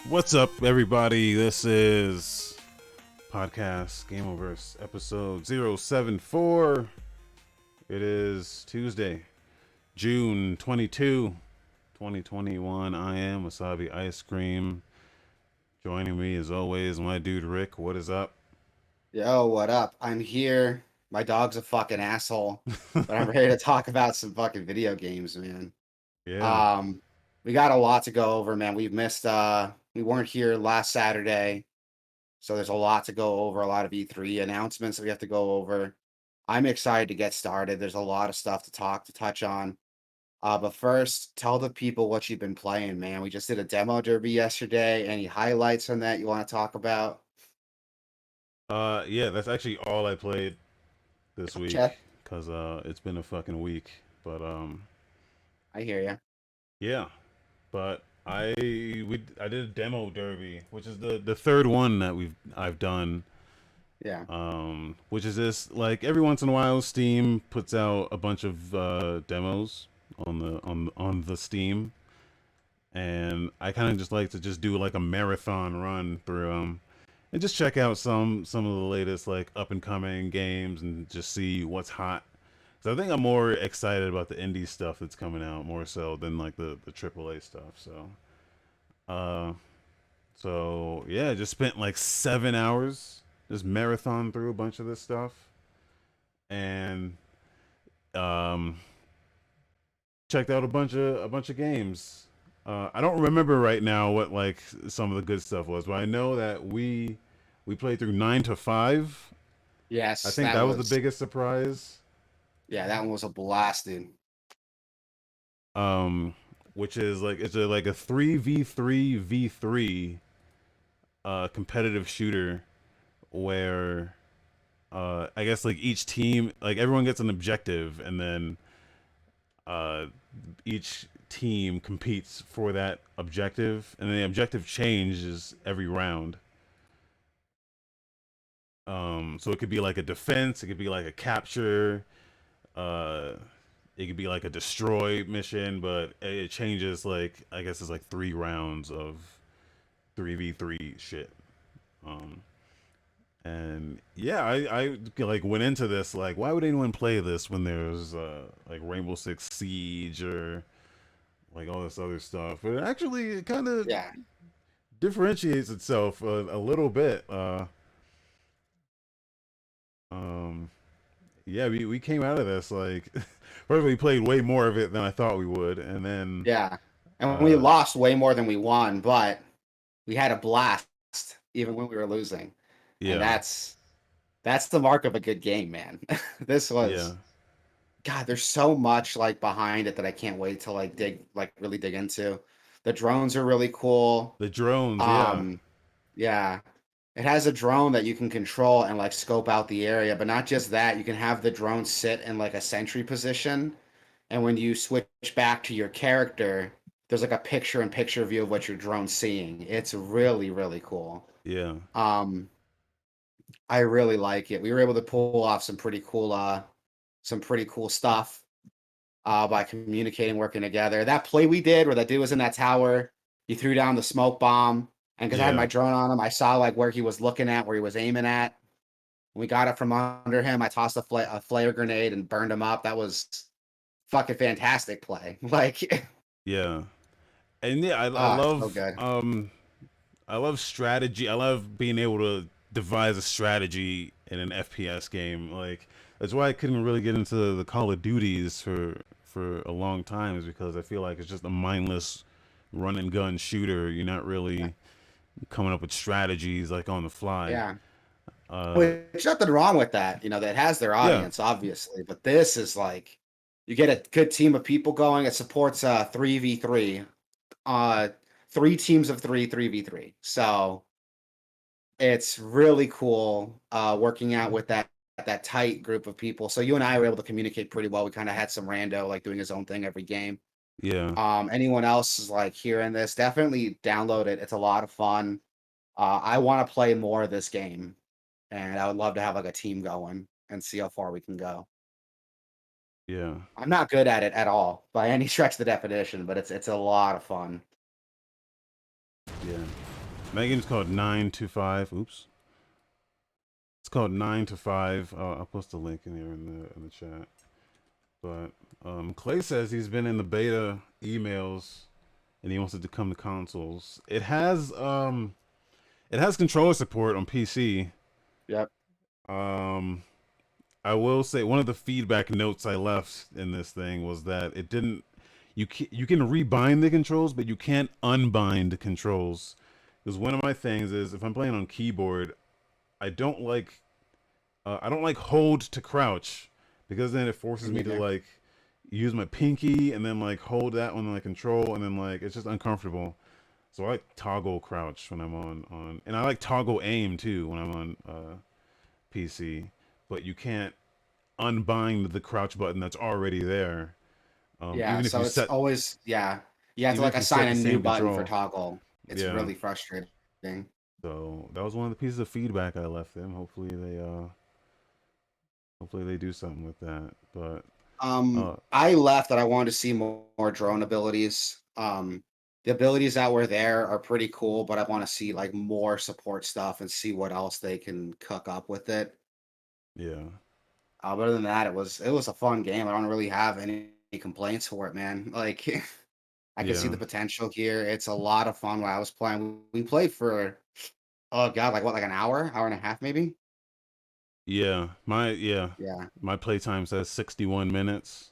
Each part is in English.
What's up, everybody? This is podcast Gameoverse episode 074. It is Tuesday, June 2021. I am Wasabi Ice Cream. Joining me, as always, my dude Rick. What is up? Yo, what up? I'm here. My dog's a fucking asshole, but I'm ready to talk about some fucking video games, man. Yeah. Um, we got a lot to go over, man. We weren't here last Saturday, so there's a lot to go over, a lot of E3 announcements that we have to go over. I'm excited to get started. There's a lot of stuff to touch on. But first, tell the people what you've been playing, man. We just did a demo derby yesterday. Any highlights on that you want to talk about? Yeah, that's actually all I played this week Okay, because it's been a fucking week. But I hear you. yeah. But I did a demo derby, which is the third one that I've done. Yeah. Which is this, like, every once in a while Steam puts out a bunch of demos on the Steam, and I kind of just like to just do like a marathon run through them and just check out some of the latest like up and coming games and just see what's hot. So I think I'm more excited about the indie stuff that's coming out more so than like the AAA stuff. Uh, so yeah, just spent like 7 hours just marathon through a bunch of this stuff, and um, checked out a bunch of games. I don't remember right now what like some of the good stuff was, but I know that we played through 9 to 5. I Yes, think that was the biggest surprise. that one was a blast, dude. Um, which is like it's like a 3v3v3 competitive shooter where I guess like each team, like everyone gets an objective, and then uh, each team competes for that objective, and the objective changes every round. So it could be like a defense, it could be like a capture, uh, it could be like a destroy mission, but it changes. Like I guess it's like 3 rounds of 3v3 shit. Um, and yeah, I like went into this like, why would anyone play this when there's like Rainbow Six Siege or like all this other stuff? But actually, it kind of Yeah. differentiates itself a little bit. Um, yeah, we came out of this like first we played way more of it than I thought we would, and then Yeah. And we uh, lost way more than we won, but we had a blast even when we were losing. And yeah, that's the mark of a good game, man. This yeah, was God, there's so much like behind it that I can't wait to really dig into. The drones are really cool. the drones, yeah, Um, yeah. It has a drone that you can control and like scope out the area, but not just that, you can have the drone sit in like a sentry position. And when you switch back to your character, there's like a picture in picture view of what your drone's seeing. It's really, really cool. yeah, Um, I really like it. We were able to pull off some pretty cool stuff by communicating, working together. That play we did where that dude was in that tower, he threw down the smoke bomb, and because I had yeah, my drone on him, I saw like where he was looking at, where he was aiming at. We got it from under him. I tossed a flare grenade and burned him up. That was fucking fantastic play. Like, yeah. And yeah, so good. I love strategy. I love being able to devise a strategy in an FPS game. Like that's why I couldn't really get into the Call of Duties for a long time, is because I feel like it's just a mindless run and gun shooter. You're not Yeah. really coming up with strategies like on the fly. Yeah. Uh, There's nothing wrong with that. That has their yeah, audience, obviously. But this is like you get a good team of people going. It supports 3v3. Uh 3 teams of 3v3. So it's really cool working out with that tight group of people. So you and I were able to communicate pretty well. We kind of had some rando like doing his own thing every game. yeah, Anyone else is like hearing this, definitely download it. It's a lot of fun. I want to play more of this game, and I would love to have like a team going and see how far we can go. yeah, I'm not good at it at all by any stretch of the definition, but it's a lot of fun. yeah. That game's called 9 to 5. Oops. It's called 9 to 5. I'll post a link in here in the chat. But Clay says he's been in the beta emails and he wants it to come to consoles. It has controller support on PC. Yep. Um, I will say one of the feedback notes I left in this thing was that it didn't. You can rebind the controls, but you can't unbind the controls. Because one of my things is if I'm playing on keyboard, I don't like hold to crouch because then it forces me to Neither. like use my pinky and then like hold that one like control and then like it's just uncomfortable. So I like toggle crouch when I'm on and I like toggle aim too when I'm on PC. But you can't unbind the crouch button that's already there. Yeah, Even if you so it's set always yeah. You have to even like if you set assign the a new same button for control. toggle. It's Yeah. really frustrating. So that was one of the pieces of feedback I left them. Hopefully they do something with that. But I left that I wanted to see more drone abilities. The abilities that were there are pretty cool, but I want to see like more support stuff and see what else they can cook up with it. yeah. Other than that, it was a fun game. I don't really have any complaints for it, man. Like I can see Yeah. the potential here. It's a lot of fun while I was playing. We played for oh god, like what, like an hour and a half maybe? Yeah. Yeah. My playtime says 61 minutes.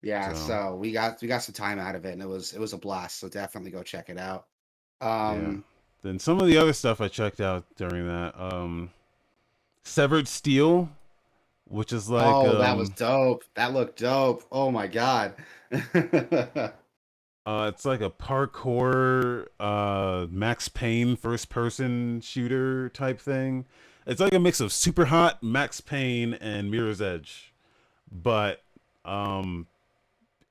Yeah, So, so we got some time out of it and it was a blast. So definitely go check it out. yeah. Um Then some of the other stuff I checked out during that Severed Steel, which is like oh, that was dope. That looked dope. Oh my god. it's like a parkour Max Payne first person shooter type thing. It's like a mix of Super Hot, Max Payne and Mirror's Edge. But um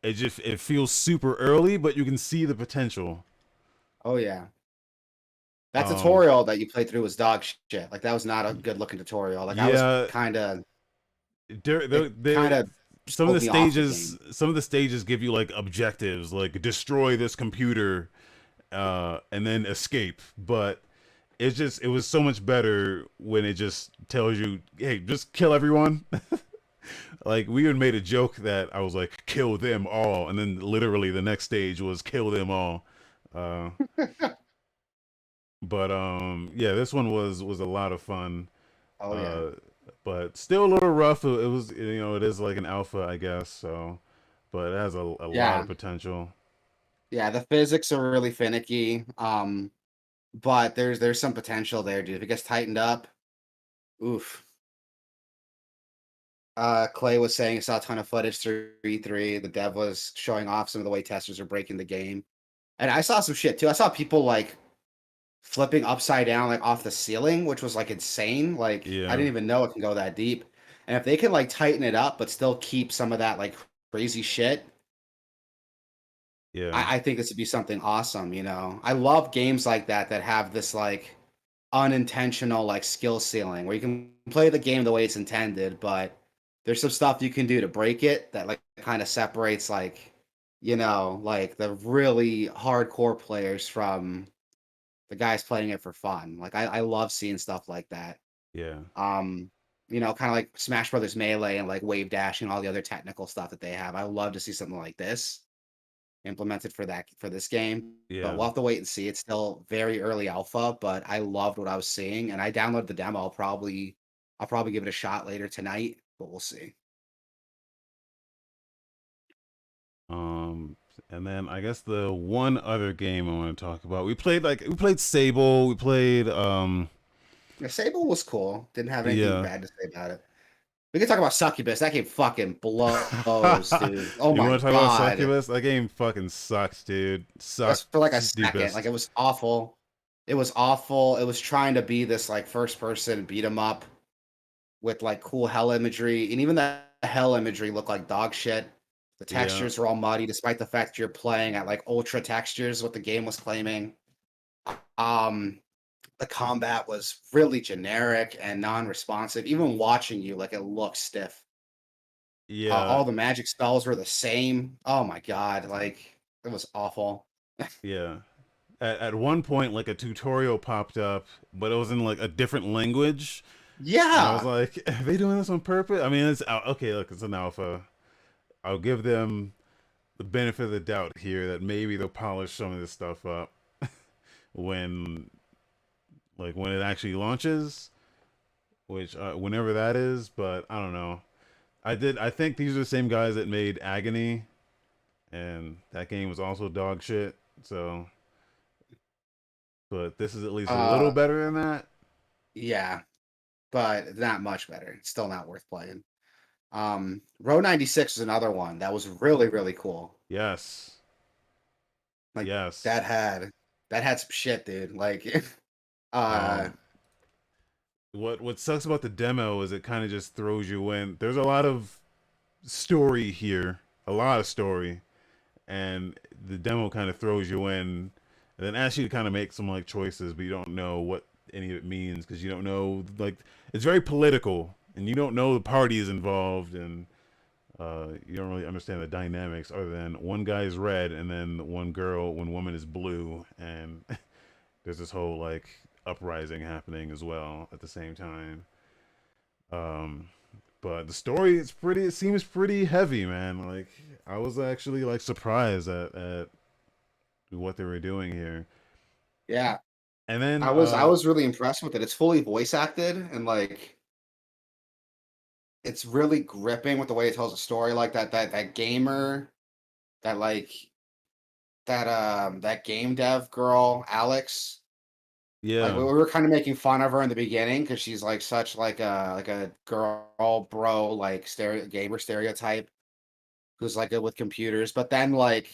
it feels super early, but you can see the potential. Oh yeah. That Um tutorial that you played through was dog shit. Like that was not a good looking tutorial. Like I was yeah, kind of there there it kind there of some of the pulled me off the stages game. give you like objectives like destroy this computer and then escape, but it was so much better when it just tells you, hey, just kill everyone. Like we had made a joke that I was like kill them all, and then literally the next stage was kill them all. uh but yeah, this one was a lot of fun. Oh yeah. uh but still a little rough. It was, it is like an alpha, I guess. So but it has a lot of Yeah. potential. Yeah, the physics are really finicky. But there's some potential there, dude. If it gets tightened up, oof. Clay was saying he saw a ton of footage through E3. The dev was showing off some of the way testers are breaking the game. And I saw some shit too. I saw people like flipping upside down like off the ceiling, which was like insane. Like I Yeah. didn't even know it can go that deep. And if they can like tighten it up but still keep some of that like crazy shit, Yeah. I think this would be something awesome, I love games like that have this like unintentional like skill ceiling where you can play the game the way it's intended, but there's some stuff you can do to break it that like kind of separates like, like the really hardcore players from the guys playing it for fun. Like I love seeing stuff like that. Yeah. Um, kind of like Smash Brothers Melee and like wave dashing, all the other technical stuff that they have. I love to see something like this implemented for this game. But Yeah. we'll have to wait and see. It's still very early alpha, but I loved what I was seeing, and I downloaded the demo. I'll probably give it a shot later tonight, but we'll see. Um, and then I guess the one other game I want to talk about. We played Sable. We played Yeah, Sable was cool. Didn't have anything yeah. bad to say about it. We can talk about Succubus. That game fucking blows, dude. Oh You my want to talk about god. Succubus? That game fucking sucks, dude. Just for like a Sucks second. Like it deepest. was awful. It was awful. It was trying to be this like first person beat 'em up with like cool hell imagery, and even the hell imagery looked like dog shit. The Yeah. textures were all muddy, despite the fact you're playing at like ultra textures, what the game was claiming. Um, the combat was really generic and non-responsive. Even watching you, like it looked stiff. Yeah. All the magic spells were the same. Oh my god, like it was awful. Yeah. at one point like a tutorial popped up, but it was in like a different language, and I was Yeah. like, are they doing this on purpose? I mean, okay. Look, it's an alpha. I'll give them the benefit of the doubt here that maybe they'll polish some of this stuff up when when it actually launches, which whenever that is. But I don't know. I think these are the same guys that made Agony, and that game was also dog shit. So, but this is at least a little Uh, better than that. yeah, but not much better. It's still not worth playing. Row 96 is another one that was really, really cool. Yes, Like that yes. had that had some shit, dude. Like, uh, Um, what sucks about the demo is it kind of just throws you in. There's a lot of story here, a lot of story, and the demo kind of throws you in, and then asks you to kind of make some like choices, but you don't know what any of it means because you don't know like it's very political, and you don't know the parties involved, and you don't really understand the dynamics other than one guy is red and then one woman is blue, and there's this whole like uprising happening as well at the same time. Um, but the story is pretty. It seems pretty heavy, man. Like I was actually like surprised at what they were doing here. yeah, And then I was really impressed with it. It's fully voice acted and like it's really gripping with the way it tells a story. Like that gamer that like that game dev girl Alex. Like we yeah, were kind of making fun of her in the beginning because she's like such like a girl bro like gamer stereotype who's like good with computers. But then like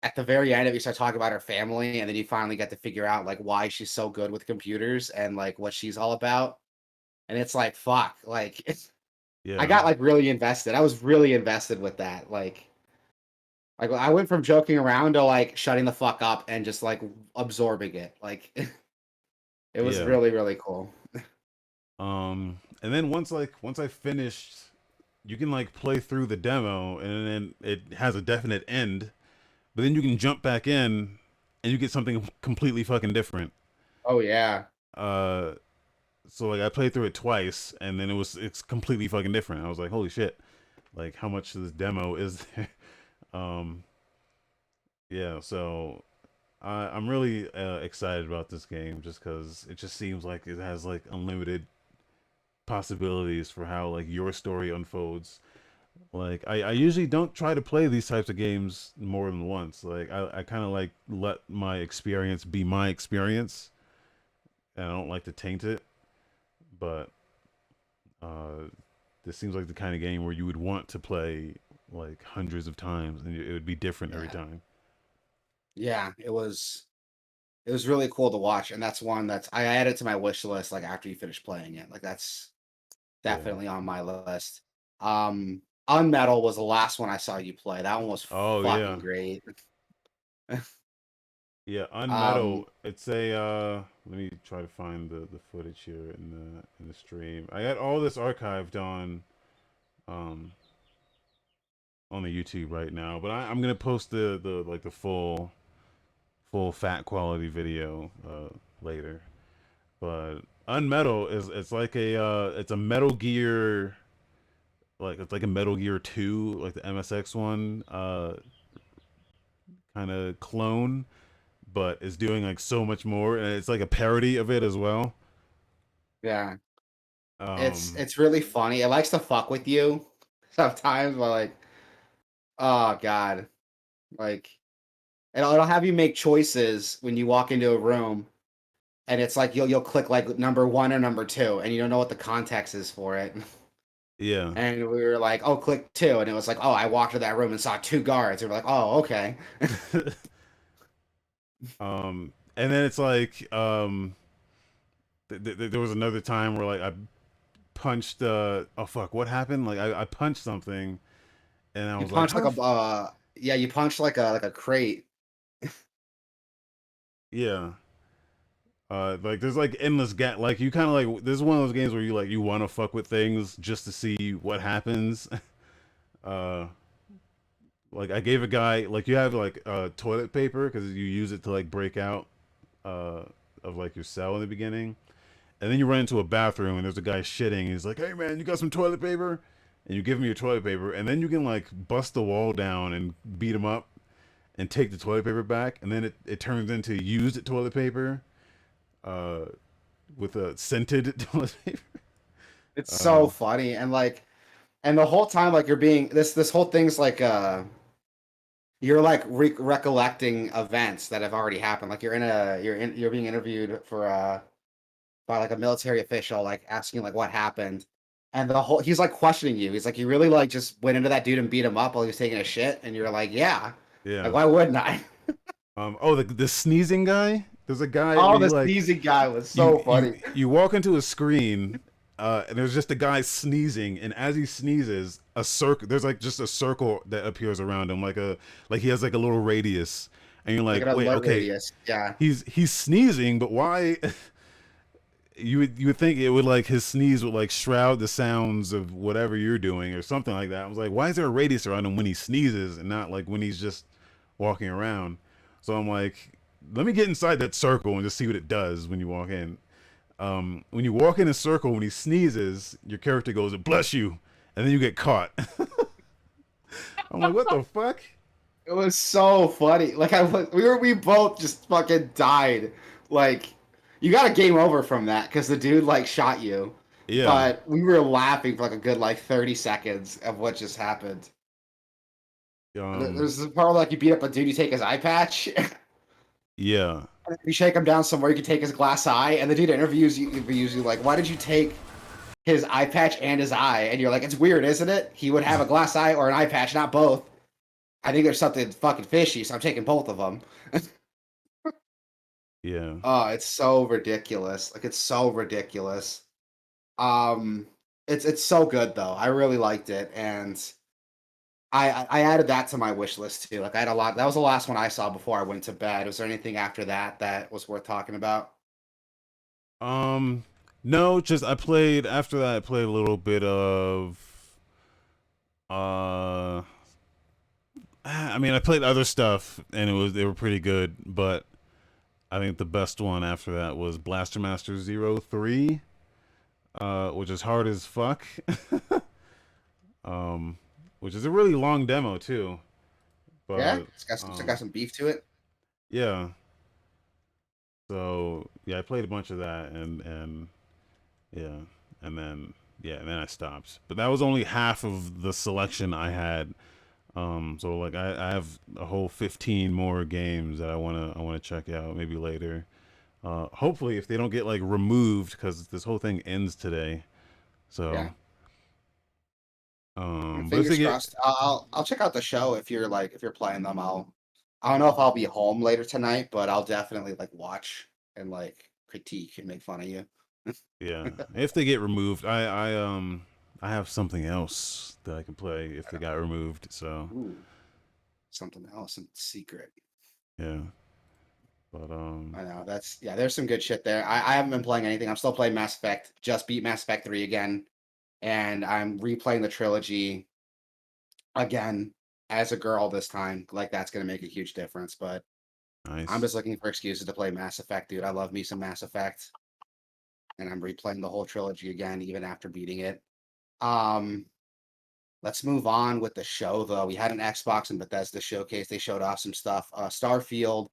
at the very end of it, you start talking about her family, and then you finally get to figure out like why she's so good with computers and like what she's all about. And it's like fuck, like I yeah, got like really invested. I was really invested with that. Like I went from joking around to like shutting the fuck up and just like absorbing it. Like it was yeah. really really cool. And then once I finished, you can like play through the demo, and then it has a definite end. But then you can jump back in, and you get something completely fucking different. Oh yeah. Uh, so like I played through it twice, and then it's completely fucking different. I was like, holy shit! Like how much of this demo is there? Um, yeah. So I'm really excited about this game just because it just seems like it has like unlimited possibilities for how like your story unfolds. Like I usually don't try to play these types of games more than once. Like I kind of like let my experience be my experience, and I don't like to taint it. But uh, this seems like the kind of game where you would want to play like hundreds of times, and it would be different every Yeah. time. Yeah, it was really cool to watch, and that's one that's I added to my wish list like after you finish playing it. Like that's Yeah. definitely on my list. Unmetal was the last one I saw you play. That one was Oh fucking yeah. great. Yeah, Unmetal. um, It's a let me try to find the footage here in the stream. I got all this archived um on the YouTube right now, but I'm gonna post the like the full fat quality video later. But Unmetal is it's like a it's a Metal Gear, like it's like a Metal Gear 2, like the MSX one, kind of clone, but is doing like so much more, and it's like a parody of it as well. yeah, it's Um, it's really funny. It likes to fuck with you sometimes, but like, oh god, like it'll have you make choices when you walk into a room, and it's like you'll click like number one or number two, and you don't know what the context is for it. yeah. And we were like, "Oh, click two," and it was like, "Oh, I walked to that room and saw two guards." And we're like, "Oh, okay." And then it's like there was another time where like I punched oh fuck, what happened? Like I punched something, and I You was like, punch how like the yeah, you punch like a crate. yeah. Like there's like endless gap. Like you kind of like this is one of those games where you want to fuck with things just to see what happens. uh, like I gave a guy like you have like toilet paper because you use it to like break out. uh, of like your cell in the beginning, and then you run into a bathroom and there's a guy shitting. And he's like, "Hey man, you got some toilet paper?" And you give him your toilet paper, and then you can like bust the wall down and beat him up and take the toilet paper back, and then it turns into used toilet paper, uh, with a scented toilet paper. It's so Uh, funny, and like, and the whole time, like, you're being this whole thing's like you're like recollecting events that have already happened. Like you're being interviewed for by like a military official, like asking like what happened, and the whole he's like questioning you. He's like, you really like just went into that dude and beat him up while he was taking a shit, and you're like, yeah, like yeah. why wouldn't I? Oh, the sneezing guy. There's a guy Oh, where the you like sneezing guy was you so you funny. you walk into a screen, and there's just a guy sneezing, and as he sneezes, a circle. There's like just a circle that appears around him, like he has like a little radius, and you're Like like, an wait, alert okay, radius. Yeah. he's sneezing, but why? You would think it would like his sneeze would like shroud the sounds of whatever you're doing or something like that. I was like, why is there a radius around him when he sneezes and not like when he's just walking around? So I'm like, let me get inside that circle and just see what it does when you walk in. When you walk in a circle, when he sneezes, your character goes, "Bless you," and then you get caught. I'm like, what the fuck? It was so funny. Like we both just fucking died. Like you got a game over from that because the dude like shot you. Yeah. But we were laughing for like a good like 30 seconds of what just happened. Um. There's this part where like you beat up a dude, you take his eye patch, Yeah. you shake him down somewhere, you can take his glass eye, and the dude interviews you like, why did you take his eye patch and his eye? And you're like, it's weird, isn't it? He would have a glass eye or an eye patch, not both. I think there's something fucking fishy, so I'm taking both of them. Yeah. Oh, it's so ridiculous. Like it's so ridiculous. Um, it's so good though. I really liked it, and I added that to my wish list too. Like I had a lot. That was the last one I saw before I went to bed. Was there anything after that that was worth talking about? Um. No, just I played after that. I played a little bit of. Uh. I mean, I played other stuff and they were pretty good, but I think the best one after that was Blaster Master Zero 3, which is hard as fuck. um, which is a really long demo too. Yeah, But it's got some beef to it. yeah, so yeah, I played a bunch of that and yeah, and then and then I stopped. But that was only half of the selection I had. So like I have a whole 15 more games that I wanna check out maybe later. Hopefully if they don't get like removed because this whole thing ends today. So Yeah. but if they Fingers get crossed. I'll check out the show if you're playing them. I don't know if I'll be home later tonight, but I'll definitely like watch and like critique and make fun of you. yeah, if they get removed, I have something else that I can play if they got removed. So Ooh, something else in secret. yeah, but I know that's yeah. There's some good shit there. I haven't been playing anything. I'm still playing Mass Effect. Just beat Mass Effect 3 again, and I'm replaying the trilogy again as a girl this time. Like that's gonna make a huge difference. But I'm nice. just looking for excuses to play Mass Effect, dude. I love me some Mass Effect, and I'm replaying the whole trilogy again, even after beating it. Um, let's move on with the show though. We had an Xbox and Bethesda showcase. They showed off some stuff. Starfield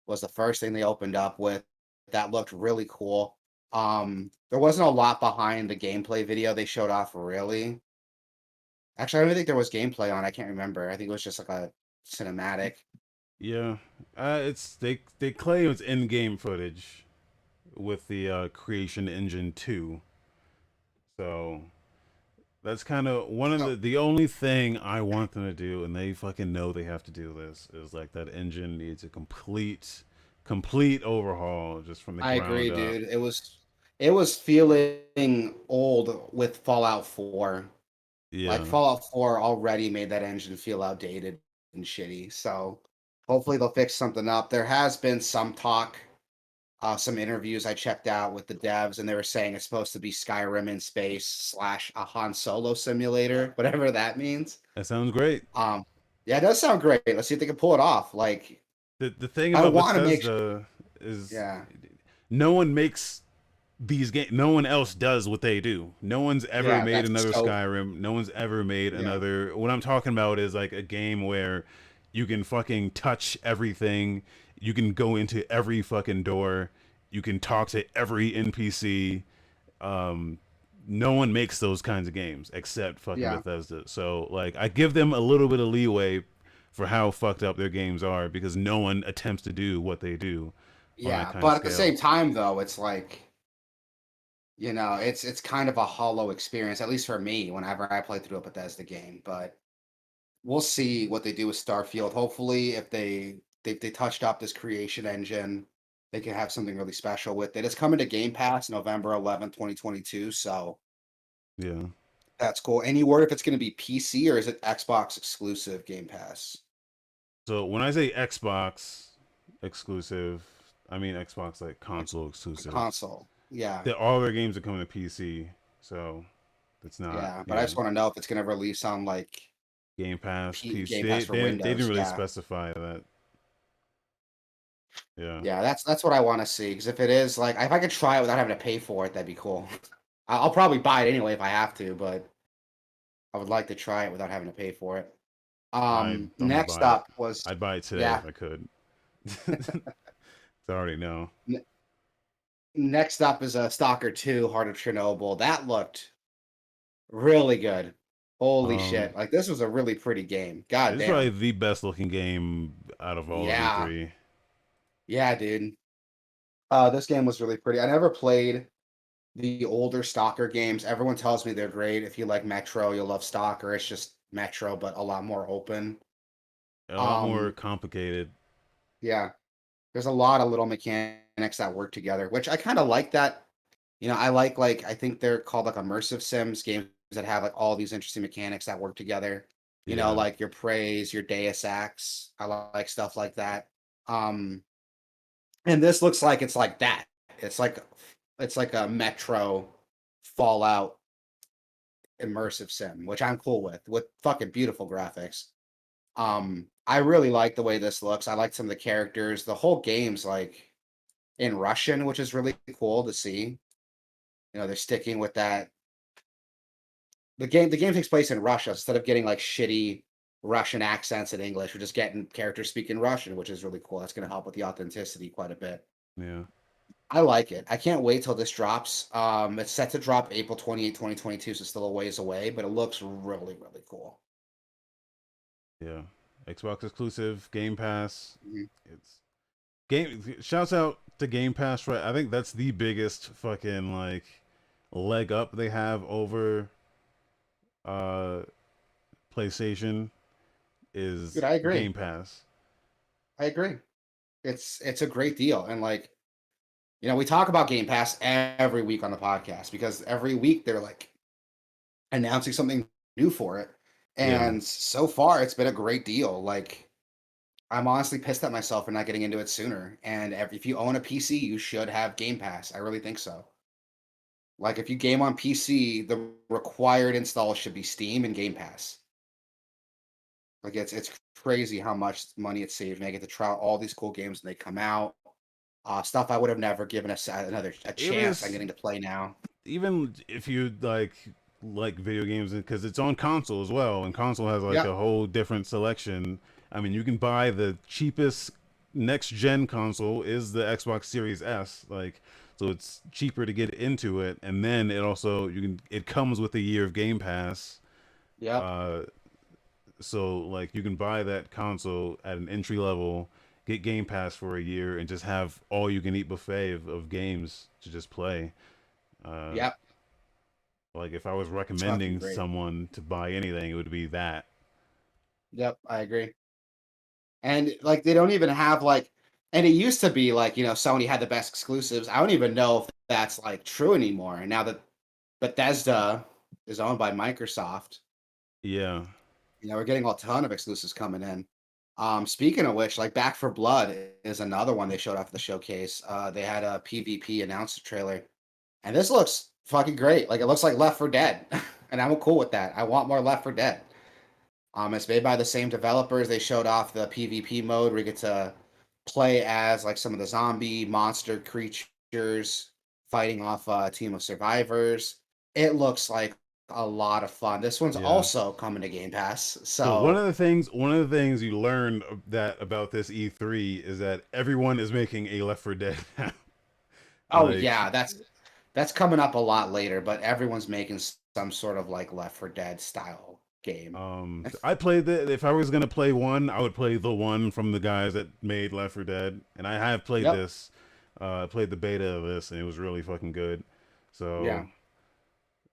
was the first thing they opened up with. That looked really cool. There wasn't a lot behind the gameplay video they showed off, really. Actually, I don't even think there was gameplay on. I can't remember. I think it was just like a cinematic. Yeah, it's they claim it's in-game footage with the Creation Engine 2. So that's kind of one of So the only thing I want them to do, and they fucking know they have to do this. Is like that engine needs a complete overhaul just from the I ground agree, up. dude. It was feeling old with Fallout 4. Like Yeah, Fallout 4 already made that engine feel outdated and shitty. So hopefully they'll fix something up. There has been some talk, some interviews I checked out with the devs, and they were saying it's supposed to be Skyrim in space slash a Han Solo simulator, whatever that means. that sounds great. Yeah, it does sound great. Let's see if they can pull it off. Like, The thing I about want to make Bethesda is Yeah. no one makes these games. No one else does what they do. No one's ever Yeah, made that's another so Skyrim. No one's ever made yeah. another. What I'm talking about is like a game where you can fucking touch everything. You can go into every fucking door. You can talk to every NPC. Um, no one makes those kinds of games except fucking Yeah. Bethesda. So like, I give them a little bit of leeway for how fucked up their games are because no one attempts to do what they do on that Yeah, kind of but at the scale. same time though, it's like, it's kind of a hollow experience, at least for me, whenever I play through a Bethesda game. But we'll see what they do with Starfield. Hopefully, if they touched up this creation engine, they can have something really special with it. It's coming to Game Pass November 11th, 2022. So Yeah. that's cool. Any word if it's going to be PC or is it Xbox exclusive Game Pass? So when I say Xbox exclusive, I mean Xbox like Like console a exclusive. console. Yeah. All their games are coming to PC, so it's not. Yeah. But I Yeah, just want to know if it's going to release on like Game Pass, PC. Game They Pass for they, they didn't Windows. really Yeah. specify that. Yeah, Yeah, that's what I want to see. Because if it is like, if I could try it without having to pay for it, that'd be cool. I'll probably buy it anyway if I have to, but I would like to try it without having to pay for it. I'm gonna Next buy it. up was I'd buy it today yeah. if I could. It's already no. N- Next up is a Stalker 2: Heart of Chernobyl. That looked really good. Holy Um, shit! Like this was a really pretty game. God it's probably damn. the best looking game out of all of Yeah, E3. yeah, dude. This game was really pretty. I never played the older Stalker games. Everyone tells me they're great. If you like Metro, you'll love Stalker. It's just Metro, but a lot more open. A lot more Um, complicated. yeah, there's a lot of little mechanics that work together, which I kind of like that. I like I think they're called like immersive sims, games that have like all these interesting mechanics that work together. Yeah, Like your Praise, your Deus Ex. I like stuff like that. Um, and this looks like it's like that. It's like it's like a Metro Fallout immersive sim, which I'm cool with fucking beautiful graphics. I really like the way this looks. I like some of the characters. The whole game's like in Russian, which is really cool to see. They're sticking with that. The game takes place in Russia instead of getting like shitty Russian accents in English. We're just getting characters speaking Russian, which is really cool. That's going to help with the authenticity quite a bit. yeah, I like it. I can't wait till this drops. It's set to drop April 28, 2022, so still a ways away, but it looks really, really cool. yeah. Xbox exclusive, Game Pass. Mhm. It's game. Shouts out to Game Pass, right? I think that's the biggest fucking like leg up they have over uh PlayStation Dude, is I agree. Game Pass. I agree. It's a great deal, and like we talk about Game Pass every week on the podcast because every week they're like announcing something new for it, Yeah, and so far it's been a great deal. Like I'm honestly pissed at myself for not getting into it sooner. And if you own a PC, you should have Game Pass. I really think so. Like if you game on PC, the required install should be Steam and Game Pass. Like it's crazy how much money it saves me. I get to try out all these cool games when they come out. Stuff I would have never given another a even chance. I'm this, getting to play now. even if you like video games because it's on console as well, and console has like Yep. a whole different selection. I mean, you can buy the cheapest next gen console is the Xbox Series S, like so it's cheaper to get into it, and then it comes with a year of Game Pass. Yep. Uh, so like you can buy that console at an entry level, get Game Pass for a year, and just have all you can eat buffet of games to just play. Uh, Yep. like if I was It's fucking recommending great. someone to buy anything, it would be that. Yep. I agree. And like they don't even have like and it used to be like, Sony had the best exclusives. I don't even know if that's like true anymore. And now that Bethesda is owned by Microsoft, Yeah, we're getting a ton of exclusives coming in. Speaking of which, like Back for Blood is another one they showed off at the showcase. They had a PvP announced trailer, and this looks fucking great. Like it looks like Left 4 Dead, and I'm cool with that. I want more Left 4 Dead. It's made by the same developers. They showed off the PvP mode where you get to play as like some of the zombie monster creatures fighting off a team of survivors. It looks like a lot of fun. This one's Yeah. also coming to Game Pass. So So, one of the things you learned that about this E3 is that everyone is making a Left 4 Dead now. oh Like, yeah, that's coming up a lot later, but everyone's making some sort of like Left 4 Dead style game. I played the. If I was gonna play one, I would play the one from the guys that made Left 4 Dead, and I have played Yep. this. I played the beta of this, and it was really fucking good. Yeah.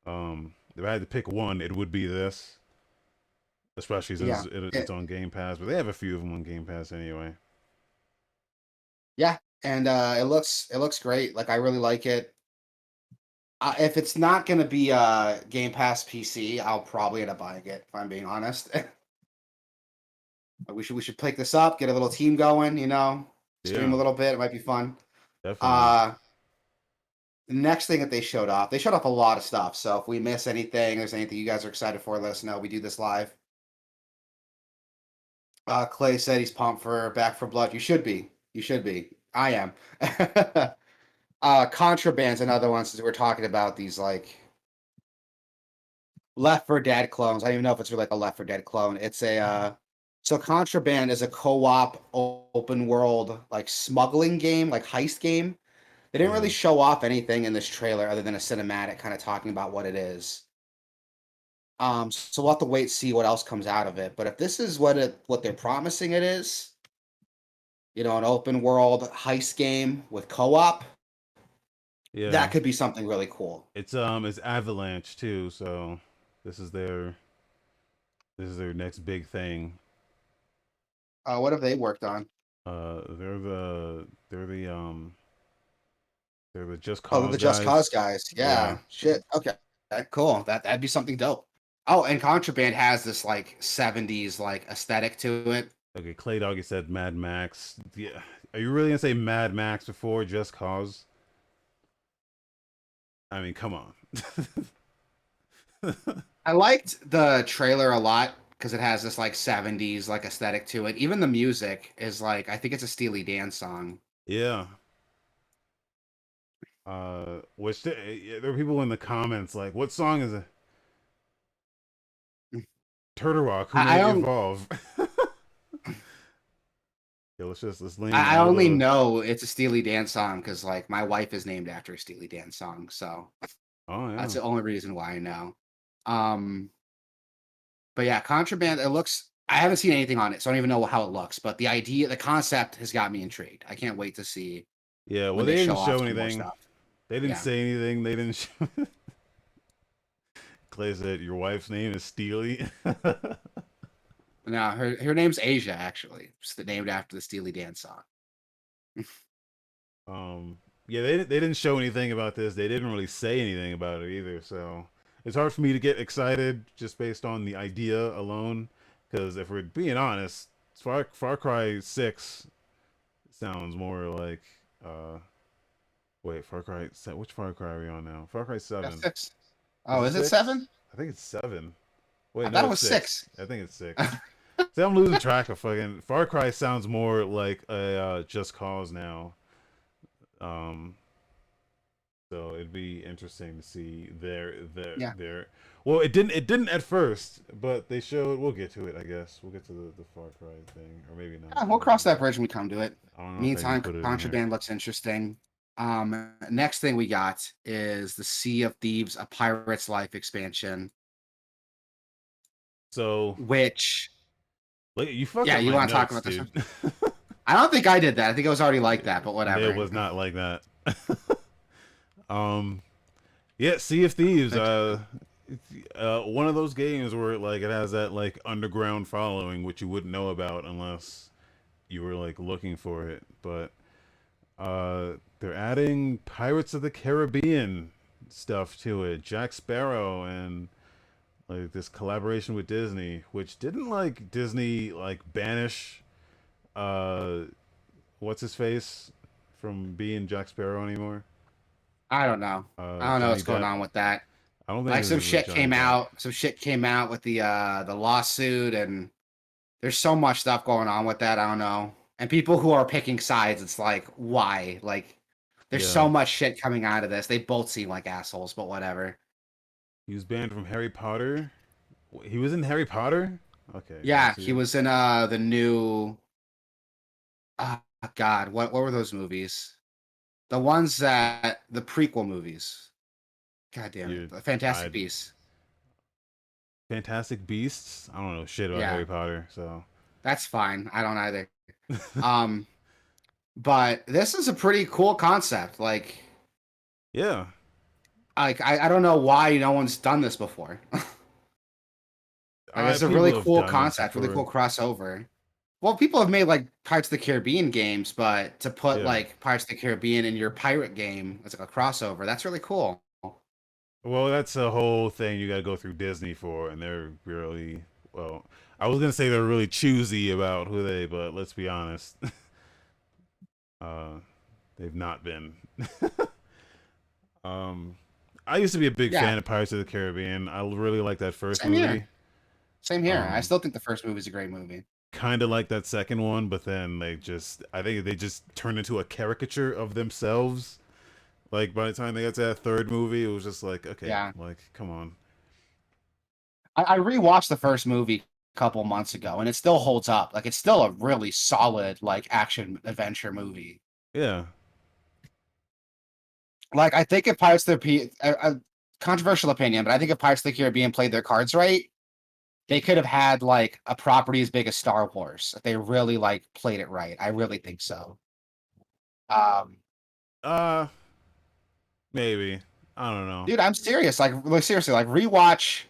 So, if I had to pick one, it would be this, especially since Yeah. it's on Game Pass. But they have a few of them on Game Pass anyway. Yeah, and it looks great. Like I really like it. If it's not gonna be Game Pass PC, I'll probably end up buying it. If I'm being honest, we should pick this up, get a little team going. Stream Yeah, a little bit. It might be fun. definitely. Uh, the next thing that they showed off a lot of stuff. So if we miss anything, there's anything you guys are excited for, let us know. We do this live. Clay said he's pumped for Back for Blood. You should be. You should be. I am. Contraband's another one since we're talking about these like Left 4 Dead clones. I don't even know if it's really like a Left 4 Dead clone. It's a so Contraband is a co-op open world like smuggling game, like heist game. They didn't really Yeah, show off anything in this trailer other than a cinematic kind of talking about what it is. So we'll have to wait and see what else comes out of it. But if this is what they're promising it is, an open world heist game with co-op, yeah. that could be something really cool. It's Avalanche too, so this is their this is their next big thing. What have they worked on? Uh, they're the they're the they're the Just Oh, they're Cause the Just Cause guys. guys. Yeah. Yeah. Shit. Okay. Cool. That'd be something dope. Oh, and Contraband has this like 70s like aesthetic to it. Okay, Clay Doggy said Mad Max. Yeah. Are you really gonna say Mad Max before Just Cause? I mean, come on. I liked the trailer a lot because it has this like 70s like aesthetic to it. Even the music is like I think it's a Steely Dan song. Yeah. Which there are people in the comments like, "What song is it?" Turtle Rock. Who I, made I it don't evolve? Yeah, let's lean I all only the. know it's a Steely Dan song because like my wife is named after a Steely Dan song, so Oh that's yeah. the only reason why I know. Um, but yeah, Contraband. It looks. I haven't seen anything on it, so I don't even know how it looks. But the idea, the concept, has got me intrigued. I can't wait to see Yeah. Well, when they they didn't show off show some more anything. stuff. They didn't Yeah. say anything. They didn't. Clay said your wife's name is Steely. No, her name's Asia actually. It's named after the Steely Dan song. Um, yeah, they didn't show anything about this. They didn't really say anything about it either. So it's hard for me to get excited just based on the idea alone. Because if we're being honest, Far Cry 6 sounds more like uh wait, which Far Cry are we on now? Far Cry That's 7. six. Is Oh, it is it 6? 7? I think it's 7. I Wait, thought no, it it's was 6. 6. I think it's 6. See, I'm losing track of fucking Far Cry sounds more like a Just Cause now. Um, so it'd be interesting to see Yeah. their. Well, it didn't at first, but they showed. We'll get to it, I guess. We'll get to the Far Cry thing, or maybe not. Yeah, I we'll don't cross know. that bridge when we come to it. I don't know if I even Meantime, put it in here. Contraband looks interesting. Next thing we got is the Sea of Thieves: A Pirate's Life expansion, So, which like, you fucked yeah, up you my want to talk notes, about this one? dude. I don't think I did that. I think it was already like that, but It whatever. was not like that. um, Yeah, Sea of Thieves. One of those games where like it has that like underground following, which you wouldn't know about unless you were like looking for it. But they're adding Pirates of the Caribbean stuff to it. Jack Sparrow and like this collaboration with Disney, which didn't like Disney like banish uh what's his face from being Jack Sparrow anymore. I don't know. I don't know Johnny what's going Depp. on with that. I don't think Like this is with Johnny Depp. some shit came out with the lawsuit, and there's so much stuff going on with that. I don't know. And people who are picking sides, it's like, why? Like, there's Yeah. so much shit coming out of this. They both seem like assholes, but whatever. He was banned from Harry Potter. He was in Harry Potter? Okay, Yeah, was he he? was in the new God, what were those movies? The ones that the prequel movies. God damn it. You The Fantastic I Beasts. Fantastic Beasts? I don't know shit about Yeah, Harry Potter, so that's fine. I don't either. Um, but this is a pretty cool concept. yeah. I don't know why no one's done this before. Like it's a really People have cool done this concept, really before. cool crossover. Well, people have made like Pirates of the Caribbean games, but to put Yeah. like Pirates of the Caribbean in your pirate game as like a crossover, that's really cool. Well, that's a whole thing you got to go through Disney for, and they're really well. I was gonna say they're really choosy about who they, but let's be honest, uh, they've not been. um, I used to be a big Yeah, fan of Pirates of the Caribbean. I really like that first same here. movie. Same here. I Um, still think the first movie is a great movie. kind of like that second one, but then I think they just turned into a caricature of themselves. Like by the time they got to that third movie, it was just like, okay, Yeah. like come on, I rewatched the first movie a couple months ago and it still holds up. Like it's still a really solid like action adventure movie. yeah, Like I think if Pirates of the a controversial opinion, but I think if Pirates of the Caribbean played their cards right, they could have had like a property as big as Star Wars if they really like played it right. I really think so. Um, uh, maybe I don't know. dude, I'm serious. Like seriously, like rewatch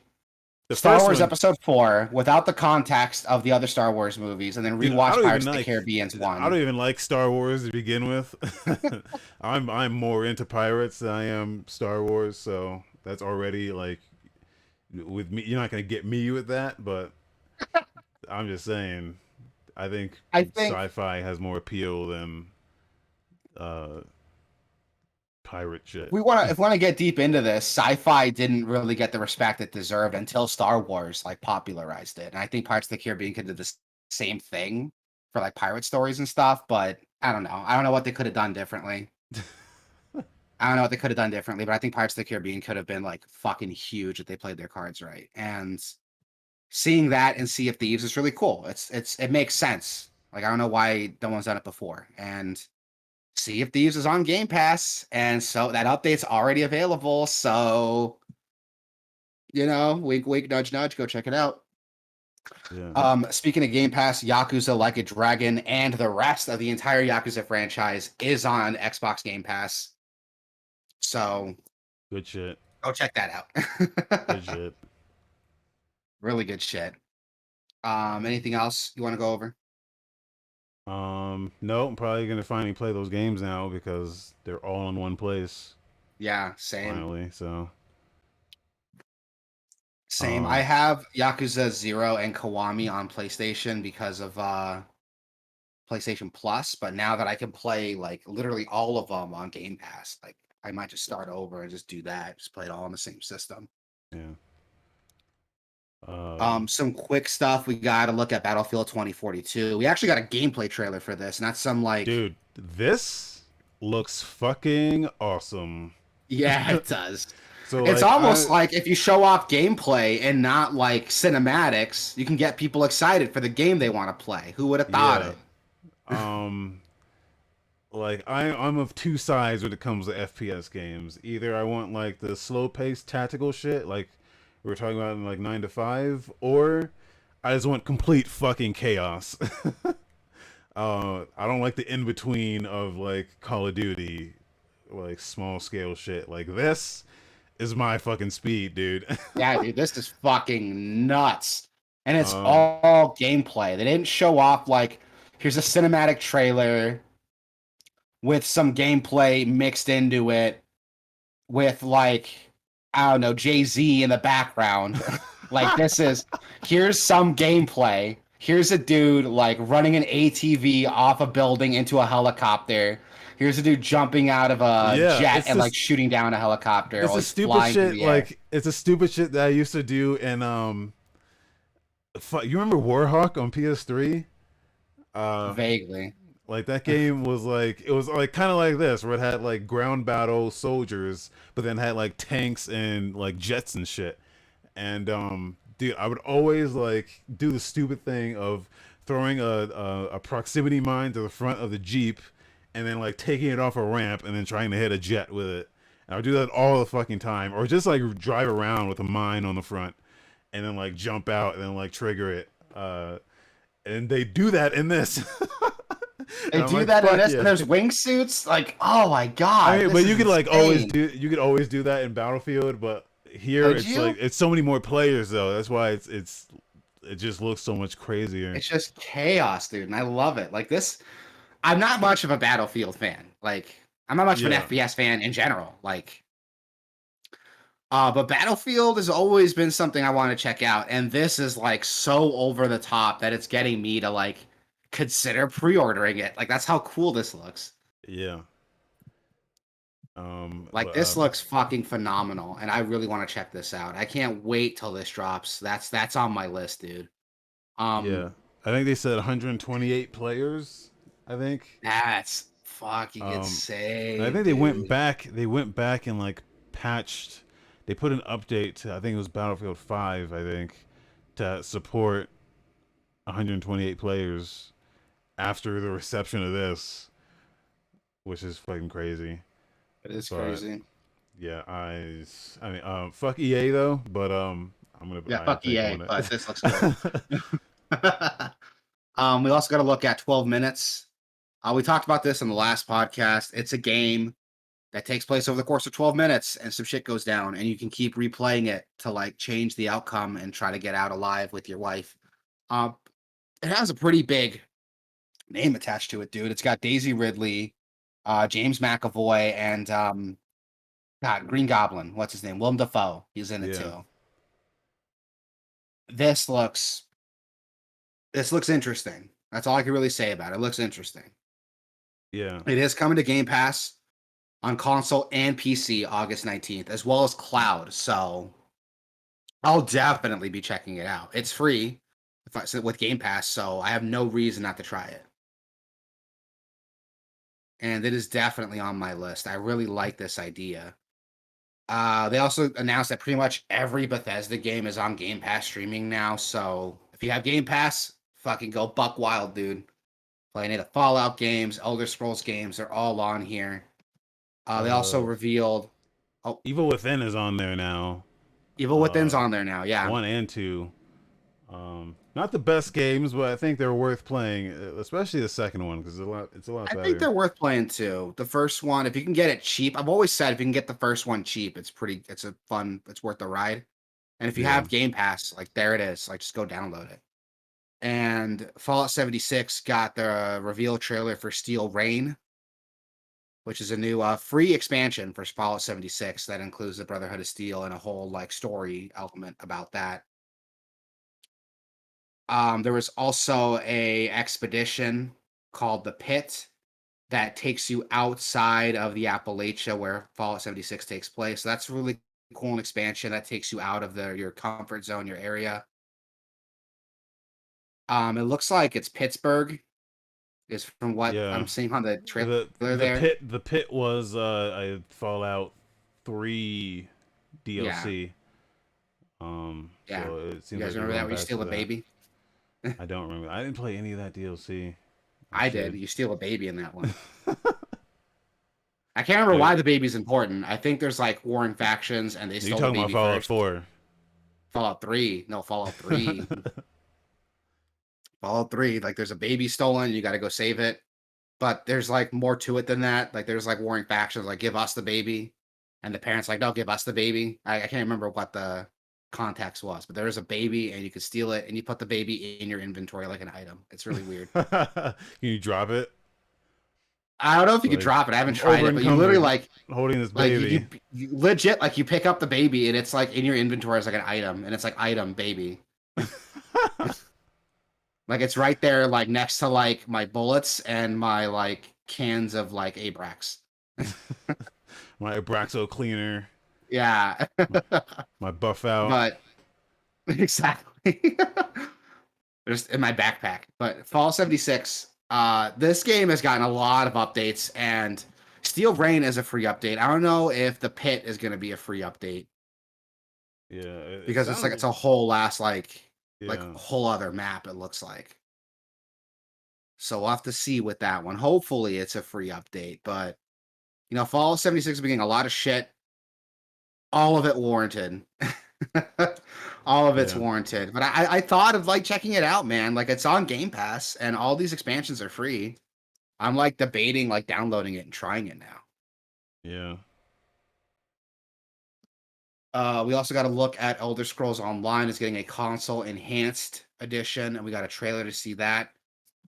The Star first Wars one, Episode 4 without the context of the other Star Wars movies, and then dude, rewatch Pirates of the Caribbean's I one. don't even like Star Wars to begin with. I'm more into pirates than I am Star Wars, so that's already like with me. You're not gonna get me with that, but I'm just saying. I think I think sci-fi has more appeal than uh pirate shit. if we want to get deep into this, sci-fi didn't really get the respect it deserved until Star Wars like popularized it. And I think Pirates of the Caribbean could do the same thing for like pirate stories and stuff, but I don't know. I don't know what they could have done differently. I don't know what they could have done differently, but I think Pirates of the Caribbean could have been like fucking huge if they played their cards right. And seeing that and Sea of Thieves is really cool. It makes sense. Like I don't know why no one's done it before. And Sea of Thieves is on Game Pass, and so that update's already available. So, wink, wink, nudge, nudge, go check it out. Yeah, Speaking of Game Pass, Yakuza Like a Dragon and the rest of the entire Yakuza franchise is on Xbox Game Pass. So good shit. go check that Good out. shit. Really good shit. Anything else you want to go over? No, I'm probably gonna finally play those games now because they're all in one place Yeah, same. finally. So, Same. I um, have Yakuza 0 and Kiwami on PlayStation because of PlayStation Plus, but now that I can play like literally all of them on Game Pass, like I might just start over and just do that, just play it all on the same system. yeah. Um, Some quick stuff. We got to look at Battlefield 2042. We actually got a gameplay trailer for this, and that's some like, dude, this looks fucking awesome. yeah, it does. So It's like almost like if you show off gameplay and not like cinematics, you can get people excited for the game they want to play. Who would have thought yeah. it? Um like I'm of two sides when it comes to FPS games. Either I want like the slow paced tactical shit like we were talking about in like 9 to 5, or I just want complete fucking chaos. I don't like the in between of like Call of Duty, like small scale shit. Like this is my fucking speed, dude. Yeah, dude, this is fucking nuts. And it's um, all gameplay. They didn't show off like here's a cinematic trailer with some gameplay mixed into it with like I don't know, Jay-Z in the background. Like here's some gameplay. Here's a dude like running an ATV off a building into a helicopter. Here's a dude jumping out of a yeah, jet and like shooting down a helicopter it's while a he's stupid flying through shit. the air. Like it's a stupid shit that I used to do in you remember Warhawk on PS3? Uh, Vaguely. Like that game was like it was like kind of like this, where it had like ground battle soldiers, but then had like tanks and like jets and shit. And dude, I would always like do the stupid thing of throwing a proximity mine to the front of the jeep, and then like taking it off a ramp, and then trying to hit a jet with it. And I would do that all the fucking time, or just like drive around with a mine on the front, and then like jump out and then like trigger it. And they do that in this. They And I'm do like, that in fuck this, and yeah. there's wingsuits. Like, oh my I god, mean, this but is insane. you could always do that in Battlefield, but here Could it's like you? it's so many more players though. That's why it just looks so much crazier. It's just chaos, dude, and I love it. Like this, I'm not much of a Battlefield fan. Like, I'm not much of an Yeah, FPS fan in general. Like, but Battlefield has always been something I want to check out, and this is like so over the top that it's getting me to like consider pre-ordering it. Like, that's how cool this looks. yeah. Like, But this looks fucking phenomenal, and I really want to check this out. I can't wait till this drops. That's on my list, dude. yeah, Um, I think they said 128 players. I think. that's fucking Um, and I insane, think they went dude. back. They went back and like patched. They put an update to I think it was Battlefield 5. I think to support 128 players after the reception of this, which is fucking crazy. It is But crazy. yeah, I mean, fuck EA though. But Yeah, I fuck think I EA, want but this looks cool. to. We also got to look at 12 minutes. We talked about this in the last podcast. It's a game that takes place over the course of 12 minutes, and some shit goes down, and you can keep replaying it to like change the outcome and try to get out alive with your wife. Uh, it has a pretty big name attached to it, dude. It's got Daisy Ridley, James McAvoy, and God, Green Goblin. What's his name? Willem Dafoe. He's in it Yeah, too. This looks this looks interesting. That's all I can really say about it. It looks interesting. yeah, It is coming to Game Pass on console and PC August 19th, as well as cloud. So I'll definitely be checking it out. It's free if I with Game Pass, so I have no reason not to try it. And it is definitely on my list. I really like this idea. They also announced that pretty much every Bethesda game is on Game Pass streaming now. So if you have Game Pass, fucking go buck wild, dude. Play any of the Fallout games, Elder Scrolls games, they're all on here. They also uh, revealed, oh, Evil Within is on there now. Evil Within's Uh, on there now. Yeah, one and two. Not the best games, but I think they're worth playing, especially the second one because it's a lot I think better. they're worth playing too. The first one, if you can get it cheap, I've always said if you can get the first one cheap, it's a fun, it's worth the ride. And if you Yeah, have Game Pass, like there it is, like just go download it. And Fallout 76 got the reveal trailer for Steel Rain, which is a new free expansion for Fallout 76 that includes the Brotherhood of Steel and a whole like story element about that. There was also a expedition called the Pit that takes you outside of the Appalachia where Fallout 76 takes place. So that's really cool, an expansion that takes you out of your comfort zone, your area. It looks like it's Pittsburgh, is from what yeah. I'm seeing on the trailer The there. pit was a Fallout 3 Yeah, DLC. yeah. So it You seems guys like they're remember that going where you back to steal a that. baby? I don't remember. I didn't play any of that DLC. I I did. should. You steal a baby in that one. I can't remember Wait, why the baby's important. I think there's like warring factions and they are you stole the talking about baby Fallout first. 4? Fallout 3. No, Fallout 3. Fallout 3. Like there's a baby stolen, you gotta go save it. But there's like more to it than that. Like there's like warring factions, like give us the baby. And the parents like, no, give us the baby. I can't remember what the context was, but there is a baby and you can steal it and you put the baby in your inventory like an item. It's really weird. Can you drop it? I don't know if you could Like, drop it. I haven't I'm tried over it, but you literally encumbered holding this like baby. you legit like you pick up the baby and it's like in your inventory as like an item and it's like item baby. Like it's right there like next to like my bullets and my like cans of like Abrax. My Abraxo cleaner, Yeah. my, my buff out. But exactly. There's in my backpack. But Fall 76 This game has gotten a lot of updates, and Steel Rain is a free update. I don't know if the Pit is going to be a free update Yeah, it because it's sounds. a whole last like Yeah, whole other map. It looks like. So we'll have to see with that one. Hopefully, it's a free update, but Fallout 76 is getting a lot of shit. All of it warranted. All of it's yeah, warranted. But I thought of like checking it out, man. Like it's on Game Pass and all these expansions are free. I'm like debating like downloading it and trying it now. yeah. We also got to look at Elder Scrolls Online. It's getting a console enhanced edition, and we got a trailer to see that.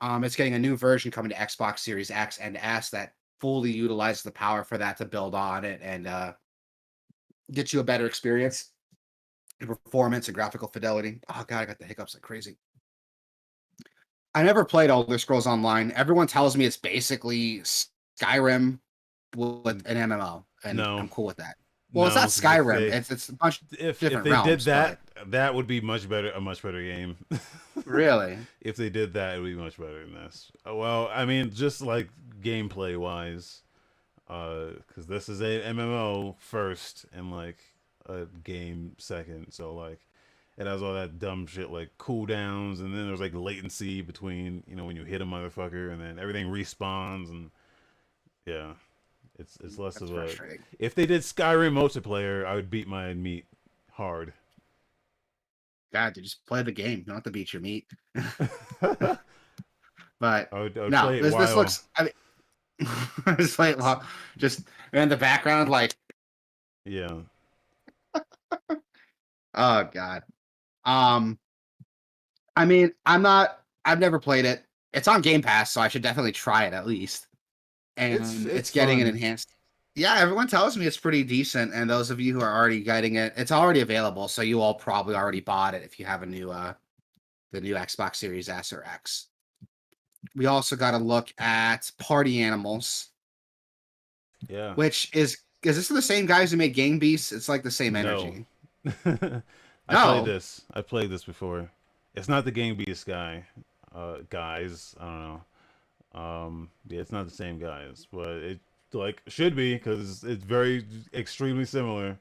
It's getting a new version coming to Xbox Series X and S that fully utilizes the power for that to build on it and get you a better experience, and performance, and graphical fidelity. Oh god, I got the hiccups like crazy. I never played Elder Scrolls Online. Everyone tells me it's basically Skyrim with an MMO, and No, I'm cool with that. Well, it's not no, because if Skyrim. they It's a bunch of if different they did realms, that, but that would be much better, a much better game. really, If they did that, it would be much better than this. Well, I mean, just like gameplay wise, because this is a MMO first and like a game second, so like it has all that dumb shit like cooldowns, and then there's like latency between when you hit a motherfucker, and then everything respawns, and yeah, it's less that's of a. frustrating. If they did Skyrim multiplayer, I would beat my meat hard. God, dude, just play the game. You don't have to beat your meat. I But would no, play it this while. looks. I mean, just like well, just in the background, like Yeah. oh god. Um, I mean, I'm not. I've never played it. It's on Game Pass, so I should definitely try it at least. And It's it's getting an fun. enhanced. Yeah, everyone tells me it's pretty decent, and those of you who are already getting it, it's already available. So you all probably already bought it if you have a new the new Xbox Series S or X. We also got to look at Party Animals, Yeah. which is this the same guys who made Game Beasts? It's like the same No. energy. I played No, this. I played this before. It's not the Game Beast guy. Guys. I don't know. Yeah, it's not the same guys, but it like should be because it's very extremely similar.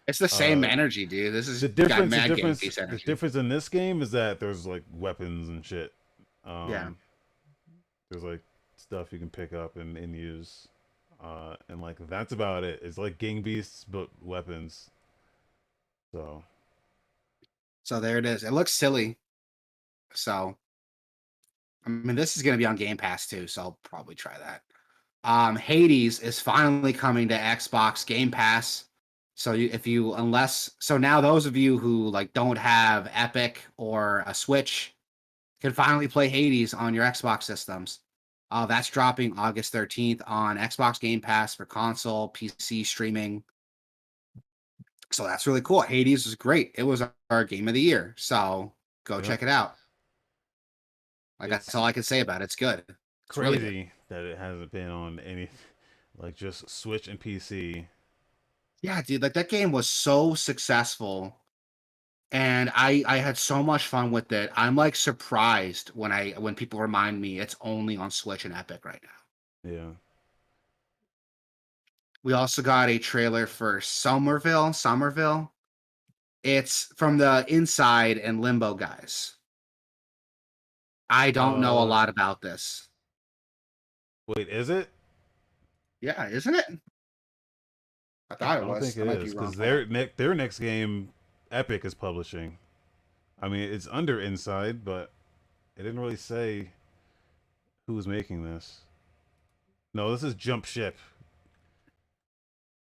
it's the same Uh, energy, dude. This the is got difference, the mad Game difference, Beast the energy. difference in this game is that there's like weapons and shit. Yeah. Um, there's like stuff you can pick up and use. And like that's about it. It's like Gang Beasts but weapons. So So there it is. It looks silly. So I mean, this is going to be on Game Pass too, so I'll probably try that. Hades is finally coming to Xbox Game Pass. So if you unless so now those of you who like don't have Epic or a Switch can finally play Hades on your Xbox systems. That's dropping August 13th on Xbox Game Pass for console, PC streaming. So that's really cool. Hades is great. It was our game of the year. So go yeah, check it out. Like that's it's all I can say about it. It's good. It's really good. crazy that it hasn't been on any like just Switch and PC. Yeah, dude, like that game was so successful and I had so much fun with it. I'm like surprised when people remind me it's only on Switch and Epic right now. Yeah. We also got a trailer for Somerville. It's from the Inside and Limbo guys. I don't know a Uh, lot about this. wait, is it? Yeah, isn't it? I thought I it don't think was. I it might be is wrong. because Hold on. their next game, Epic is publishing. I mean, it's under Inside, but it didn't really say who was making this. No, this is Jump Ship.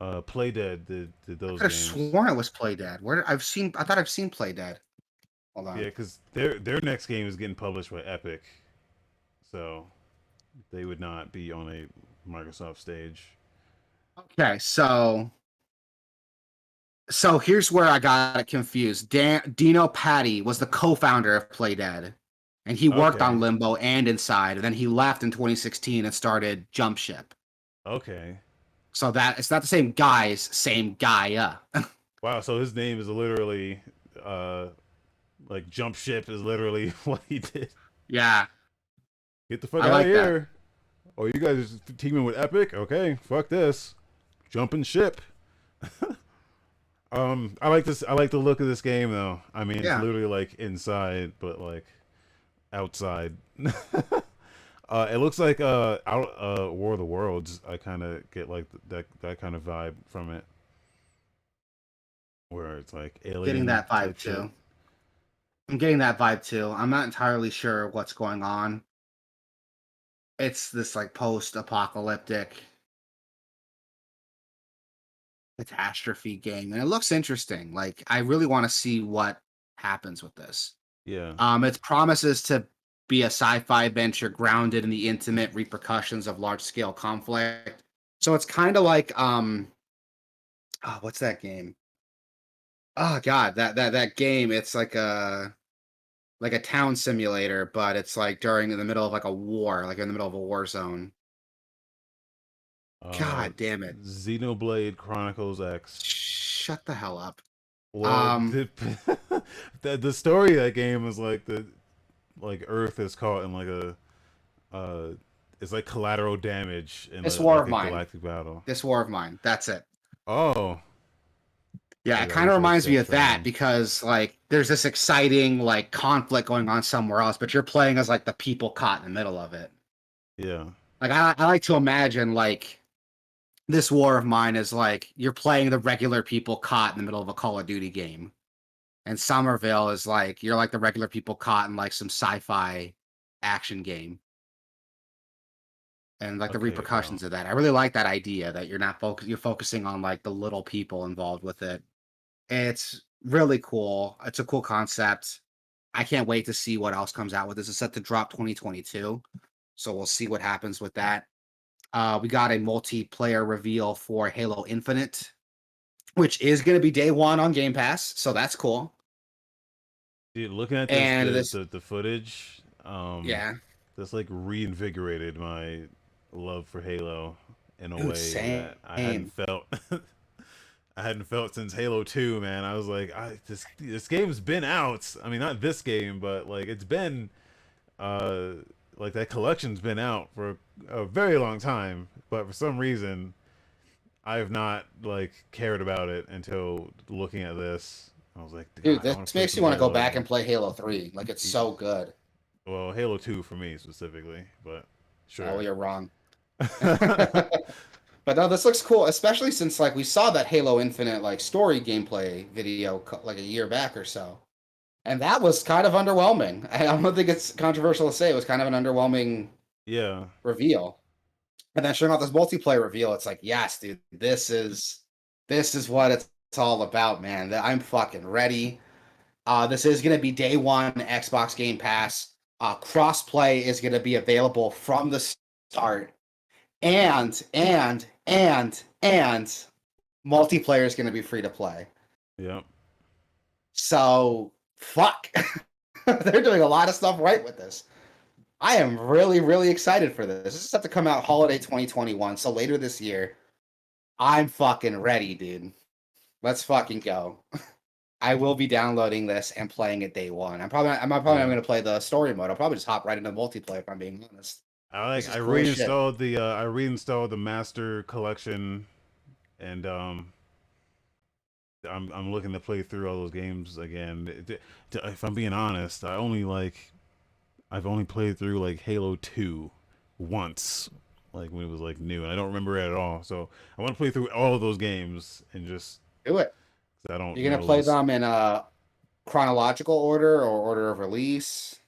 Playdead did I those could have games. sworn it was Playdead. I thought I've seen Playdead. Hold Yeah, on. because their next game is getting published by Epic, so they would not be on a Microsoft stage. Okay, so here's where I got it confused. Dino Patti was the co-founder of Playdead, and he worked on Okay, Limbo and Inside. And then he left in 2016 and started Jump Ship. okay. So that it's not the same guys, same guy. Wow, so his name is literally like Jump Ship is literally what he did. Yeah. Get the fuck I out of like that. here. Oh, you guys are teaming with Epic? Okay, fuck this. Jumping ship. I like this. I like the look of this game, though. I mean, it's Yeah, literally like inside, but like outside. It looks like War of the Worlds. I kind of get like that kind of vibe from it, where it's like getting alien that vibe type shit. too. I'm getting that vibe too. I'm not entirely sure what's going on. It's this like post-apocalyptic catastrophe game, and it looks interesting. Like I really want to see what happens with this. Yeah. It promises to be a sci-fi adventure grounded in the intimate repercussions of large-scale conflict. So it's kind of like what's that game? Oh god, that game. It's like a town simulator, but it's like during in the middle of like a war, like in the middle of a war zone. Uh, God damn it! Xenoblade Chronicles X. Shut the hell up. Well, Um, the story of that game is like the like Earth is caught in like a uh, it's like collateral damage in this war like of a mine. galactic battle. This war of mine. That's it. Oh, Yeah, it maybe I kind of wish I reminds me kept of that trying. because like there's this exciting like conflict going on somewhere else, but you're playing as like the people caught in the middle of it. Yeah. Like I like to imagine like this war of mine is like you're playing the regular people caught in the middle of a Call of Duty game. And Somerville is like you're like the regular people caught in like some sci-fi action game. And like the Okay. Well. repercussions of that. I really like that idea that you're focusing on like the little people involved with it. It's really cool. It's a cool concept. I can't wait to see what else comes out with this. It's set to drop 2022. So we'll see what happens with that. We got a multiplayer reveal for Halo Infinite, which is going to be day one on Game Pass. So that's cool. Dude, looking at this And this, the footage, yeah, this like reinvigorated my love for Halo in a dude, way that I hadn't same. felt I hadn't felt since Halo 2, man. I was like, this game's been out. I mean, not this game, but like it's been uh like that collection's been out for a very long time, but for some reason I have not like cared about it until looking at this. I was like, Dude, God, I this want to play makes some you want to go Halo back and again. play Halo 3. Like, it's so good. Well, Halo 2 for me specifically, but Oh, well, sure. you're wrong. But no, this looks cool, especially since like we saw that Halo Infinite like story gameplay video like a year back or so, and that was kind of underwhelming. I don't think it's controversial to say it was kind of an underwhelming Yeah. reveal. And then showing off this multiplayer reveal, it's like, yes, dude, this is what it's all about, man. I'm fucking ready. This is gonna be day one Xbox Game Pass. Crossplay is gonna be available from the start, and multiplayer is gonna be free to play. Yep. So fuck, they're doing a lot of stuff right with this. I am really, really excited for this. This is set to come out holiday 2021, so later this year. I'm fucking ready, dude. Let's fucking go. I will be downloading this and playing it day one. I'm probably not Yeah. gonna play the story mode. I'll probably just hop right into multiplayer if I'm being honest. This is I cool as shit. reinstalled the master collection, and I'm looking to play through all those games again. If I'm being honest, I've only played through like Halo 2 once, like when it was like new, and I don't remember it at all. So I want to play through all of those games and just Do it. 'cause I don't You're gonna know play those. them in a chronological order or order of release.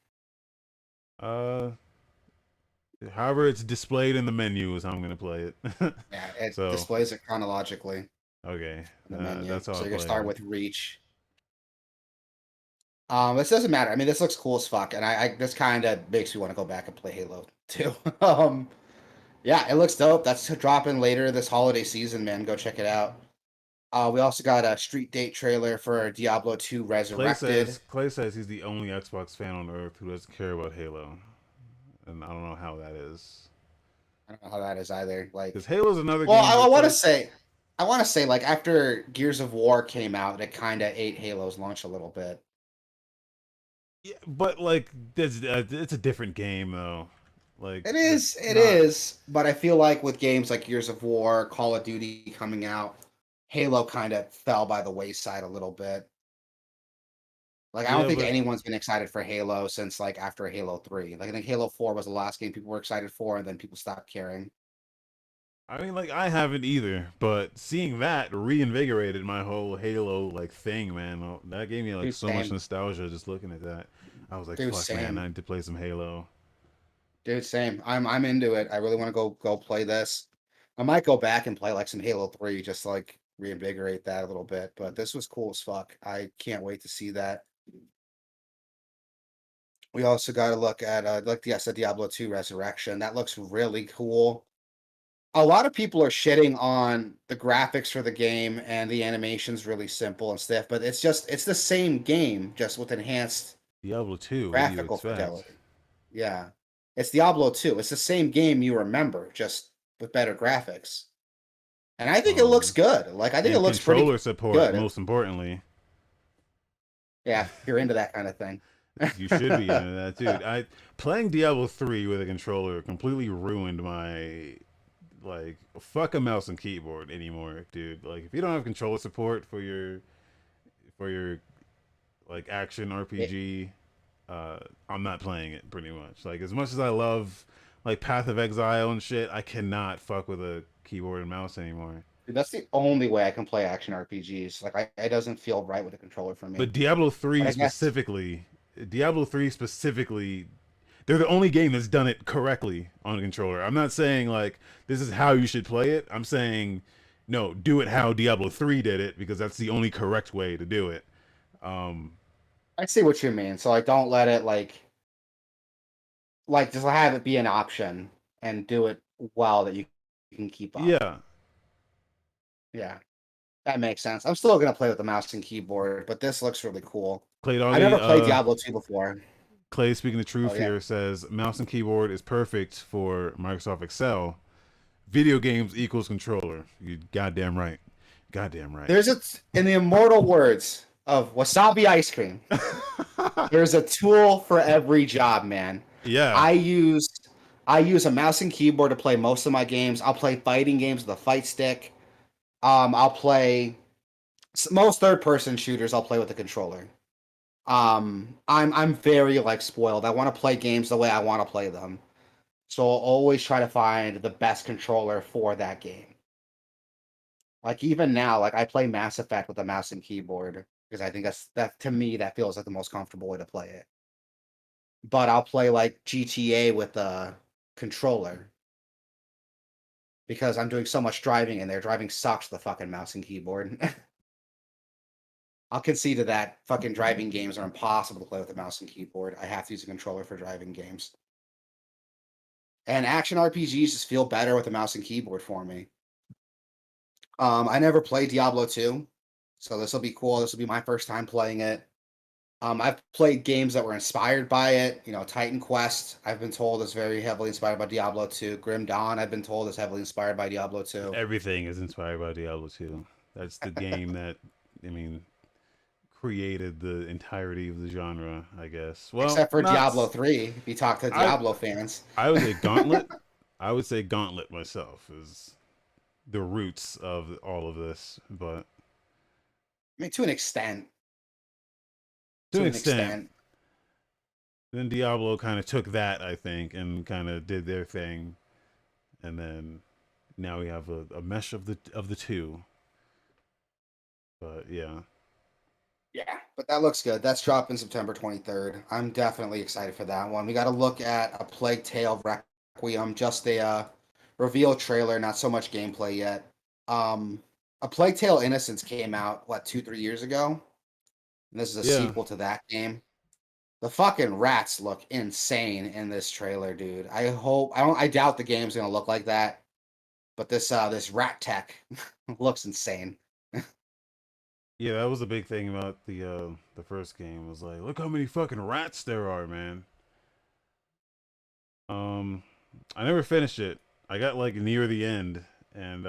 Uh, However it's displayed in the menu is how I'm gonna play it. Yeah, it So displays it chronologically okay, in the menu. that's how So I you're gonna play start them. with Reach. This doesn't matter. I mean, this looks cool as fuck, and I this kind of makes me want to go back and play Halo too. Yeah, it looks dope. That's dropping later this holiday season, man. Go check it out. We also got a street date trailer for Diablo 2 Resurrected. Clay says he's the only Xbox fan on earth who doesn't care about Halo, and I don't know how that is. I don't know how that is either. Because Like, Halo's another well, game that's like, I want to say, like after Gears of War came out, it kind of ate Halo's lunch a little bit. yeah, but like it's a different game though. Like It that's not is, but I feel like with games like Gears of War, Call of Duty coming out, Halo kind of fell by the wayside a little bit. Like, I don't yeah, think but anyone's been excited for Halo since like after Halo 3. Like, I think Halo 4 was the last game people were excited for, and then people stopped caring. I mean, like I haven't either. But seeing that reinvigorated my whole Halo like thing, man. That gave me like Dude, so much same. nostalgia just looking at that. I was like, Dude, fuck, man, same. I need to play some Halo. Dude, same. I'm into it. I really want to go play this. I might go back and play like some Halo 3 just to, like reinvigorate that a little bit. But this was cool as fuck. I can't wait to see that. We also got to look at like yes, the Diablo 2 Resurrection. That looks really cool. A lot of people are shitting on the graphics for the game and the animation's really simple and stuff, but it's the same game just with enhanced Diablo 2, what do you graphical expect? fidelity. Yeah. It's Diablo 2. It's the same game you remember, just with better graphics. And I think it looks Um good. Like I think it and looks pretty controller support good. most importantly. Yeah, if you're into that kind of thing. You should be into that, dude. I playing Diablo 3 with a controller completely ruined my like fuck a mouse and keyboard anymore, dude. Like if you don't have controller support for your like action It, RPG, uh, I'm not playing it pretty much. Like as much as I love like Path of Exile and shit, I cannot fuck with a keyboard and mouse anymore. that's the only way I can play action RPGs. Like it doesn't feel right with a controller for me. But Diablo But 3 I guess specifically, Diablo 3 specifically, they're the only game that's done it correctly on a controller. I'm not saying like this is how you should play it. I'm saying no, do it how Diablo 3 did it because that's the only correct way to do it. Um, I see what you mean. So like don't let it like just have it be an option and do it well that you can keep up. yeah, Yeah. That makes sense. I'm still gonna play with the mouse and keyboard, but this looks really cool. Clay I've never Doggy, played Diablo 2 before. Clay speaking the Oh truth yeah. here says mouse and keyboard is perfect for Microsoft Excel. Video games equals controller. You goddamn right. Goddamn right. There's a in the immortal words of wasabi ice cream. There's a tool for every job, man. Yeah. I use I use a mouse and keyboard to play most of my games. I'll play fighting games with a fight stick. I'll play most third person shooters. I'll play with a controller. I'm very like spoiled. I want to play games the way I want to play them. So I'll always try to find the best controller for that game. Like even now, like I play Mass Effect with a mouse and keyboard because I think that to me that feels like the most comfortable way to play it. But I'll play like GTA with a controller because I'm doing so much driving in there. Driving sucks with the fucking mouse and keyboard. I'll concede to that. Fucking driving games are impossible to play with a mouse and keyboard. I have to use a controller for driving games. And action RPGs just feel better with a mouse and keyboard for me. I never played Diablo 2, so this will be cool. This will be my first time playing it. I've played games that were inspired by it. You know, Titan Quest, I've been told is very heavily inspired by Diablo 2. Grim Dawn, I've been told is heavily inspired by Diablo 2. Everything is inspired by Diablo 2. That's the game that, I mean, created the entirety of the genre, I guess. Well, Except for not. Diablo 3, if you talk to I Diablo fans. I would say Gauntlet. I would say Gauntlet myself is the roots of all of this, but I mean, to an extent. to To an an extent, extent. then Diablo kind of took that, I think, and kind of did their thing, and then now we have a mesh of the two. But yeah, Yeah, but that looks good. That's dropping September 23rd. I'm definitely excited for that one. We got to look at a Plague Tale Requiem, just a reveal trailer, not so much gameplay yet. Um, a Plague Tale Innocence came out what 2 3 years ago, and this is a yeah, sequel to that game. The fucking rats look insane in this trailer, dude. I doubt the game's gonna look like that, but this rat tech looks insane. yeah. That was a big thing about the first game. It was like, look how many fucking rats there are, man. Um, I never finished it. I got like near the end, and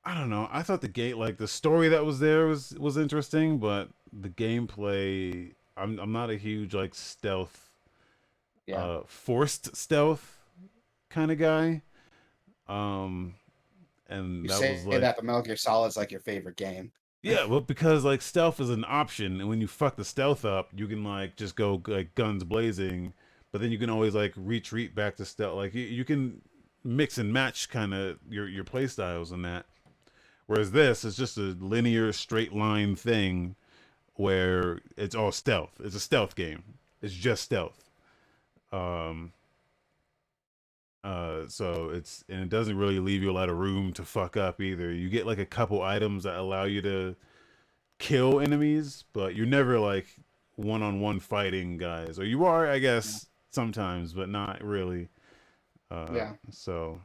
I don't know. I thought the gate like the story that was there was interesting, but the gameplay. I'm not a huge like stealth Yeah. forced stealth kind of guy. Um, You and that say was that, like, but Metal Gear Solid's like your favorite game. yeah, well, because like stealth is an option, and when you fuck the stealth up, you can like just go like guns blazing, but then you can always like retreat back to stealth. Like you can mix and match kind of your play styles in that. Whereas this is just a linear straight line thing where it's all stealth. It's a stealth game. It's just stealth. Um, so it's and it doesn't really leave you a lot of room to fuck up either. You get like a couple items that allow you to kill enemies, but you're never like one on one fighting guys. Or you are, I Yeah. guess, sometimes, but not really. Yeah. So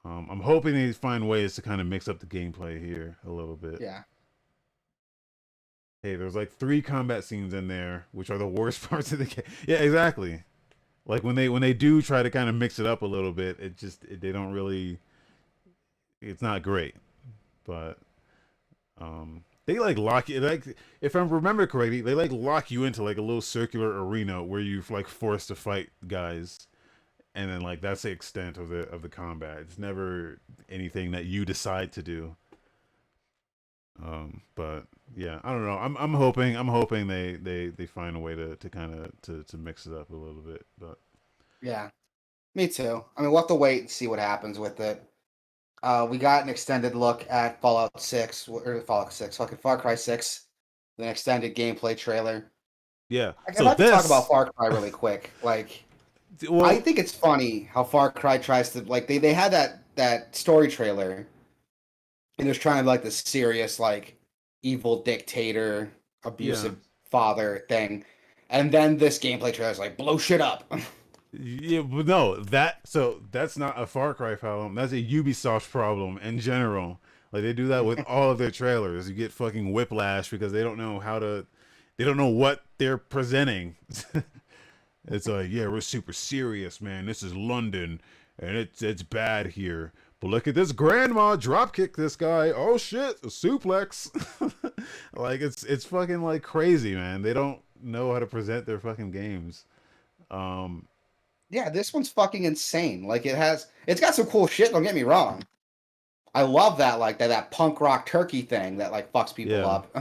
I'm hoping they find ways to kind of mix up the gameplay here a little bit. Yeah. Hey, there's like 3 combat scenes in there, which are the worst parts of the game. Yeah, exactly. Like when they do try to kind of mix it up a little bit, they don't really. It's not great, but they like lock you like if I remember correctly, they like lock you into like a little circular arena where you're like forced to fight guys, and then like that's the extent of the combat. It's never anything that you decide to do. But yeah, I don't know. I'm hoping they find a way to kind of to mix it up a little bit. But Yeah. Me too. I mean, we'll have to wait and see what happens with it. We got an extended look at Fallout 6, or Fallout 6, fucking Far Cry 6, an extended gameplay trailer. yeah, I'd so like to talk about this Far Cry really quick. Like, I well think it's funny how Far Cry tries to like they had that story trailer and they're trying to like the serious like evil dictator yeah. abusive father thing, and then this gameplay trailer is like blow shit up. Yeah, but no, that's not a Far Cry problem. That's a Ubisoft problem in general. Like they do that with all of their trailers. You get fucking whiplash because they don't know what they're presenting. It's like, yeah, we're super serious, man. This is London, and it's bad here. But look at this grandma drop kick this guy. Oh shit, a suplex. Like it's fucking like crazy, man. They don't know how to present their fucking games. Um, Yeah, this one's fucking insane. Like it's got some cool shit. Don't get me wrong. I love that like that punk rock turkey thing that like fucks people yeah. up.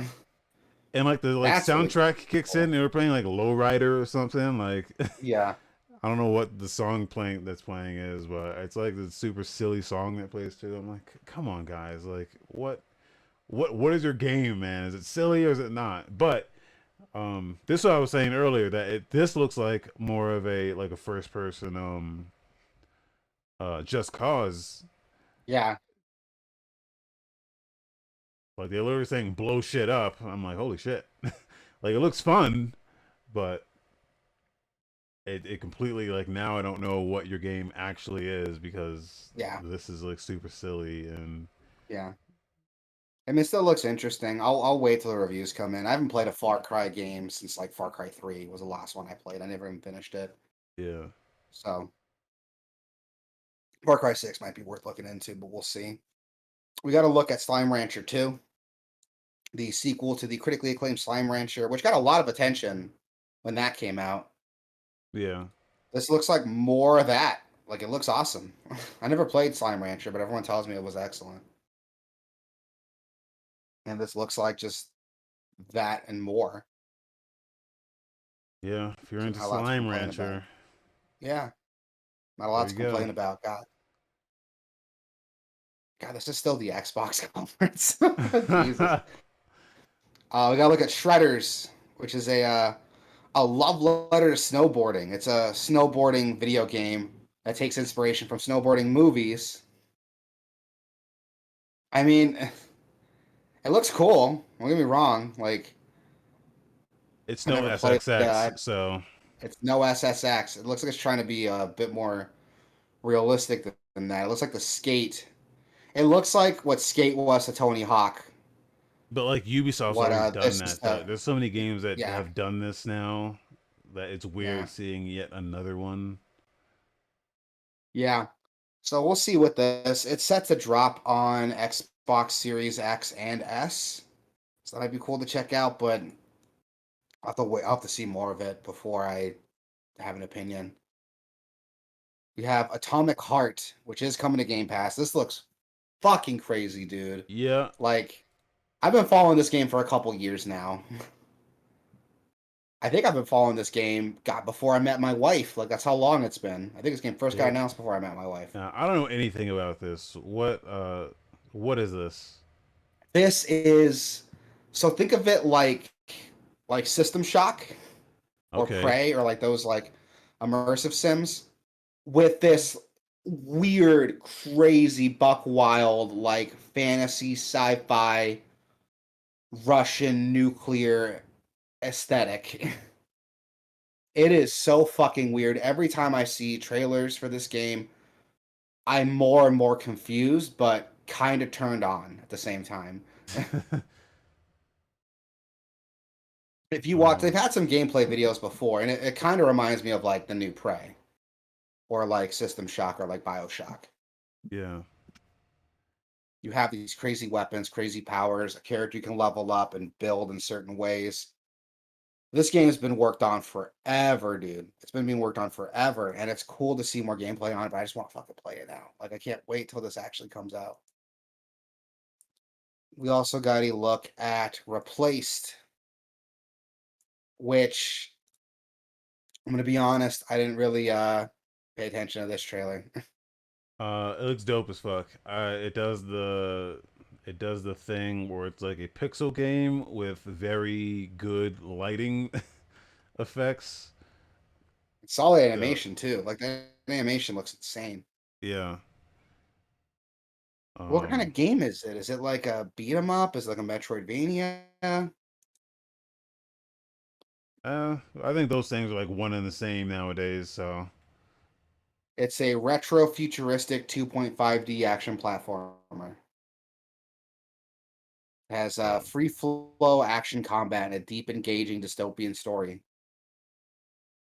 And like the like That's really soundtrack kicks in. cool. They were playing like Lowrider or something. Like Yeah, I don't know what the song playing that's playing is, but it's like the super silly song that plays too. I'm like, come on, guys, like what is your game, man? Is it silly or is it not? But this is what I was saying earlier that this looks like more of a like a first person Just Cause. yeah, Like they're literally saying blow shit up. I'm like, holy shit. Like it looks fun, but it completely like now I don't know what your game actually is because yeah, this is like super silly and yeah. I mean, it still looks interesting. I'll wait till the reviews come in. I haven't played a Far Cry game since like Far Cry 3 was the last one I played. I never even finished it. yeah, So Far Cry 6 might be worth looking into, but we'll see. We got to look at Slime Rancher 2, the sequel to the critically acclaimed Slime Rancher, which got a lot of attention when that came out. yeah, This looks like more of that. Like it looks awesome. I never played Slime Rancher, but everyone tells me it was excellent. And this looks like just that and more. yeah. If you're So into not a lot to Slime complain about. Rancher, Yeah, not a there lot to you go. complain about. God, this is still the Xbox conference. Jesus. We gotta look at Shredders, which is a love letter to snowboarding. It's a snowboarding video game that takes inspiration from snowboarding movies. I mean, it looks cool. Don't get me wrong. Like, It's I no never played. SXX, so It's no SSX. It looks like it's trying to be a bit more realistic than that. It looks like the skate. It looks like what Skate was to Tony Hawk. but like Ubisoft's What already done this is that though. There's so many games that yeah, have done this now that it's yeah, weird seeing yet another one. yeah. So we'll see with this. It's set to drop on Xbox Series X and S. So that might be cool to check out, but I'll have to wait. I'll have to see more of it before I have an opinion. We have Atomic Heart, which is coming to Game Pass. This looks fucking crazy, dude. Yeah, Like, I've been following this game for a couple years now. I think I've been following this game, God, before I met my wife. Like, that's how long it's been. I think this game first got it. announced before I met my wife. Now, I don't know anything about this. What is this? This is so think of it like System Shock or Okay. Prey or like those like immersive sims with this weird, crazy, buck wild, like fantasy sci-fi Russian nuclear aesthetic. It is so fucking weird. Every time I see trailers for this game, I'm more and more confused, but kind of turned on at the same time. If you watch, they've um, had some gameplay videos before, and it kind of reminds me of like the new Prey or like System Shock or like Bioshock. yeah. You have these crazy weapons, crazy powers, a character you can level up and build in certain ways. This game has been worked on forever, dude. It's been being worked on forever, and it's cool to see more gameplay on it, but I just want to fucking play it now. Like, I can't wait till this actually comes out. We also got a look at Replaced, which I'm gonna be honest, I didn't really pay attention to this trailer. It looks dope as fuck. It does the thing where it's like a pixel game with very good lighting effects. Solid So animation too. Like the animation looks insane. yeah. What kind Um. of game is it? Is it like a beat 'em up? Is it like a Metroidvania? I think those things are like one and the same nowadays. So It's a retro futuristic 2.5D action platformer. It has a um, free flow action combat and a deep engaging dystopian story.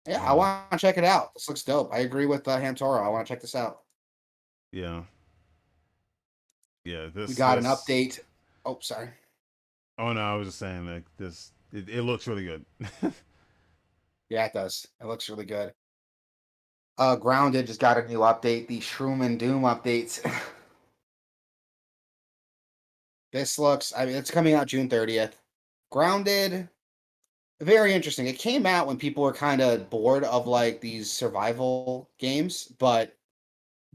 Yeah, I yeah, want to check it out. This looks dope. I agree with Hamtaro. I want to check this out. yeah, yeah. We This got an this. update. Oh, sorry. Oh no, I was just saying like this. It looks really good. Yeah, it does. It looks really good. Grounded just got a new update. The Shroom and Doom updates. This looks, I mean, it's coming out June 30th. Grounded, very interesting. It came out when people were kind of bored of like these survival games, but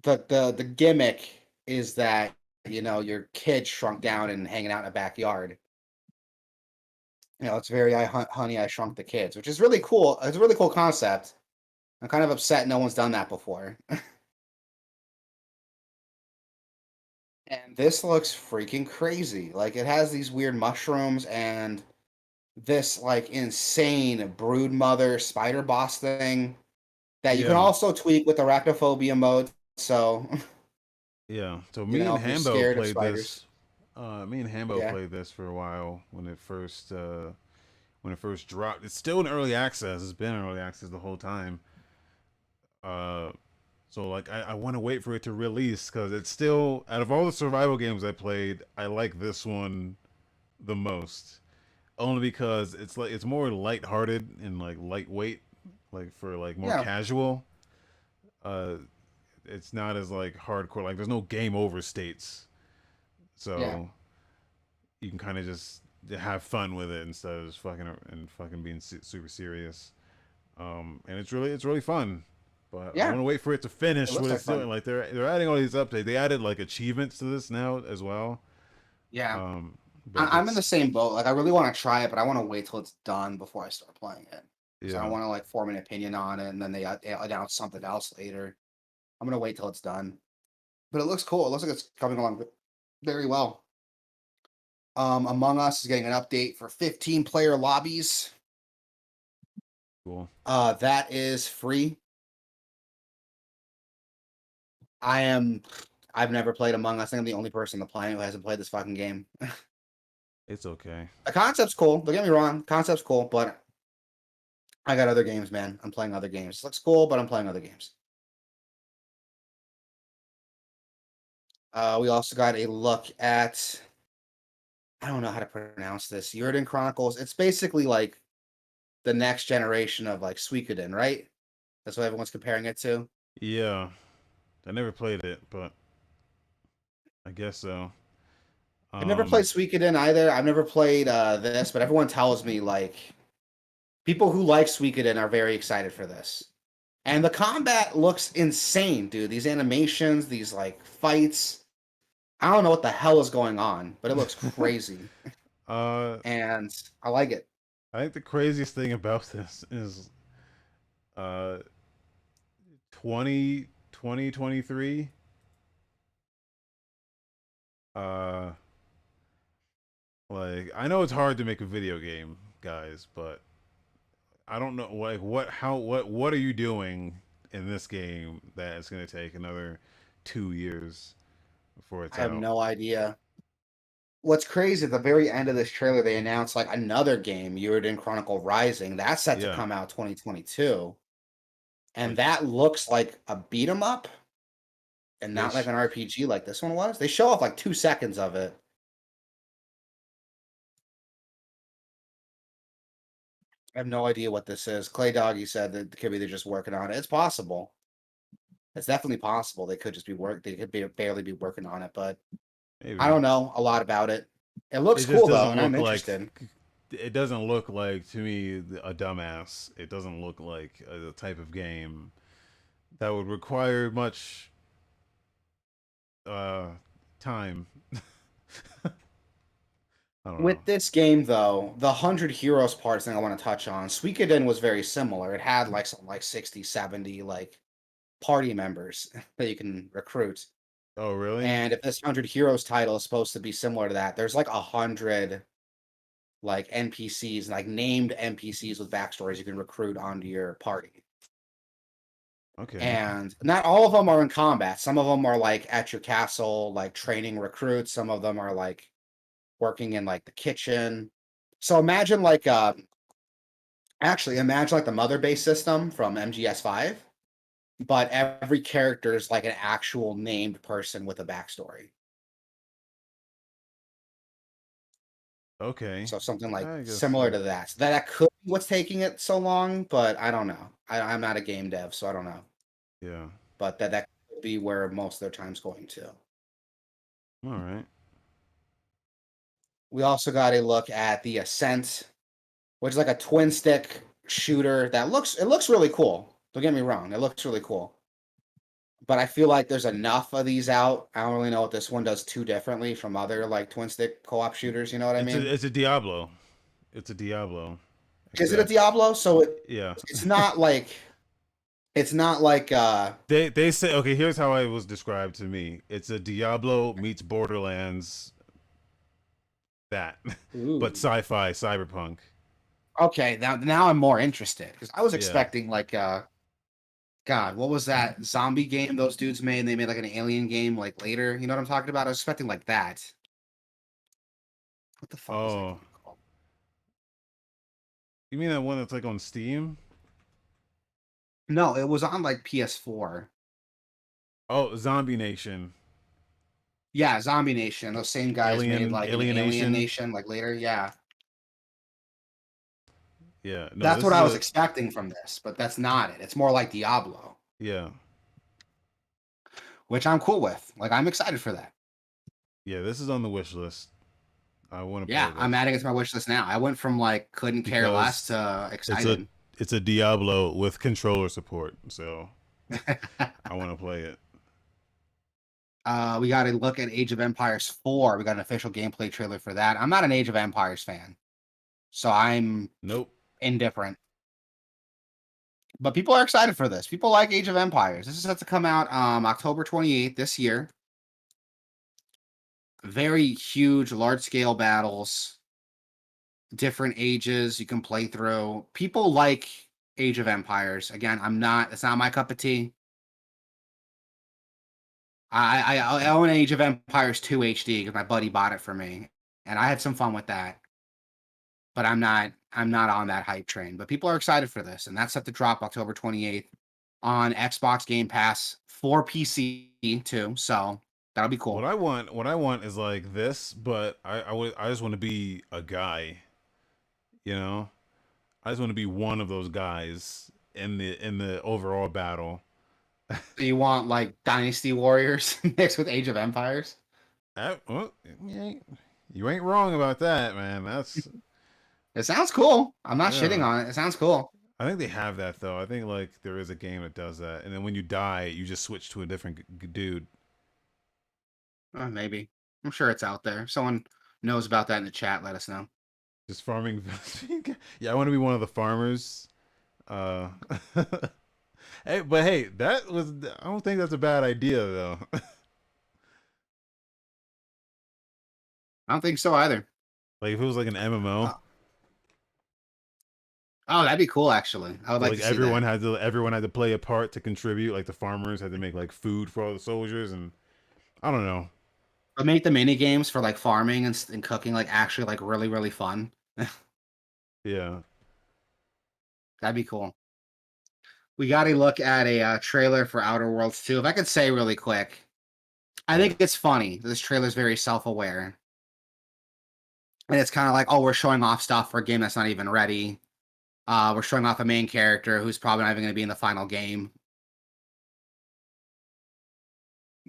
the gimmick is that your kid shrunk down and hanging out in a backyard. It's very Honey, I Shrunk the Kids, which is really cool. It's a really cool concept. I'm kind of upset no one's done that before. And this looks freaking crazy. Like it has these weird mushrooms and this like insane brood mother spider boss thing that you can Yeah, also tweak with arachnophobia mode. So, yeah. So me and if you're Hambo scared of played spiders. this. Me and Hambo Yeah. played this for a while when it first dropped. It's still in early access. It's been in early access the whole time. Uh, so like I want to wait for it to release because it's still out of all the survival games I played, I like this one the most. Only because it's like it's more lighthearted and like lightweight, like for like more Yeah. casual. Uh, it's not as like hardcore. Like there's no game over states, Yeah. so you can kind of just have fun with it instead of just fucking being super serious. And it's really fun. But I Yeah. want to wait for it to It finish looks what like it's doing. fun. Like they're adding all these updates. They added like achievements to this now as well. Yeah. But I'm in the it's same boat. Like, I really want to try it, but I want to wait till it's done before I start playing it. Because I don't yeah, want to like form an opinion on it and then they announce something else later. I'm gonna wait till it's done. But it looks cool. It looks like it's coming along very well. Among Us is getting an update for 15 player lobbies. cool. That is free. I am. I've never played Among Us. I think I'm the only person on the planet who hasn't played this fucking game. It's okay. The concept's cool. Don't get me wrong. Concept's cool, but I got other games, man. I'm playing other games. It looks cool, but I'm playing other games. We also got a look at. I don't know how to pronounce this. Yurden Chronicles. It's basically like the next generation of like Suikoden, right? That's what everyone's comparing it to. Yeah, I never played it, but I guess so. I've never played Um, Suikoden either. I've never played this, but everyone tells me like people who like Suikoden are very excited for this. And the combat looks insane, dude. These animations, these like fights. I don't know what the hell is going on, but it looks crazy. uh, And I like it. I think the craziest thing about this is uh 2023. Uh, like I know it's hard to make a video game, guys, but I don't know like what are you doing in this game that it's gonna take another 2 years before it's I have out? no idea. What's crazy at the very end of this trailer, they announced like another game, Uridan Chronicle Rising. That's set to Yeah, come out 2022. And which that looks like a beat 'em up and they not like sh- an RPG like this one was. They show off like 2 seconds of it. I have no idea what this is. Clay Doggy said that it could be they're just working on it. It's possible. It's definitely possible. They could just be barely be working on it, but I maybe don't know a lot about it. It looks it just cool though, doesn't and I'm look like interested. it doesn't look like to me a dumbass. It doesn't look like a type of game that would require much uh time. I don't know. With this game though, the 100 heroes part thing I want to touch on. Suikoden was very similar. It had like some like 60, 70 like party members that you can recruit. Oh, really? And if this 100 heroes title is supposed to be similar to that, there's like 100 like NPCs, like named NPCs with backstories you can recruit onto your party. Okay. And not all of them are in combat. Some of them are like at your castle, like training recruits. Some of them are like working in like the kitchen. So imagine like actually imagine like the mother base system from MGS5, but every character is like an actual named person with a backstory. Okay. So something like I guess similar so. to that. So that could be what's taking it so long, but I don't know. I'm not a game dev, so I don't know. Yeah. But that could be where most of their time's going to. All right. We also got a look at the Ascent, which is like a twin stick shooter that looks really cool. Don't get me wrong, it looks really cool. But I feel like there's enough of these out. I don't really know what this one does too differently from other like twin stick co-op shooters, you know what I mean? It's a Diablo. It's a Diablo. Is it a Except Diablo? So yeah. it's not like it's not like They say okay, here's how it was described to me. It's a Diablo meets Borderlands that. But ooh. sci-fi, cyberpunk. Okay, now I'm more interested because I was Yeah. expecting like God, what was that zombie game those dudes made? And they made like an alien game like later. You know what I'm talking about? I was expecting like that. What the fuck was that Oh, game called? you mean that one that's like on Steam? No, it was on like PS4. Oh, Zombie Nation. Yeah, Zombie Nation. Those same guys made like an Alien Alienation. Nation like later. Yeah. Yeah. No, That's this what is I was a expecting from this, but that's not it. It's more like Diablo, yeah. which I'm cool with. Like I'm excited for that. Yeah, this is on the wish list. I want to play Yeah, I'm this adding it to my wish list now. I went from like couldn't care less because to it's a excited. it's a Diablo with controller support. So I want to play it. We got to look at Age of Empires 4. We got an official gameplay trailer for that. I'm not an Age of Empires fan, so I'm Nope. indifferent. But people are excited for this. People like Age of Empires. This is set to come out October 28th this year. Very huge, large scale battles, different ages you can play through. People like Age of Empires. Again, I'm not. It's not my cup of tea. I own Age of Empires 2 HD because my buddy bought it for me, and I had some fun with that. But I'm not on that hype train. But people are excited for this, and that's set to drop October 28th on Xbox Game Pass for PC too. So that'll be cool. What I want is like this, but I just want to be a guy, you know? I just want to be one of those guys in the overall battle. So you want like Dynasty Warriors mixed with Age of Empires? Well, you ain't wrong about that, man. That's It sounds cool. I'm not shitting yeah. on it. It sounds cool. I think they have that though. I think like there is a game that does that, and then when you die, you just switch to a different dude. Maybe. I'm sure it's out there. If someone knows about that in the chat, let us know. Just farming. Yeah, I want to be one of the farmers. Uh, hey, but hey, that was. I don't think that's a bad idea though. I don't think so either. Like if it was like an Uh, MMO, oh, that'd be cool. Actually, I would but like like to see that. everyone had to play a part to contribute. Like the farmers had to make like food for all the soldiers, and I don't know. But make the mini games for like farming and cooking like actually like really really fun. Yeah. That'd be cool. We got to look at a trailer for Outer Worlds 2. If I could say really quick, I Yeah. think it's funny. This trailer is very self aware, and it's kind of like, oh, we're showing off stuff for a game that's not even ready. We're showing off a main character who's probably not even going to be in the final game.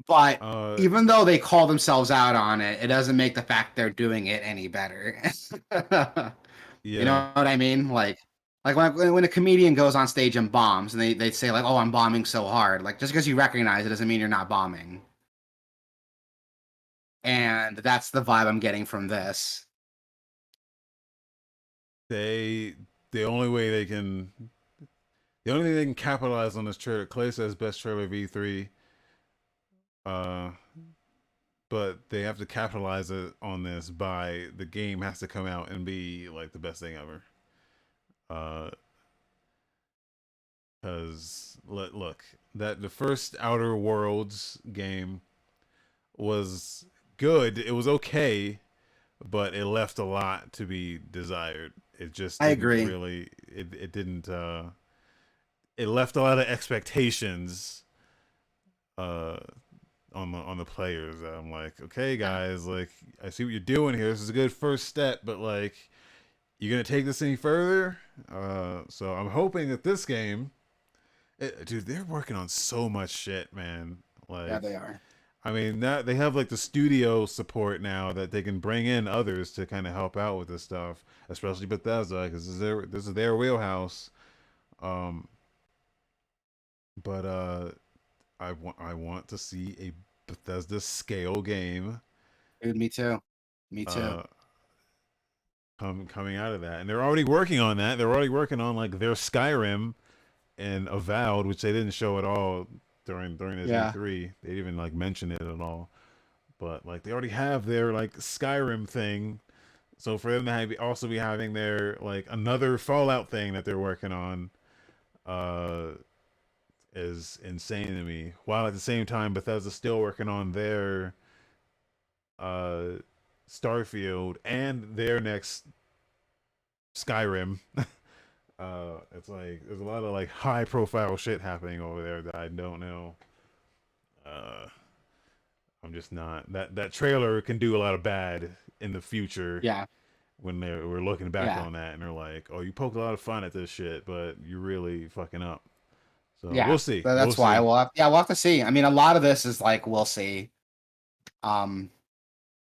But Uh. even though they call themselves out on it, it doesn't make the fact they're doing it any better. You Yeah. know what I mean? Like when a comedian goes on stage and bombs, and they say like, "Oh, I'm bombing so hard." Like just because you recognize it doesn't mean you're not bombing. And that's the vibe I'm getting from this. They the only way they can the only thing they can capitalize on this trailer. Clay says best trailer of E3. Uh, but they have to capitalize it on this by the game has to come out and be like the best thing ever. Uh, because look, that the first Outer Worlds game was good. It was okay, but it left a lot to be desired. It just I didn't agree. really. It didn't. It left a lot of expectations. Uh, on the players. I'm like, okay, Yeah. guys, like I see what you're doing here. This is a good first step, but like, you gonna take this any further? So I'm hoping that this game, dude, they're working on so much shit, man. Yeah, Like, they are. I mean, that they have like the studio support now that they can bring in others to kind of help out with this stuff, especially Bethesda because this is their wheelhouse. Um, but I want to see a Bethesda scale game Dude, me too. Me too. uh coming out of that, and they're already working on that. They're already working on like their Skyrim and Avowed, which they didn't show at all during this Yeah. E3. They didn't even like mention it at all. But like they already have their like Skyrim thing, so for them to also be having their like another Fallout thing that they're working on, uh, is insane to me. While at the same time, Bethesda's still working on their uh Starfield and their next Skyrim. It's like there's a lot of like high profile shit happening over there that I don't know. Uh, I'm just not that trailer can do a lot of bad in the future Yeah. when we're looking back Yeah. on that and they're like, oh, you poked a lot of fun at this shit, but you're really fucking up. So Yeah. we'll see. We'll That's why see. we'll have to see. I mean, a lot of this is like we'll see. Um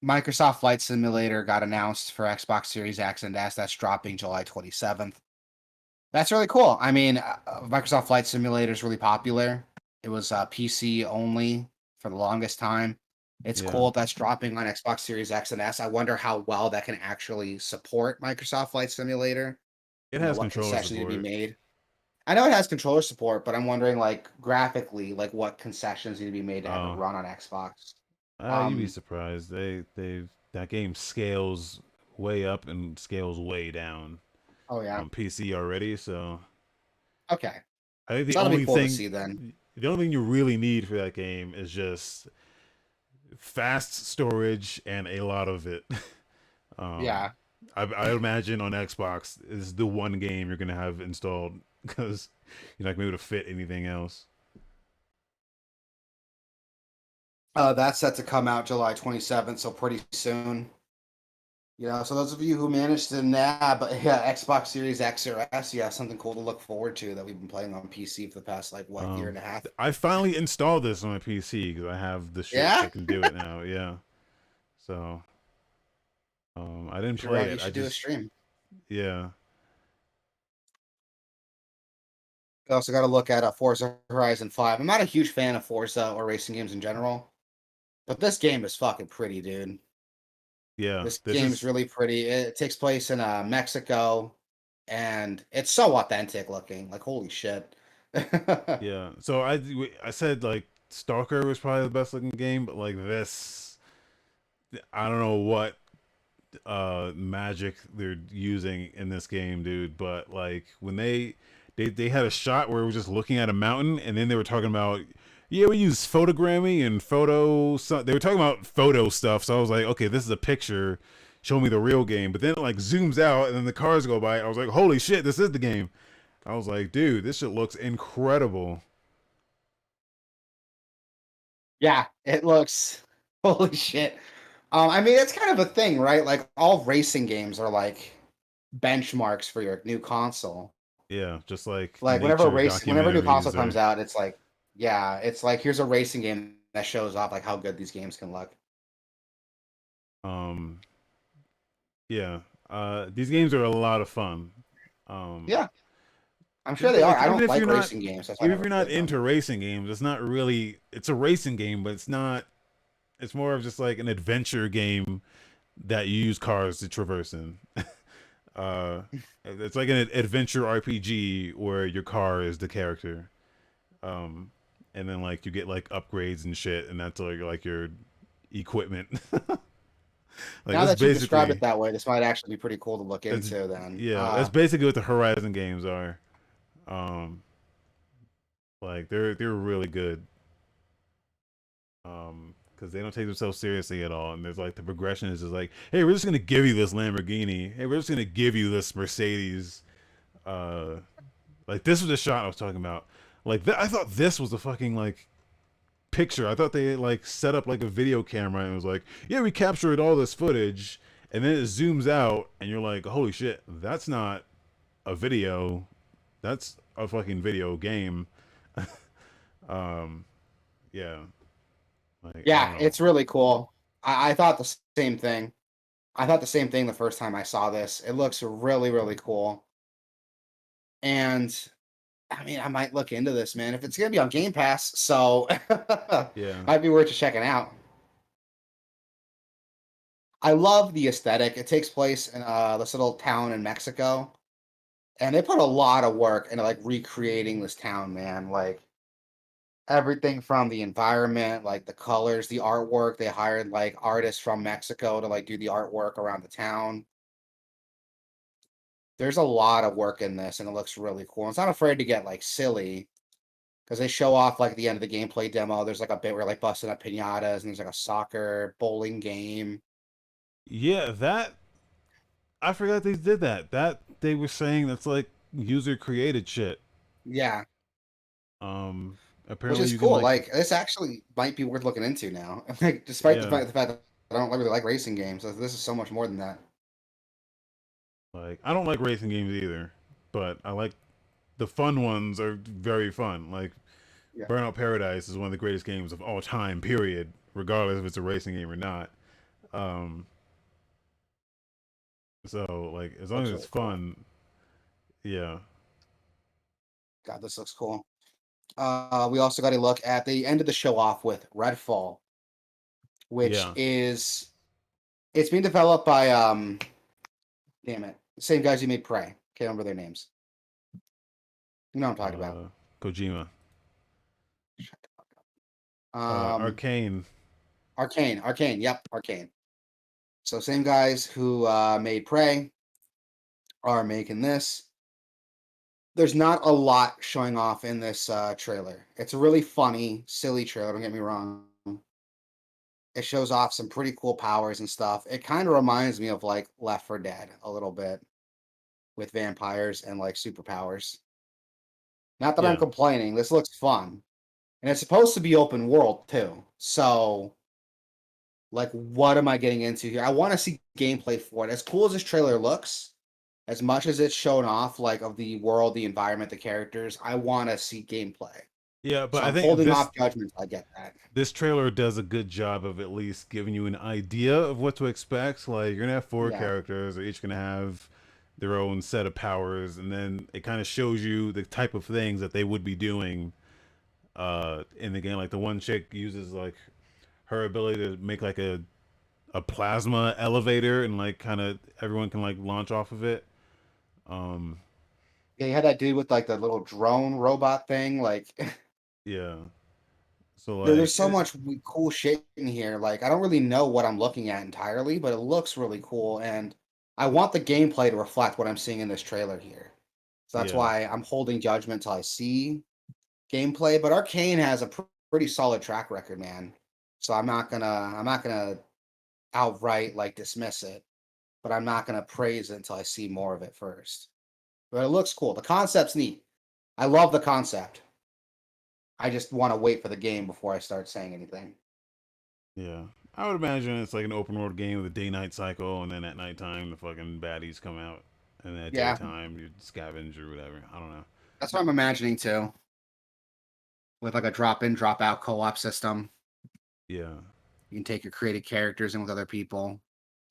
Microsoft Flight Simulator got announced for Xbox Series X and S. That's dropping July 27th. That's really cool. I mean, Microsoft Flight Simulator is really popular. It was PC only for the longest time. It's Yeah, cool that's dropping on Xbox Series X and S. I wonder how well that can actually support Microsoft Flight Simulator. it has What controller concessions need to be support. made. I know it has controller support, but I'm wondering, like, graphically, like, what concessions need to be made to have it Oh, run on Xbox. you'd be Um, surprised. They've that game scales way up and scales way down oh yeah, on PC already. So okay, I think so that'll be cool to see then. the only thing you really need for that game is just fast storage and a lot of it. um, Yeah, I imagine on Xbox is the one game you're gonna have installed because you're not gonna be able to fit anything else. that's set to come out July 27th, so pretty soon. So those of you who managed to nab, Xbox Series X or S, something cool to look forward to that we've been playing on PC for the past like what year Um, and a half. I finally installed this on my PC because I have the shit Yeah, that can do it now. Yeah. So I didn't play you it. I should do a just stream. yeah. We also got to look at Forza Horizon 5. I'm not a huge fan of Forza or racing games in general, but this game is fucking pretty, dude. Yeah. This This game is is really pretty. It takes place in Mexico, and it's so authentic looking. Like, holy shit. yeah. So I said like Stalker was probably the best looking game, but like this, I don't know what magic they're using in this game, dude. But like when they had a shot where it was just looking at a mountain, and then they were talking about yeah, we use photogrammy and photo. So they were talking about photo stuff. So I was like, okay, this is a picture. Show me the real game. But then it like zooms out, and then the cars go by. I was like, holy shit, this is the game. I was like, dude, this shit looks incredible. Yeah, it looks holy shit. I mean, it's kind of a thing, right? Like all racing games are like benchmarks for your new console. Yeah, just like Like nature whenever a new console documentaries comes or out, it's like, yeah, it's like here's a racing game that shows off like how good these games can look. um yeah. These games are a lot of fun. Um Yeah, I'm sure they are. like I don't like racing games, that's why I even if never you're not played into them. racing games, it's not really it's a racing game, but it's not it's more of just like an adventure game that you use cars to traverse in. uh it's like an adventure RPG where your car is the character. Um and then like you get like upgrades and shit and that's like your equipment. Like Now that's that you describe it basically that way, this might actually be pretty cool to look that's into then. yeah, that's basically what the Horizon games are. Um like they're really good. Because they don't take themselves seriously at all, and there's like the progression is just like, hey, we're just gonna give you this Lamborghini, hey, we're just gonna give you this Mercedes. Uh, like this was the shot I was talking about. Like I thought this was a fucking like picture. I thought they like set up like a video camera and it was like, yeah, we captured all this footage, and then it zooms out, and you're like, holy shit, that's not a video, that's a fucking video game. um, yeah, like I don't Yeah, know. it's really cool. I thought the same thing. I thought the same thing the first time I saw this. It looks really, really cool. And I mean, I might look into this, man. If it's gonna be on Game Pass, so Yeah. might be worth checking out. I love the aesthetic. It takes place in this little town in Mexico, and they put a lot of work into like recreating this town, man. Like everything from the environment, like the colors, the artwork. They hired like artists from Mexico to like do the artwork around the town. There's a lot of work in this, and it looks really cool. It's not afraid to get like silly because they show off like at the end of the gameplay demo. There's like a bit where like busting up pinatas, and there's like a soccer bowling game. Yeah, that I forgot they did that. That they were saying that's like user created shit. Yeah, which Apparently is you can cool. like Like this actually might be worth looking into now. Like despite yeah, the fact that I don't really like racing games, this is so much more than that. like I don't like racing games either, but I like the fun ones are very fun. Like Yeah, Burnout Paradise is one of the greatest games of all time, period, regardless if it's a racing game or not. Um so like as long looks as it's really cool. fun, yeah. God, this looks cool. We also got to look at the end of the show off with Redfall, which Yeah. is it's being developed by damn it, the same guys who made Prey. Can't remember their names. You know what I'm talking about. Kojima. Shut the fuck up. Arcane. Arcane. Yep, Arcane. So same guys who made Prey are making this. There's not a lot showing off in this trailer. It's a really funny, silly trailer. Don't get me wrong. It shows off some pretty cool powers and stuff. It kind of reminds me of like Left 4 Dead a little bit with vampires and like superpowers. Not that I'm Yeah. complaining. This looks fun, and it's supposed to be open world too. So Like, what am I getting into here? I want to see gameplay for it. As cool as this trailer looks, as much as it's shown off, like of the world, the environment, the characters, I want to see gameplay. Yeah, but So I I'm think holding this off judgment till I get that. this trailer does a good job of at least giving you an idea of what to expect. Like you're gonna have four Yeah. characters, they're each gonna have their own set of powers, and then it kind of shows you the type of things that they would be doing in the game. Like the one chick uses like her ability to make like a plasma elevator, and like kind of everyone can like launch off of it. Um, Yeah, you had that dude with like the little drone robot thing. Like, yeah. So there's like so much cool shit in here. Like, I don't really know what I'm looking at entirely, but it looks really cool. And I want the gameplay to reflect what I'm seeing in this trailer here. So that's yeah, why I'm holding judgment till I see gameplay. But Arcane has a pretty solid track record, man. So I'm not gonna outright like dismiss it, but I'm not gonna praise it until I see more of it first. But it looks cool. The concept's neat. I love the concept. I just want to wait for the game before I start saying anything. yeah. I would imagine it's like an open world game with a day night cycle, and then at nighttime the fucking baddies come out, and then at Yeah, daytime you scavenge or whatever. I don't know. that's what I'm imagining too, with like a drop in, drop out co-op system. Yeah. You can take your created characters in with other people,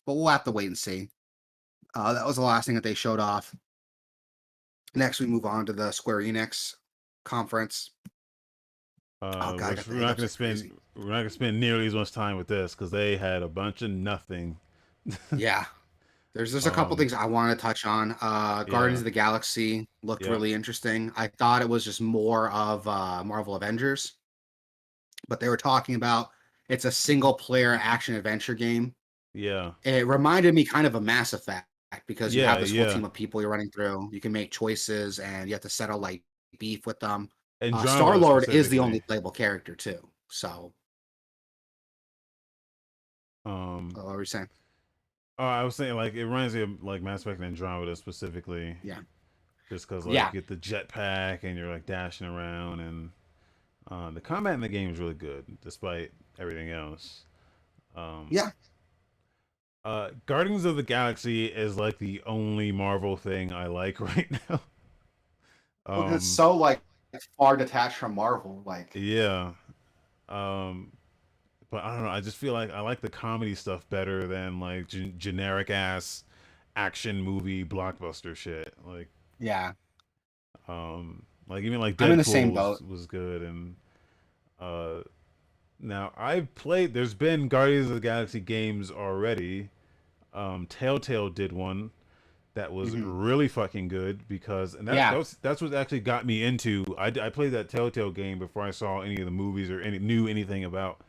but we'll have to wait and see. That was the last thing that they showed off. Next, we move on to the Square Enix conference. Oh god, I Which got the hiccups like crazy. we're not gonna spend nearly as much time with this because they had a bunch of nothing. Yeah, there's a couple um, things I want to touch on. Guardians yeah, of the Galaxy looked yeah, really interesting. I thought it was just more of Marvel Avengers, but they were talking about it's a single player action adventure game. yeah, It reminded me kind of a Mass Effect because you have yeah, this whole yeah. team of people you're running through. You can make choices and you have to settle like beef with them. Star Andromeda Lord is the only specifically. playable character too. So, Um, what were we saying? oh, I was saying like it reminds me of like Mass Effect and Andromeda specifically, Yeah, just because like yeah, you get the jetpack and you're like dashing around, and the combat in the game is really good despite everything else. Um, yeah. Guardians of the Galaxy is like the only Marvel thing I like right now. Because it's Um, so like far detached from Marvel. Like, yeah. Um, but I don't know. I just feel like I like the comedy stuff better than like generic ass action movie blockbuster shit. yeah, Like even like I'm in the same Deadpool boat. was good, and uh, now I've played. There's been Guardians of the Galaxy games already. Telltale did one that was Hmm. really fucking good because, and Yeah, that's what actually got me into. I played that Telltale game before I saw any of the movies or knew anything about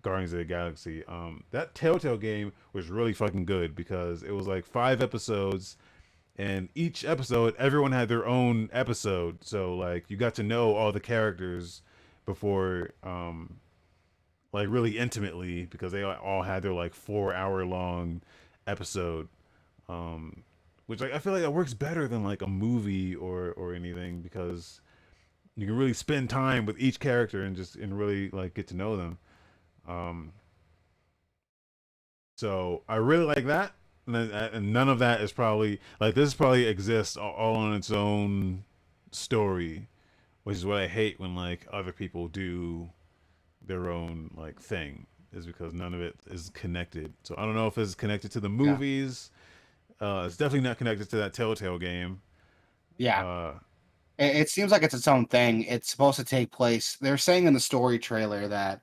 Guardians of the Galaxy. That Telltale game was really fucking good because it was like 5 episodes, and each episode everyone had their own episode, so like you got to know all the characters before, like really intimately because they all had their like 4 hour long episode, um, which like I feel like that works better than like a movie or anything because you can really spend time with each character and just and really like get to know them. Um, so I really like that, and none of that is probably like this probably exists all on its own story, which is what I hate when like other people do their own like thing is because none of it is connected. So I don't know if it's connected to the yeah, movies. It's definitely not connected to that Telltale game. yeah. Uh, It seems like it's its own thing. It's supposed to take place. They're saying in the story trailer that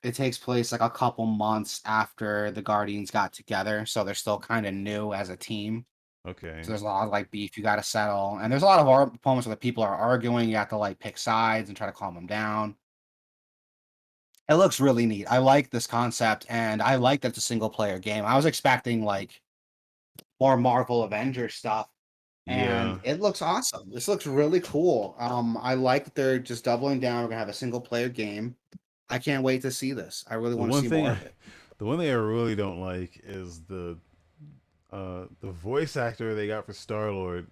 it takes place like a couple months after the Guardians got together, so they're still kind of new as a team. So okay. there's a lot of like beef you got to settle, and there's a lot of moments where the people are arguing. You have to like pick sides and try to calm them down. It looks really neat. I like this concept, and I like that it's a single player game. I was expecting like more Marvel Avengers stuff, and Yeah. it looks awesome. This looks really cool. I like that they're just doubling down. We're gonna have a single player game. I can't wait to see this. I really The want to one see more thing, of it. the one thing I really don't like is the voice actor they got for Star Lord.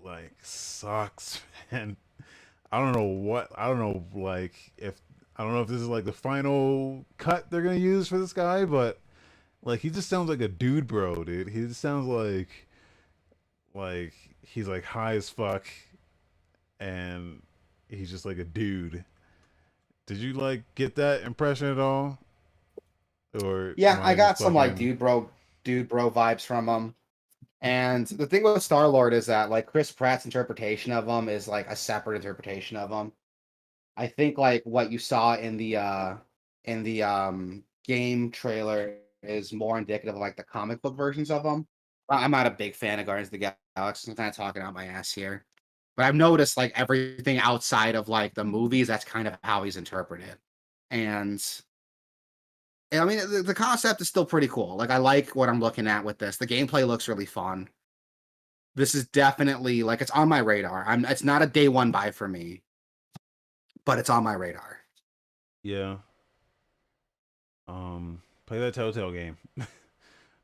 Like sucks, man. I don't know like if I don't know if this is like the final cut they're gonna use for this guy, but like he just sounds like a dude, bro, dude. He just sounds like he's like high as fuck, and he's just like a dude. Did you like get that impression at all, or Yeah, am I I just got some like fucking? dude bro vibes from him. And the thing with Star Lord is that like Chris Pratt's interpretation of him is like a separate interpretation of him. I think like what you saw in the game trailer is more indicative of like the comic book versions of them. I'm not a big fan of Guardians of the Galaxy. I'm kind of talking out my ass here. But I've noticed like everything outside of like the movies, that's kind of how he's interpreted. And I mean the concept is still pretty cool. Like I like what I'm looking at with this. The gameplay looks really fun. This is definitely like it's on my radar. It's not a day one buy for me, but it's on my radar. Yeah. Play that Telltale game.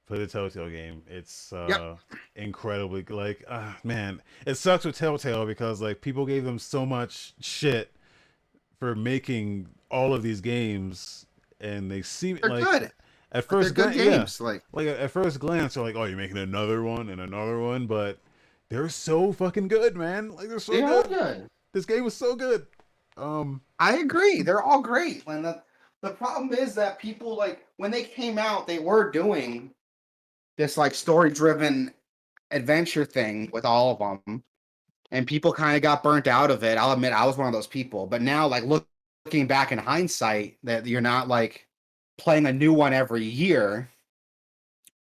Play the Telltale game. It's Yep. incredibly like man, it sucks with Telltale because like people gave them so much shit for making all of these games, and they seem They're like good. at Like they're first good glance, yeah, games. Like like at first glance, they're like, oh, you're making another one and another one, but they're so fucking good, man. Like they're so they are good. good. This game was so good. Um, I agree. They're all great. And the problem is that people like when they came out, they were doing this like story driven adventure thing with all of them, and people kind of got burnt out of it. I'll admit I was one of those people. But now, like looking back in hindsight, that you're not like playing a new one every year.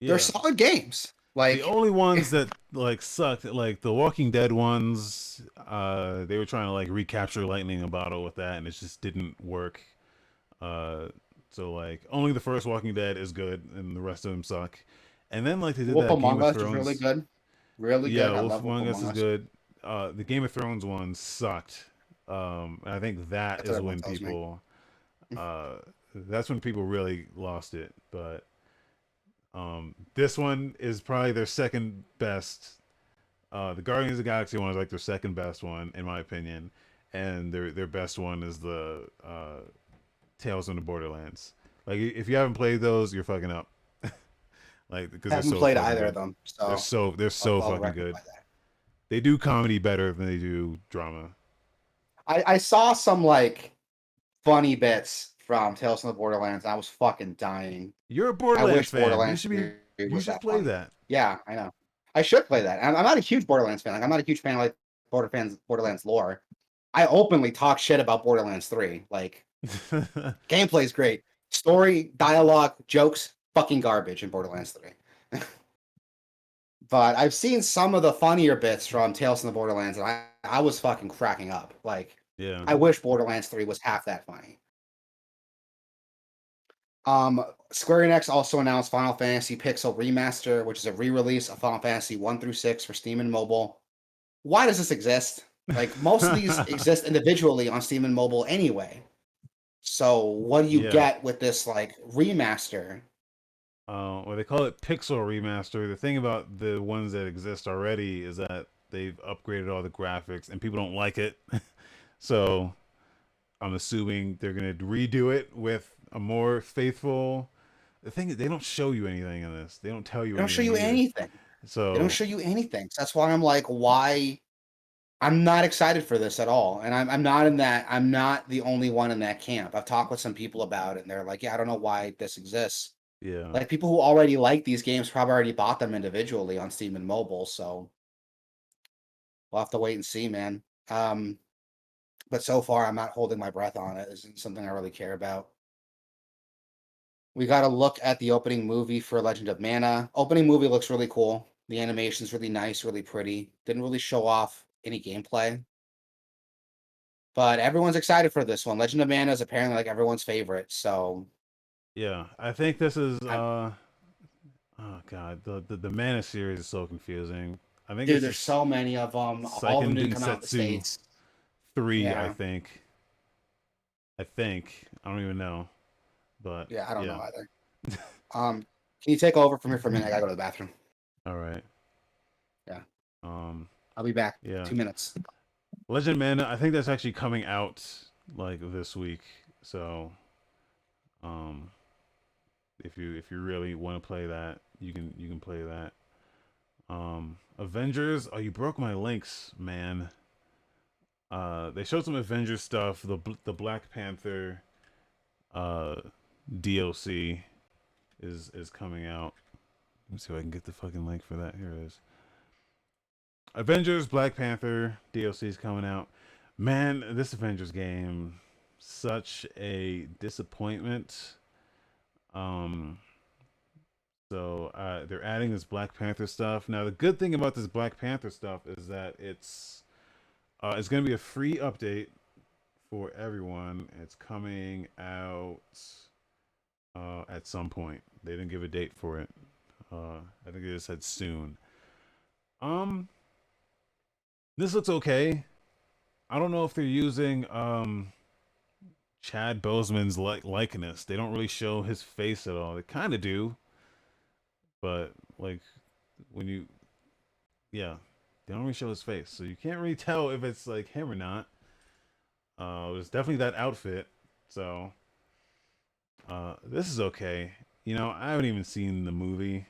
They're yeah, solid games. the Like only ones that like sucked, like the Walking Dead ones, they were trying to like recapture lightning in a bottle with that, and it just didn't work. Uh, so like only the first Walking Dead is good, and the rest of them suck. And then like they did Wolf that Game Among of Us is really Thrones. good. Really Yeah, good. I Wolf love Wolf Among Us Among is Us. good. The Game of Thrones one sucked. And I think that That's what is everyone when tells me. people, uh, that's when people really lost it. But this one is probably their second best. The Guardians of the Galaxy one is like their second best one in my opinion, and their best one is the Tales from the Borderlands. Like if you haven't played those, you're fucking up. Like because I they're haven't so played fucking either of good. them, They're so so I'll fucking rectify good. that. They do comedy better than they do drama. I saw some like funny bits from Tales from the Borderlands. And I was fucking dying. You're a I Borderlands wish fan. Borderlands 3 You was should that play funny. that. Yeah, I know. I should play that. I'm not a huge Borderlands fan. Like I'm not a huge fan of like Borderlands lore. I openly talk shit about Borderlands 3. Like gameplay's great. Story, dialogue, jokes, fucking garbage in Borderlands 3. But I've seen some of the funnier bits from Tales from the Borderlands, and I was fucking cracking up. Like, Yeah. I wish Borderlands 3 was half that funny. Square Enix also announced Final Fantasy Pixel Remaster, which is a re-release of Final Fantasy 1 through 6 for Steam and mobile. Why does this exist? Like, most of these exist individually on Steam and mobile anyway. So, what do you Yeah. get with this, like, remaster? Well, they call it Pixel Remaster. The thing about the ones that exist already is that they've upgraded all the graphics, and people don't like it. So I'm assuming they're gonna redo it with a more faithful. The thing is, they don't show you anything in this. They don't tell you They don't show anything you either. anything. They don't So show you anything. So that's why I'm like, why I'm not excited for this at all. And I'm not in that I'm not the only one in that camp. I've talked with some people about it and they're like, yeah, I don't know why this exists. yeah, Like people who already like these games probably already bought them individually on Steam and mobile, so we'll have to wait and see, man. But so far I'm not holding my breath on it. This isn't something I really care about. We got to look at the opening movie for Legend of Mana. Opening movie looks really cool. The animation's really nice, really pretty. Didn't really show off any gameplay. But everyone's excited for this one. Legend of Mana is apparently like everyone's favorite. So, yeah. I think this is. I'm, Oh god, the Mana series is so confusing. I think dude, this there's is so many of them. All of them Seiken didn't come out in the Densetsu states. 3. I Yeah, think. I think. I don't even know, but yeah, I don't yeah. know either. Can you take over from here for a minute? I gotta go to the bathroom. All right. Yeah, Um. I'll be back. Yeah. 2 minutes. Legend of Mana. I think that's actually coming out like this week. So, um, if you really want to play that, you can play that. Avengers. Oh, you broke my links, man. They showed some Avengers stuff. The Black Panther uh DLC is coming out. Let me see if I can get the fucking link for that. Here it is. Avengers Black Panther DLC is coming out. Man, this Avengers game, such a disappointment. Um, they're adding this Black Panther stuff. Now the good thing about this Black Panther stuff is that it's going to be a free update for everyone. It's coming out at some point. They didn't give a date for it. I think they just said soon. Um, this looks okay. I don't know if they're using Chad Boseman's likeness. They don't really show his face at all. They kind of do, but like when you, yeah, they don't really show his face, so you can't really tell if it's like him or not. It's definitely that outfit. So this is okay. You know, I haven't even seen the movie,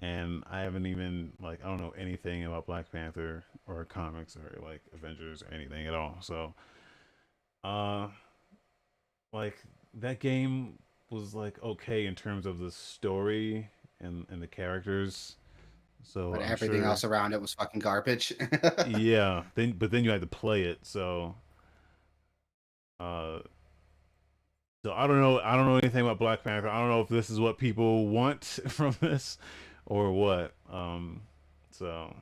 and I haven't even like I don't know anything about Black Panther or comics or like Avengers or anything at all. So uh like that game was like okay in terms of the story and the characters. So But I'm everything sure else around it was fucking garbage. yeah, then you had to play it. Uh so I don't know anything about Black Panther. I don't know if this is what people want from this or what. So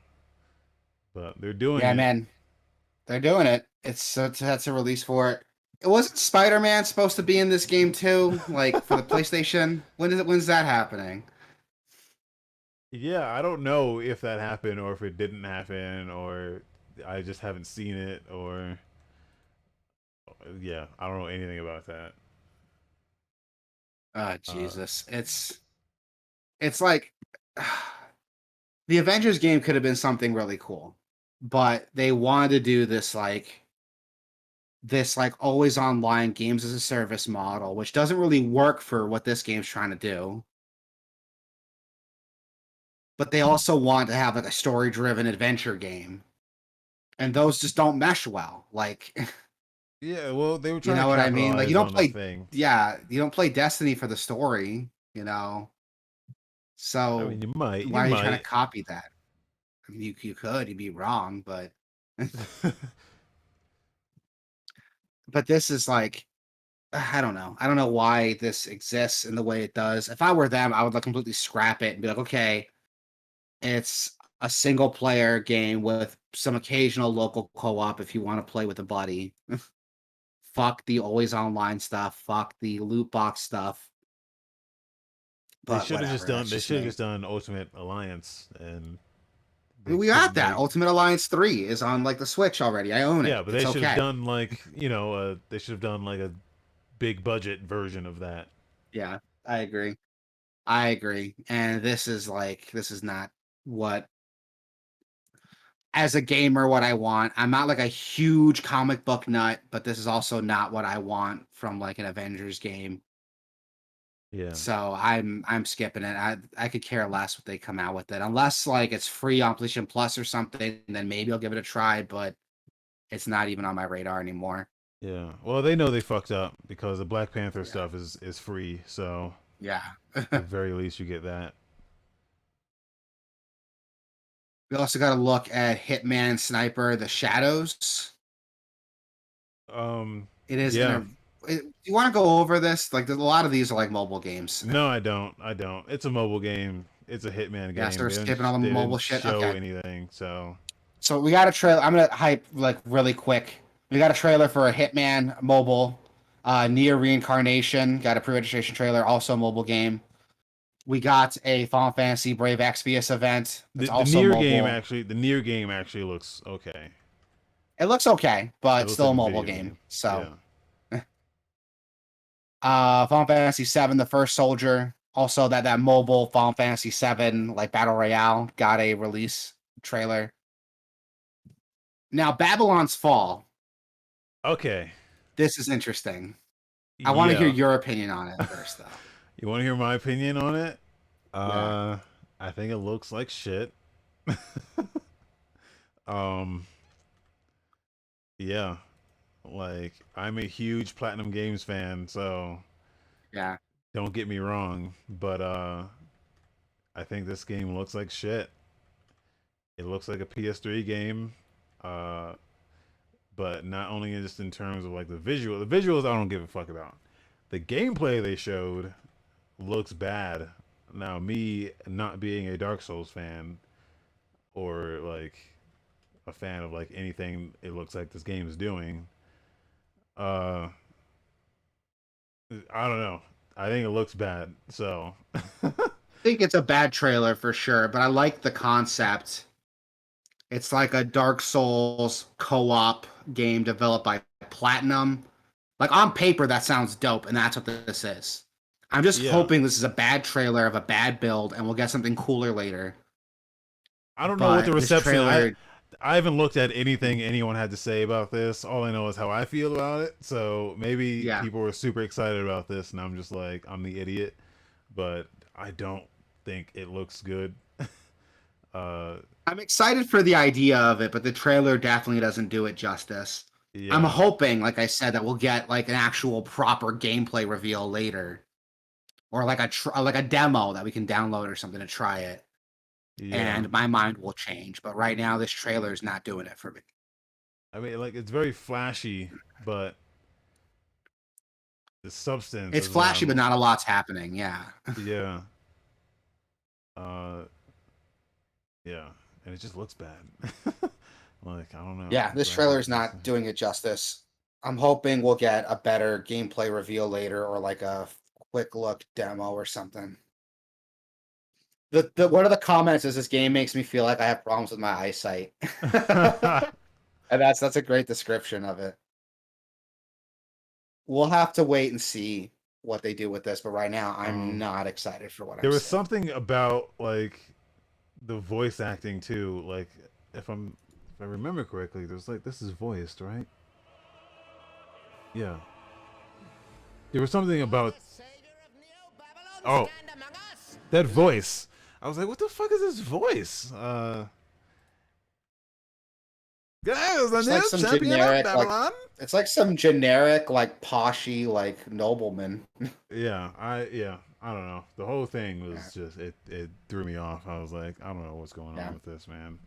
but they're doing Yeah, it. man, they're doing it. That's a release for it. It wasn't Spider-Man supposed to be in this game too, like for the PlayStation. When's that happening? Yeah, I don't know if that happened or if it didn't happen or I just haven't seen it or yeah, I don't know anything about that. Oh Uh, Jesus. It's like the Avengers game could have been something really cool. But they wanted to do this always online games as a service model, which doesn't really work for what this game's trying to do. But they also want to have like a story driven adventure game. And those just don't mesh well. Like, yeah, well, they were you trying to know what I mean? Like, capitalize on the thing. you don't play Destiny for the story, you know? I mean, So you why are you trying to might. copy that? I mean, you could, you'd be wrong, but this is like, I don't know. I don't know why this exists in the way it does. If I were them, I would like completely scrap it and be like, okay, it's a single player game with some occasional local co-op if you want to play with a buddy. Fuck the always online stuff. Fuck the loot box stuff. But whatever. That's They just should have me. just done Ultimate Alliance and I mean, they we could got have that. made Ultimate Alliance 3 is on like the Switch already. I own yeah, it. but It's they should have okay. done like, you know, they should have done like a big budget version of that. Yeah, I agree. I agree. And this is not what as a gamer what I want. I'm not like a huge comic book nut, but this is also not what I want from like an Avengers game. Yeah. So I'm skipping it. I could care less what they come out with it. Unless like it's free on PlayStation Plus or something, then maybe I'll give it a try, but it's not even on my radar anymore. Yeah. Well, they know they fucked up because the Black Panther Yeah. stuff is free, so Yeah. at the very least you get that. We also got to look at Hitman Sniper The Shadows. It is in Yeah. a do you want to go over this? Like there's a lot of these are like mobile games. No, I don't. I don't. It's a mobile game. It's a Hitman Yeah, so game. we're skipping all the They mobile didn't shit. show Okay. anything, so So we got a trailer. I'm gonna hype like really quick. We got a trailer for a Hitman mobile, Near Reincarnation. Got a pre-registration trailer, also a mobile game. We got a Final Fantasy Brave Exvius event. That's also mobile. The near game actually looks okay. It looks okay, It but looks still like a a mobile video game. game. So, Yeah. Final Fantasy VII, The First Soldier. Also, that mobile Final Fantasy VII like battle royale got a release trailer. Now, Babylon's Fall. Okay. This is interesting. I want to hear Yeah. your opinion on it first, though. You want to hear my opinion on it? Yeah, Uh, I think it looks like shit. um, yeah. Like I'm a huge Platinum Games fan, so yeah, don't get me wrong, but I think this game looks like shit. It looks like a PS3 game. Uh, but not only just in terms of like the visuals I don't give a fuck about. The gameplay they showed looks bad. Now, me not being a Dark Souls fan or like a fan of like anything it looks like this game is doing, uh, I don't know. I think it looks bad. So, I think it's a bad trailer for sure, but I like the concept. It's like a Dark Souls co-op game developed by Platinum. Like on paper, that sounds dope, and that's what this is. I'm just yeah. hoping this is a bad trailer of a bad build, and we'll get something cooler later. I don't know what the But this reception. trailer, I haven't looked at anything anyone had to say about this. All I know is how I feel about it. So maybe yeah, people were super excited about this, and I'm just like I'm the idiot. But I don't think it looks good. uh, I'm excited for the idea of it, but the trailer definitely doesn't do it justice. I'm yeah, hoping, like I said, that we'll get like an actual proper gameplay reveal later, or like like a demo that we can download or something to try it, yeah. and my mind will change. But right now, this trailer is not doing it for me. I mean, like it's very flashy, but the substance It's is what flashy, but I'm. not a lot's happening. Yeah. Yeah, uh, yeah, and it just looks bad. Like I don't know, Yeah, the this trailer is graphics just. not doing it justice. I'm hoping we'll get a better gameplay reveal later or like a quick look demo or something. The one of the comments is this game makes me feel like I have problems with my eyesight. And that's a great description of it. We'll have to wait and see what they do with this, but right now I'm um, not excited for what I'm there was seeing. something about like the voice acting too. Like if I remember correctly, there's like this is voiced, right? Yeah. There was something about oh that voice. I was like, what the fuck is this voice? Guys, the It's like new some champion of generic, like Babylon. it's like some generic, like poshy, like nobleman. Yeah, I don't know. The whole thing Yeah, was just it threw me off. I was like, I don't know what's going on yeah. with this, man.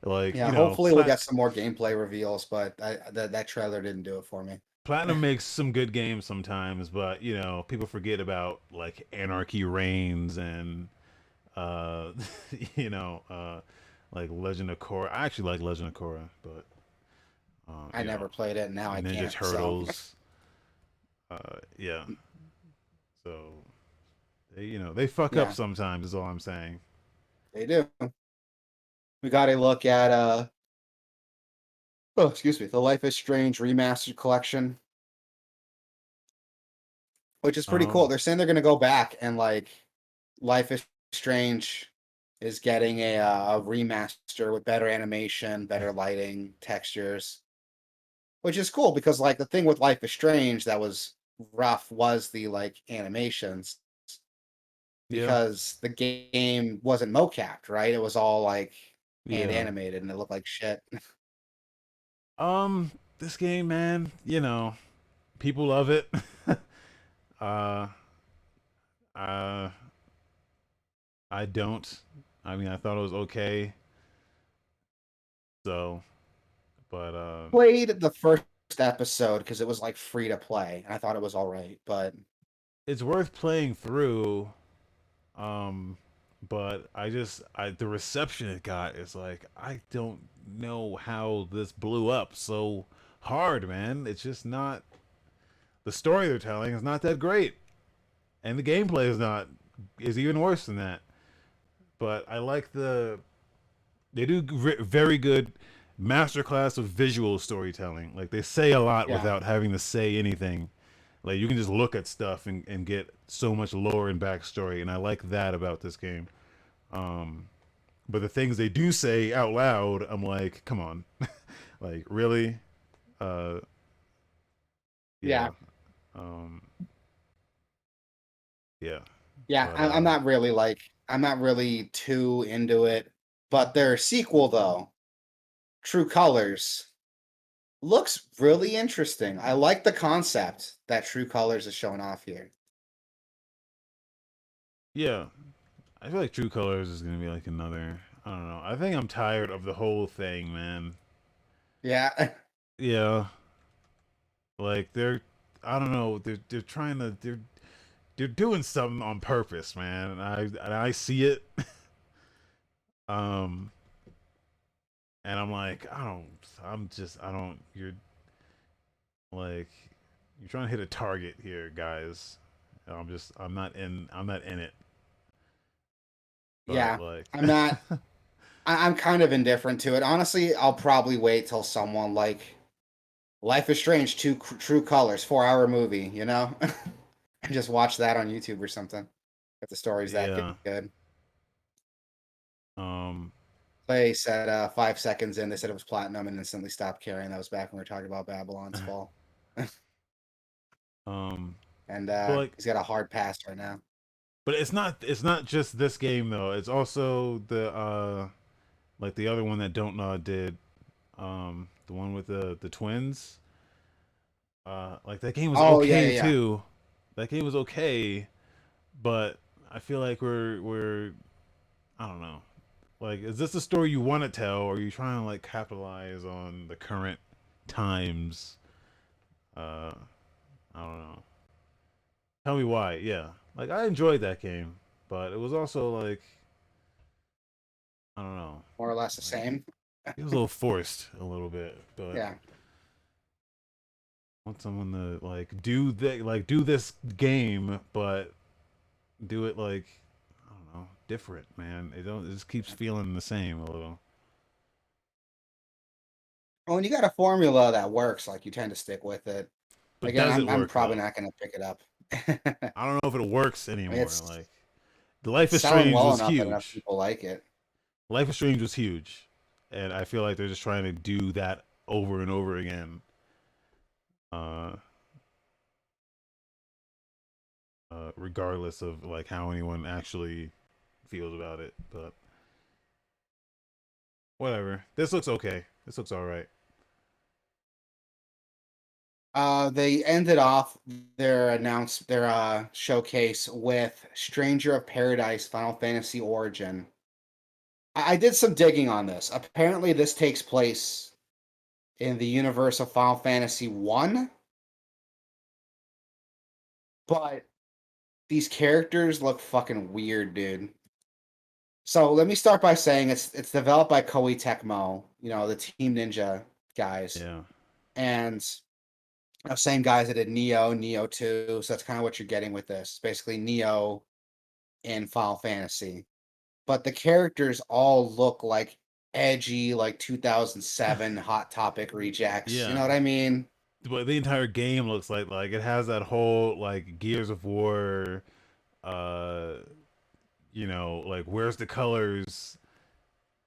Like, Yeah, hopefully we'll get some more gameplay reveals, but that trailer didn't do it for me. Platinum makes some good games sometimes, but people forget about like Anarchy Reigns and uh you know, like Legend of Korra. I actually like Legend of Korra, but uh, I you know, never played it, and now I Ninja can't. So Turtles. Yeah. So they fuck up yeah, sometimes is all I'm saying. they do. We got to look at oh, excuse me, the Life is Strange remastered collection, which is pretty cool. Oh, They're saying they're gonna go back and like Life is Strange is getting a remaster with better animation, better lighting, textures, which is cool because like the thing with Life is Strange that was rough was the like animations yeah. because the game wasn't mocapped, right? It was all like hand Yeah. animated and it looked like shit. This game, man, people love it. uh, uh, I don't. I mean, I thought it was okay. So, but Played the first episode because it was like free to play, and I thought it was all right, but it's worth playing through. Um, but the reception it got is like I don't know how this blew up so hard, man. It's just not the story they're telling is not that great, and the gameplay is even worse than that. But I like they do very good masterclass of visual storytelling. Like they say a lot yeah, without having to say anything. Like you can just look at stuff and get so much lore and backstory, and I like that about this game. Um, but the things they do say out loud, I'm like, come on, like really? Uh, yeah. yeah, Um, yeah, Yeah, but I'm not really too into it. But their sequel though, True Colors, looks really interesting. I like the concept that True Colors is showing off here. yeah, I feel like True Colors is gonna be like another. I don't know. I think I'm tired of the whole thing, man. Yeah. Yeah, like they're. I don't know. They're trying to. They're doing something on purpose, man. And I see it. Um, and I'm like, I don't. I'm just. I don't. You're like, you're trying to hit a target here, guys. And I'm just. I'm not in. I'm not in it. But Yeah. like, I'm not I'm kind of indifferent to it. Honestly, I'll probably wait till someone like Life is Strange, True Colors, 4-hour movie, you know? And just watch that on YouTube or something. If the story's that yeah. good. Um. They said 5 seconds in, they said it was platinum and instantly stopped caring. That was back when we were talking about Babylon's Fall. Um. And But like, he's got a hard pass right now. but it's not. It's not just this game though. It's also the like the other one that Don't Know did. The one with the twins. Like that game was Oh, yeah, okay yeah, yeah. too. That game was okay, but I feel like we're I don't know. Like, is this the story you want to tell, or are you trying to like capitalize on the current times? Uh, I don't know. Tell me why. Yeah, like I enjoyed that game, but it was also like I don't know. More or less the Like same. it was a little forced, a little bit. But Yeah. I want someone to do this game, but do it like I don't know, different, man. It just keeps feeling the same a little. Well, when you got a formula that works, like you tend to stick with it. But Again, does it I'm work probably though? not going to pick it up. I don't know if it works I mean, anymore. it's Like the Life is selling Strange well was enough that enough huge. people like it. Life is Strange was huge, and I feel like they're just trying to do that over and over again. Uh, Regardless of like how anyone actually feels about it, but whatever. This looks okay. This looks all right. They ended off their showcase with Stranger of Paradise Final Fantasy Origin. I did some digging on this. Apparently, this takes place in the universe of Final Fantasy 1, but these characters look fucking weird, dude. So let me start by saying it's developed by Koei Tecmo, you know, the Team Ninja guys. Yeah, And same guys that did Neo, Neo 2. So that's kind of what you're getting with this. Basically, Neo in Final Fantasy. But the characters all look like edgy, like 2007 Hot Topic rejects. You know yeah. what I mean? But the entire game looks like it has that whole like Gears of War, uh, like where's the colors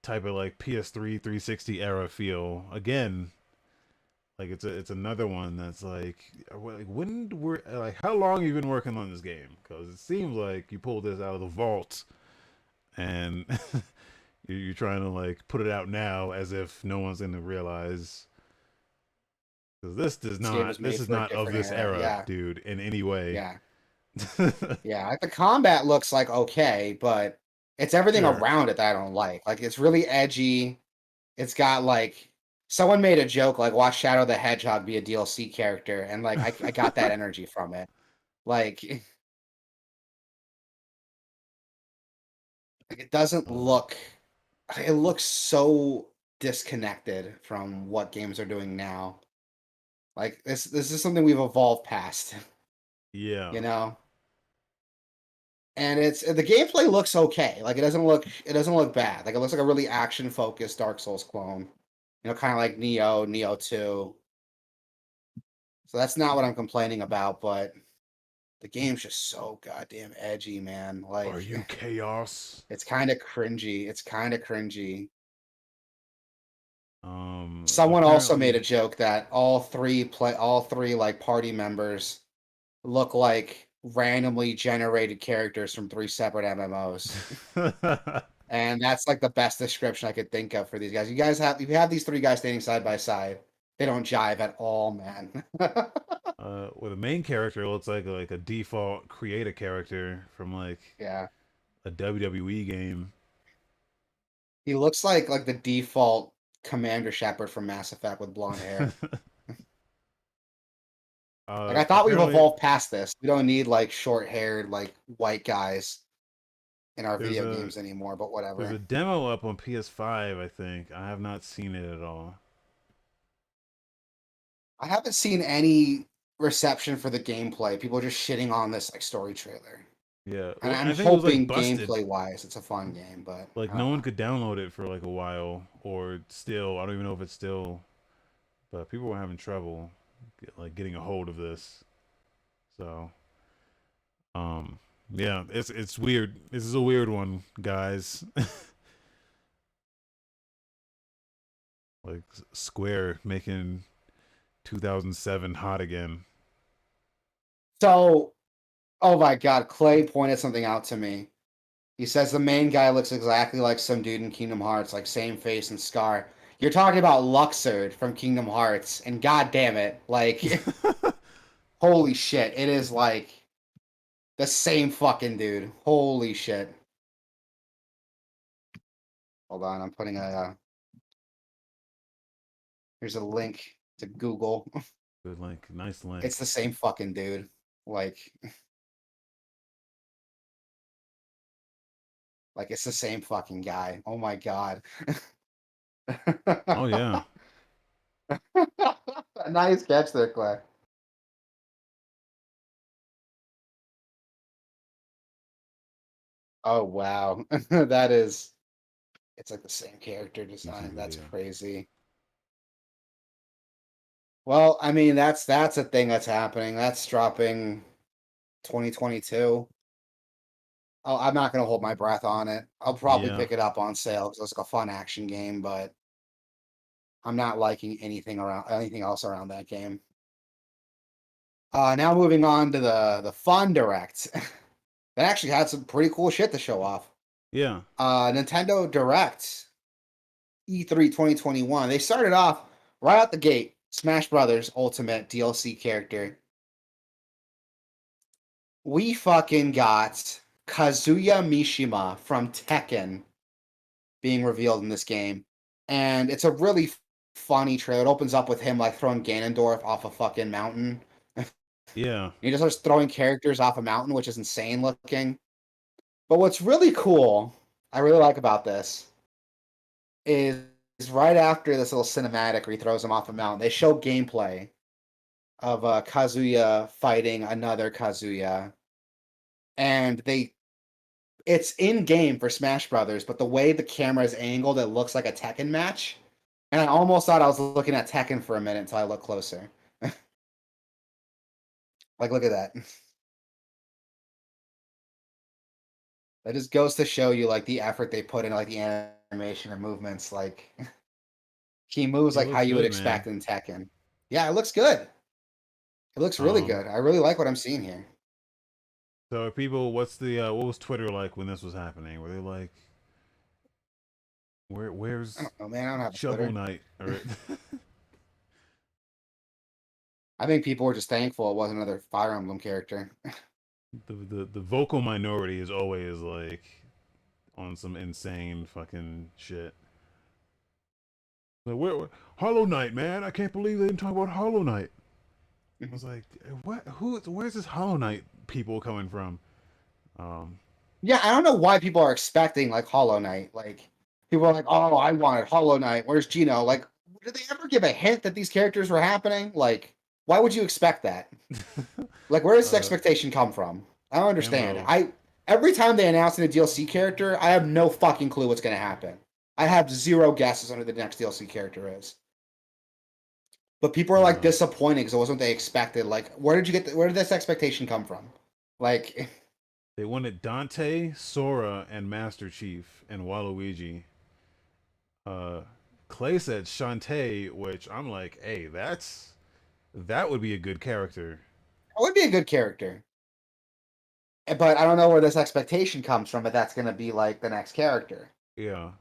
type of like PS3 360 era feel again. Like it's another one that's like when we're like how long have you been working on this game? Because it seems like you pulled this out of the vault and you're trying to like put it out now as if no one's gonna realize because This game was this made is for a not of different this era. era, Yeah. dude, in any way. Yeah. Yeah. Like the combat looks like okay, but it's everything Sure. around it that I don't like. Like it's really edgy. It's got like someone made a joke like watch Shadow the Hedgehog be a DLC character, and like I got that energy from it. Like, like it doesn't uh, look it looks so disconnected from what games are doing now. Like this is something we've evolved past, yeah. you know? And it's the gameplay looks okay. Like it doesn't look bad. Like it looks like a really action focused Dark Souls clone. You know, kind of like Neo, Neo 2. So that's not what I'm complaining about, but the game's just so goddamn edgy, man. Are Like you chaos? it's kind of cringy. It's kind of cringy. Someone also made a Apparently, joke that all three like party members look like randomly generated characters from 3 separate MMOs. And that's, like, the best description I could think of for these guys. You have these 3 guys standing side by side. They don't jive at all, man. Well, the main character looks like a default creator character from like Yeah. a WWE game. He looks like the default Commander Shepard from Mass Effect with blonde hair. Like, I thought we've Apparently, evolved past this. We don't need, like, short-haired, like, white guys in our there's video a games anymore, but there's a whatever. demo up on PS5. I think I have not seen it at all. I haven't seen any reception for the gameplay. People are just shitting on this, like, story trailer. Yeah, And well, I'm I think it was like hoping busted. gameplay-wise it's a fun game, but Like I no don't one know. could download it for like a while, or still, I don't even know if it's still. But people were having trouble, like getting a hold of this. So, um, yeah, it's weird. This is a weird one, guys. Like Square making 2007 hot again. So, oh my god, Clay pointed something out to me. He says the main guy looks exactly like some dude in Kingdom Hearts, like same face and scar. You're talking about Luxord from Kingdom Hearts, and god damn it, like holy shit, it is like the same fucking dude. Holy shit. Hold on, I'm putting here's a link to Google. Good link, nice link. It's the same fucking dude. Like like it's the same fucking guy. Oh my god. Oh yeah, Nice catch there, Clay. Oh wow. That is it's like the same character YouTube design. That's video. crazy. Well, I mean, that's a thing that's happening. That's dropping 2022. I'm not gonna hold my breath on it. I'll probably Yeah, pick it up on sale because it's like a fun action game, but I'm not liking anything else around that game. Now moving on to the Fun Direct. That actually had some pretty cool shit to show off. yeah, Nintendo Direct E3 2021. They started off right out the gate. Smash Brothers Ultimate DLC character. We fucking got Kazuya Mishima from Tekken being revealed in this game. And it's a really funny trailer. It opens up with him like throwing Ganondorf off a fucking mountain. yeah, He just starts throwing characters off a mountain, which is insane looking. But what's really cool, I really like about this, is right after this little cinematic where he throws him off a mountain, they show gameplay of Kazuya fighting another Kazuya. And it's in game for Smash Brothers, but the way the camera is angled, it looks like a Tekken match. And I almost thought I was looking at Tekken for a minute until I looked closer. Like, look at that. That just goes to show you like the effort they put in like the animation and movements. Like he moves it like how looks you would good, man. expect in Tekken. Yeah, it looks good. It looks really Um, good. I really like what I'm seeing here. so people, what's the what was Twitter like when this was happening? Were they like, I where's don't know, man. I don't have a Shovel Twitter. Knight? Or I think people were just thankful it wasn't another Fire Emblem character. the vocal minority is always like on some insane fucking shit. Like, Hollow Knight, man? I can't believe they didn't talk about Hollow Knight. I was like, what? Where's this Hollow Knight people coming from? Um, Yeah, I don't know why people are expecting like Hollow Knight. Like people are like, "Oh, I wanted Hollow Knight. Where's Gino?" Like, did they ever give a hint that these characters were happening? Like, why would you expect that? Like, where does this uh, expectation come from? I don't understand. Ammo. I every time they announce a new DLC character, I have no fucking clue what's going to happen. I have zero guesses on who the next DLC character is. But people are like Uh, disappointed because it wasn't what they expected. Like, where did this expectation come from? Like, they wanted Dante, Sora, and Master Chief and Waluigi. Uh, Clay said Shantae, which I'm like, hey, that would be a good character. would be a good character. But I don't know where this expectation comes from, but that's gonna be like the next character. Yeah.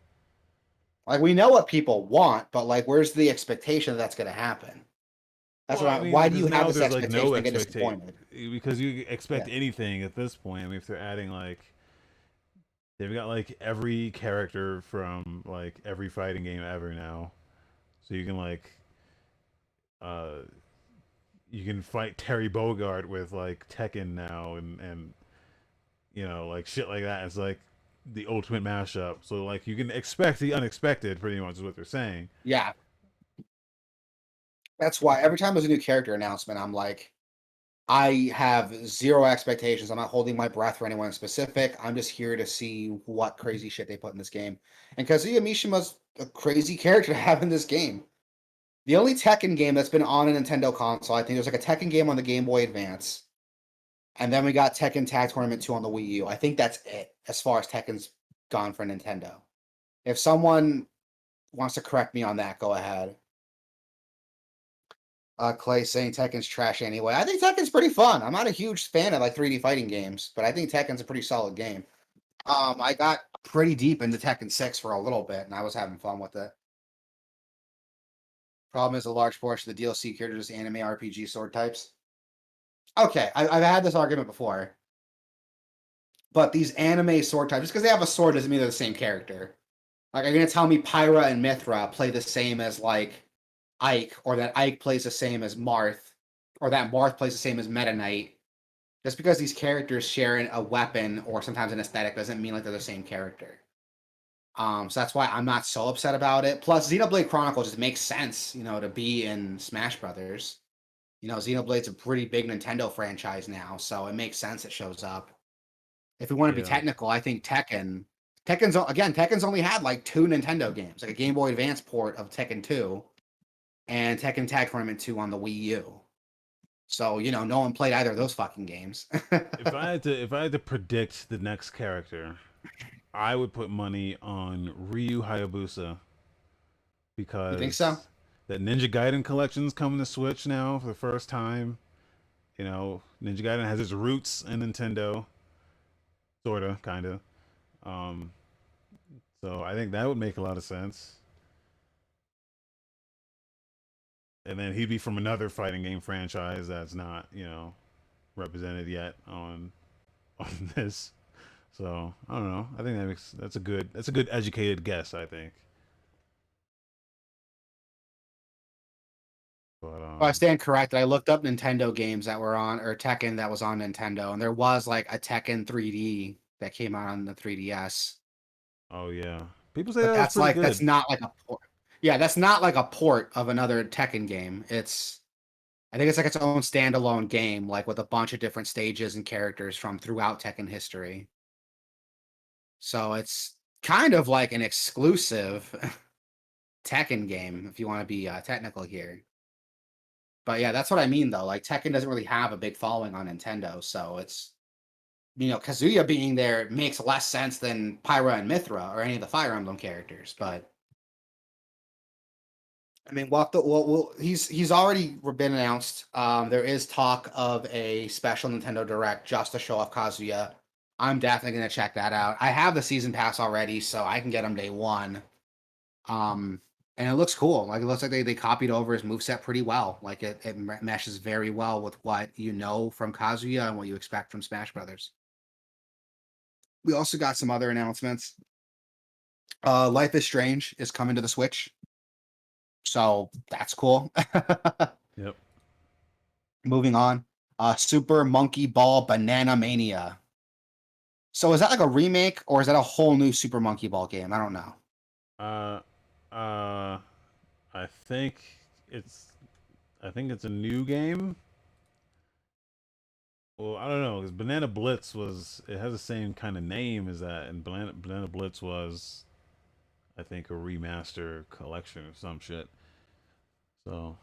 Like we know what people want, but like where's the expectation that that's gonna happen? That's Well, what I I mean, why do because you have now this there's like expectation no and get expectation disappointed? because you expect Yeah. anything at this point. I mean, if they're adding like they've got like every character from like every fighting game ever now, so uh you can fight Terry Bogard with like Tekken now and like shit like that. It's like the ultimate mashup. So like you can expect the unexpected, pretty much is what they're saying. Yeah. That's why every time there's a new character announcement, I'm like, I have zero expectations. I'm not holding my breath for anyone specific. I'm just here to see what crazy shit they put in this game. And Kazuya Mishima's a crazy character to have in this game. The only Tekken game that's been on a Nintendo console, I think there's like a Tekken game on the Game Boy Advance. And then we got Tekken Tag Tournament 2 on the Wii U. I think that's it as far as Tekken's gone for Nintendo. If someone wants to correct me on that, go ahead. Clay saying Tekken's trash anyway. I think Tekken's pretty fun. I'm not a huge fan of like 3D fighting games, but I think Tekken's a pretty solid game. I got pretty deep into Tekken 6 for a little bit, and I was having fun with it. Problem is, a large portion of the DLC characters anime RPG sword types. Okay, I've had this argument before, but these anime sword types, just because they have a sword doesn't mean they're the same character. Like, are you gonna tell me Pyra and Mithra play the same as like Ike, or that Ike plays the same as Marth, or that Marth plays the same as Meta Knight? Just because these characters share a weapon or sometimes an aesthetic doesn't mean like they're the same character. So that's why I'm not so upset about it. Plus, Xenoblade Chronicles just makes sense, to be in Smash Brothers. Xenoblade's a pretty big Nintendo franchise now, so it makes sense it shows up. If we want to be Yeah. technical, I think Tekken's only had like two Nintendo games, like a Game Boy Advance port of Tekken 2 and Tekken Tag Tournament 2 on the Wii U. So, no one played either of those fucking games. If I had to predict the next character, I would put money on Ryu Hayabusa You think so? because that Ninja Gaiden collection's coming to Switch now for the first time. Ninja Gaiden has its roots in Nintendo, sorta, kinda. Um, so I think that would make a lot of sense. And then he'd be from another fighting game franchise that's not, represented yet on this. So I don't know. I think that's a good educated guess. I think. But Well, I stand corrected. I looked up Nintendo games that were on, or Tekken that was on Nintendo, and there was like a Tekken 3D that came out on the 3DS. oh yeah, people say But that was pretty that's good. not like a port. Yeah, that's not like a port of another Tekken game. I think it's like its own standalone game, like with a bunch of different stages and characters from throughout Tekken history. So it's kind of like an exclusive Tekken game, if you want to be technical here. But yeah, that's what I mean though. Like Tekken doesn't really have a big following on Nintendo, so it's Kazuya being there makes less sense than Pyra and Mithra or any of the Fire Emblem characters. But I mean, he's already been announced. There is talk of a special Nintendo Direct just to show off Kazuya. I'm definitely gonna check that out. I have the season pass already, so I can get him day one. Um, and it looks cool. Like it looks like they copied over his moveset pretty well. Like it meshes very well with what you know from Kazuya and what you expect from Smash Brothers. We also got some other announcements. Life is Strange is coming to the Switch, so that's cool. Yep. Moving on. Super Monkey Ball Banana Mania. So is that like a remake or is that a whole new Super Monkey Ball game? I don't know. Uh, uh, I think it's I think it's a new game. Well, I don't know because Banana Blitz it has the same kind of name as that, and Banana Blitz was I think a remaster collection or some shit. So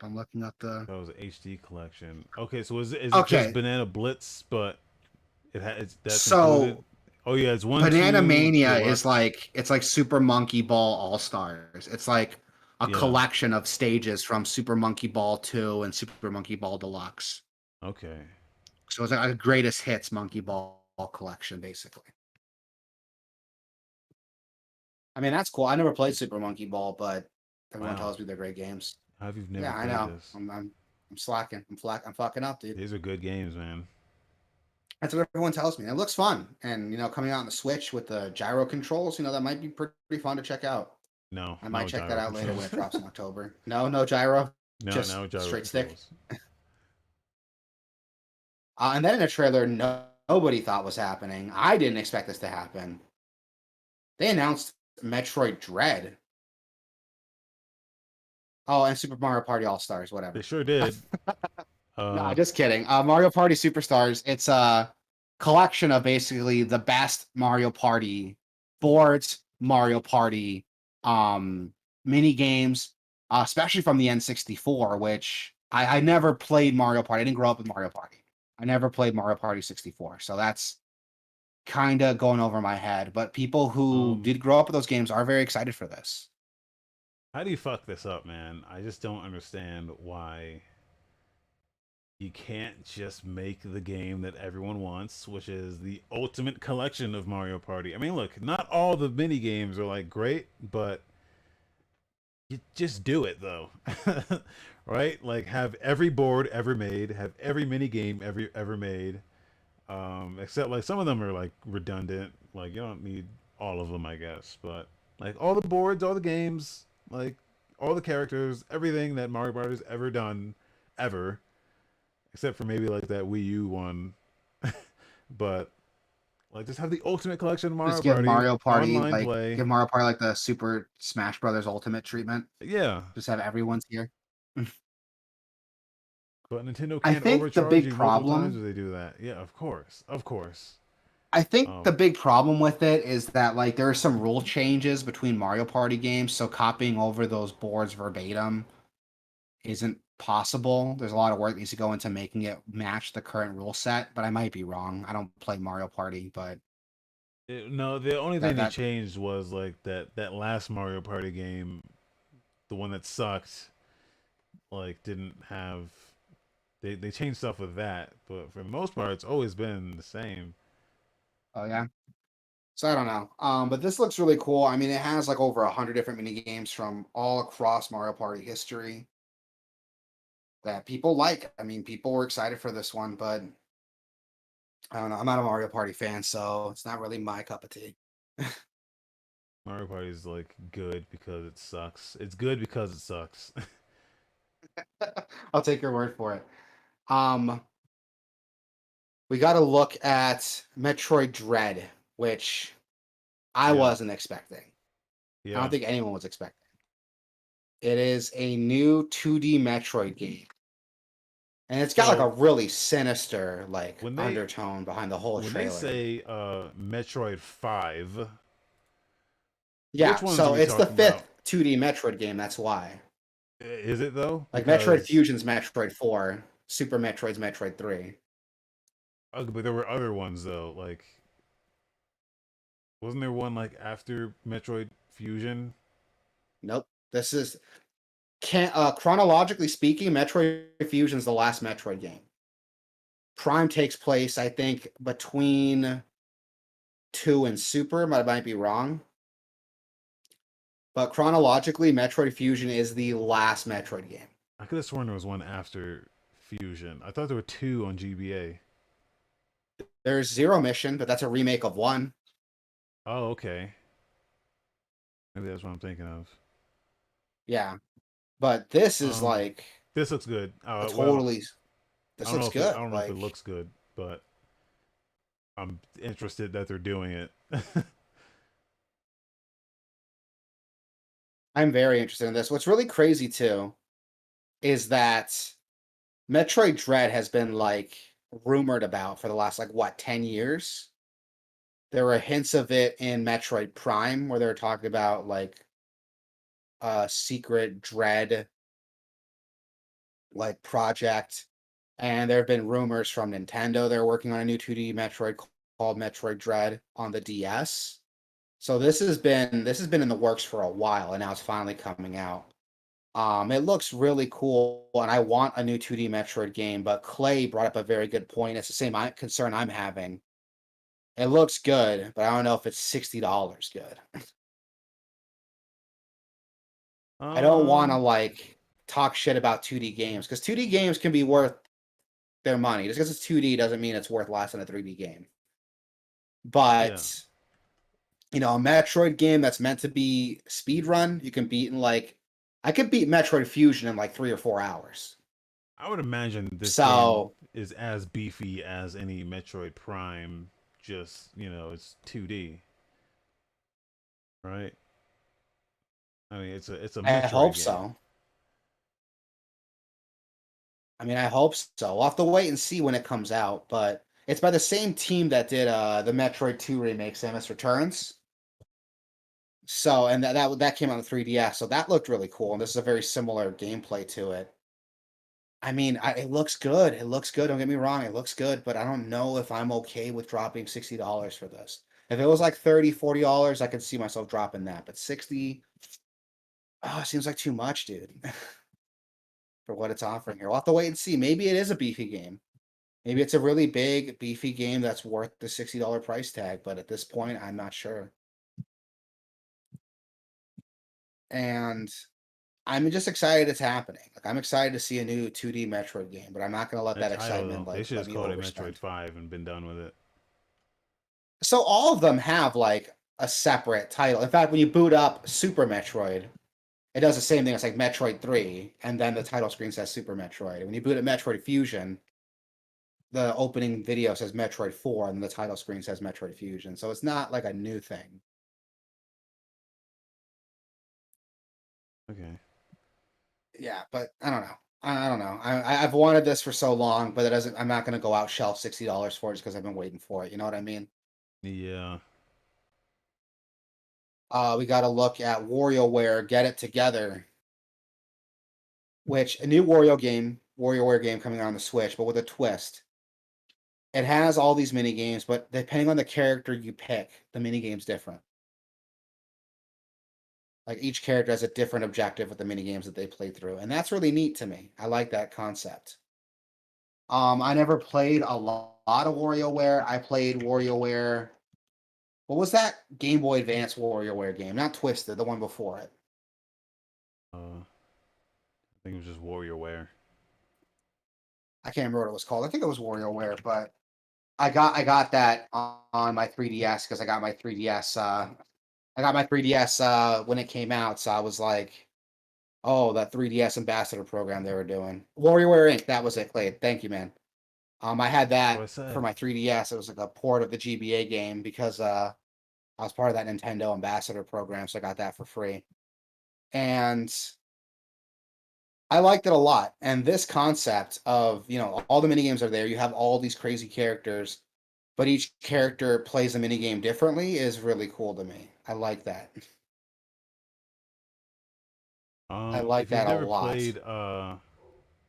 I'm looking at the. that was an HD collection. Okay, so is it just Okay, Banana Blitz, but that's included? so Oh yeah, it's one, Banana two, Mania is deluxe. like it's like Super Monkey Ball All Stars. It's like a Yeah. collection of stages from Super Monkey Ball 2 and Super Monkey Ball Deluxe. Okay. So it's like a greatest hits Monkey Ball collection, basically. I mean, that's cool. I never played Super Monkey Ball, but everyone Wow. tells me they're great games. How have you never Yeah, I played know. this? I'm slacking. I'm fucking up, dude. These are good games, man. That's what everyone tells me. It looks fun, and coming out on the Switch with the gyro controls, that might be pretty fun to check out. No, I might no check that gyro out later when it controls. drops in October. No, no gyro, No, just no gyro straight stick. controls. And then in a trailer, nobody thought was happening. I didn't expect this to happen. They announced Metroid Dread. Oh, and Super Mario Party All Stars, They whatever. sure did. No, just kidding. Mario Party Superstars. It's a collection of basically the best Mario Party boards, Mario Party mini games, especially from the N64. Which I never played Mario Party. I didn't grow up with Mario Party. I never played Mario Party 64, so that's kind of going over my head. But people who um, did grow up with those games are very excited for this. how do you fuck this up, man? I just don't understand why you can't just make the game that everyone wants, which is the ultimate collection of Mario Party. I mean, look, not all the mini games are like great, but you just do it though. Right? Like have every board ever made, have every mini game ever made. Except like some of them are like redundant. Like you don't need all of them, I guess. But like all the boards, all the games, like all the characters, everything that Mario Bros. Has ever done, ever, except for maybe like that Wii U one. But like just have the ultimate collection of Mario Just give Party Mario Party online like play. give Mario Party like the Super Smash Brothers Ultimate treatment. Yeah, Just have everyone's here. but Nintendo I can't think the overcharge big you multiple times problem if they do that. Yeah, of course, of course. I think the Um, big problem with it is that like there are some rule changes between Mario Party games, so copying over those boards verbatim isn't possible. There's a lot of work that needs to go into making it match the current rule set, but I might be wrong. I don't play Mario Party, but no, the only thing they that changed was like that last Mario Party game, the one that sucked, like didn't have they changed stuff with that, but for the most part, it's always been the same. oh yeah. So I don't know. But this looks really cool. I mean, it has like over 100 different mini games from all across Mario Party history that people like. I mean, people were excited for this one, but I don't know. I'm not a Mario Party fan, so it's not really my cup of tea. Mario Party is like good because it sucks. It's good because it sucks. I'll take your word for it. Um, we got to look at Metroid Dread, which I Yeah, wasn't expecting. I don't yeah. think anyone was expecting. It is a new 2D Metroid game, and it's got like a So really sinister like when they undertone behind the whole when they trailer. say Metroid 5, which Yeah, ones are so we it's the talking about? fifth 2D Metroid game. That's why. Is it though? Like Metroid Because Fusion's Metroid 4, Super Metroid's Metroid 3. but there were other ones though. Like wasn't there one like after Metroid Fusion? Nope. This is chronologically speaking, Metroid Fusion's the last Metroid game. Prime takes place, I think, between 2 and Super, but I might be wrong. But chronologically, Metroid Fusion is the last Metroid game. I could have sworn there was one after Fusion. I thought there were two on GBA. There's Zero Mission, but that's a remake of 1. Oh, okay. Maybe that's what I'm thinking of. Yeah. But this is Um, like this looks good. a Well, totally I this don't know looks if it. I good. don't know if it Like looks good, but I'm interested that they're doing it. I'm very interested in this. What's really crazy too is that Metroid Dread has been like rumored about for the last like what 10 years. There were hints of it in Metroid Prime where they were talking about like a secret Dread like project. And there have been rumors from Nintendo they're working on a new 2D Metroid called Metroid Dread on the DS. So this has been in the works for a while and now it's finally coming out. It looks really cool, and I want a new 2D Metroid game, but Clay brought up a very good point. It's the same concern I'm having. It looks good, but I don't know if it's $60 good. I don't wanna, Um, like, talk shit about 2D games because 2D games can be worth their money. Just because it's 2D doesn't mean it's worth less than a 3D game. yeah, But, a Metroid game that's meant to be speed run, you can beat in, like I could beat Metroid Fusion in, like, 3 or 4 hours. I would imagine this game So is as beefy as any Metroid Prime. Just it's 2D, right? I mean, it's a I Metroid hope game. so. I mean, I hope so. We'll have to wait and see when it comes out, but it's by the same team that did the Metroid 2 remake, Samus Returns. So, and that came out on the 3DS, so that looked really cool. And this is a very similar gameplay to it. I mean, it looks good. It looks good. Don't get me wrong, it looks good, but I don't know if I'm okay with dropping $60 for this. If it was like 30, $40, I could see myself dropping that, but 60, oh, it seems like too much, dude, for what it's offering here. We'll have to wait and see. Maybe it is a beefy game. Maybe it's a really big, beefy game that's worth the $60 price tag, but at this point, I'm not sure. And I'm just excited it's happening. Like I'm excited to see a new 2D Metroid game, but I'm not gonna let That that title excitement though, they like should let just me call it Metroid overspend. 5 and been done with it. So all of them have like a separate title. In fact, when you boot up Super Metroid, it does the same thing. It's like Metroid 3, and then the title screen says Super Metroid. And when you boot up Metroid Fusion, the opening video says Metroid 4, and the title screen says Metroid Fusion. So it's not like a new thing. Okay. Yeah, but I don't know. I don't know. I've wanted this for so long, but it doesn't. I'm not going to go out shelf $60 for it just because I've been waiting for it. You know what I mean? Yeah. We got to look at WarioWare Get It Together, which a new WarioWare game coming out on the Switch, but with a twist. It has all these mini games, but depending on the character you pick, the mini game's different. Like each character has a different objective with the mini games that they play through, and that's really neat to me. I like that concept. I never played a lot of WarioWare. I played WarioWare. What was that Game Boy Advance WarioWare game? Not Twisted, the one before it. I think it was just WarioWare. I can't remember what it was called. I think it was WarioWare, but I got that on my 3DS because I got my 3DS. I got my 3DS when it came out, so I was like, "Oh, that 3DS ambassador program they were doing." WarioWare Inc. That was it, Clay. Thank you, man. I had What I that for said. my 3DS. It was like a port of the GBA game because I was part of that Nintendo ambassador program, so I got that for free. And I liked it a lot. And this concept of, all the mini games are there. You have all these crazy characters, but each character plays a mini game differently is really cool to me. I like that. I like If you've that a never lot. played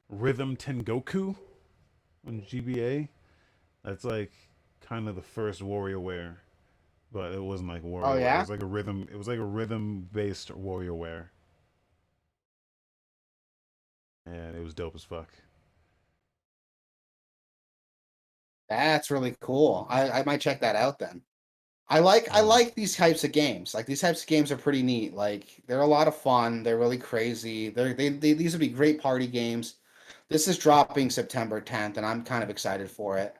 Rhythm Tengoku on GBA, that's like kind of the first WarioWare, but it wasn't like Oh WarioWare. It yeah? was like a rhythm. It was like a rhythm-based WarioWare, and it was dope as fuck. That's really cool. I might check that out then. I like these types of games. Like these types of games are pretty neat. Like they're a lot of fun. They're really crazy. These would be great party games. This is dropping September 10th, and I'm kind of excited for it.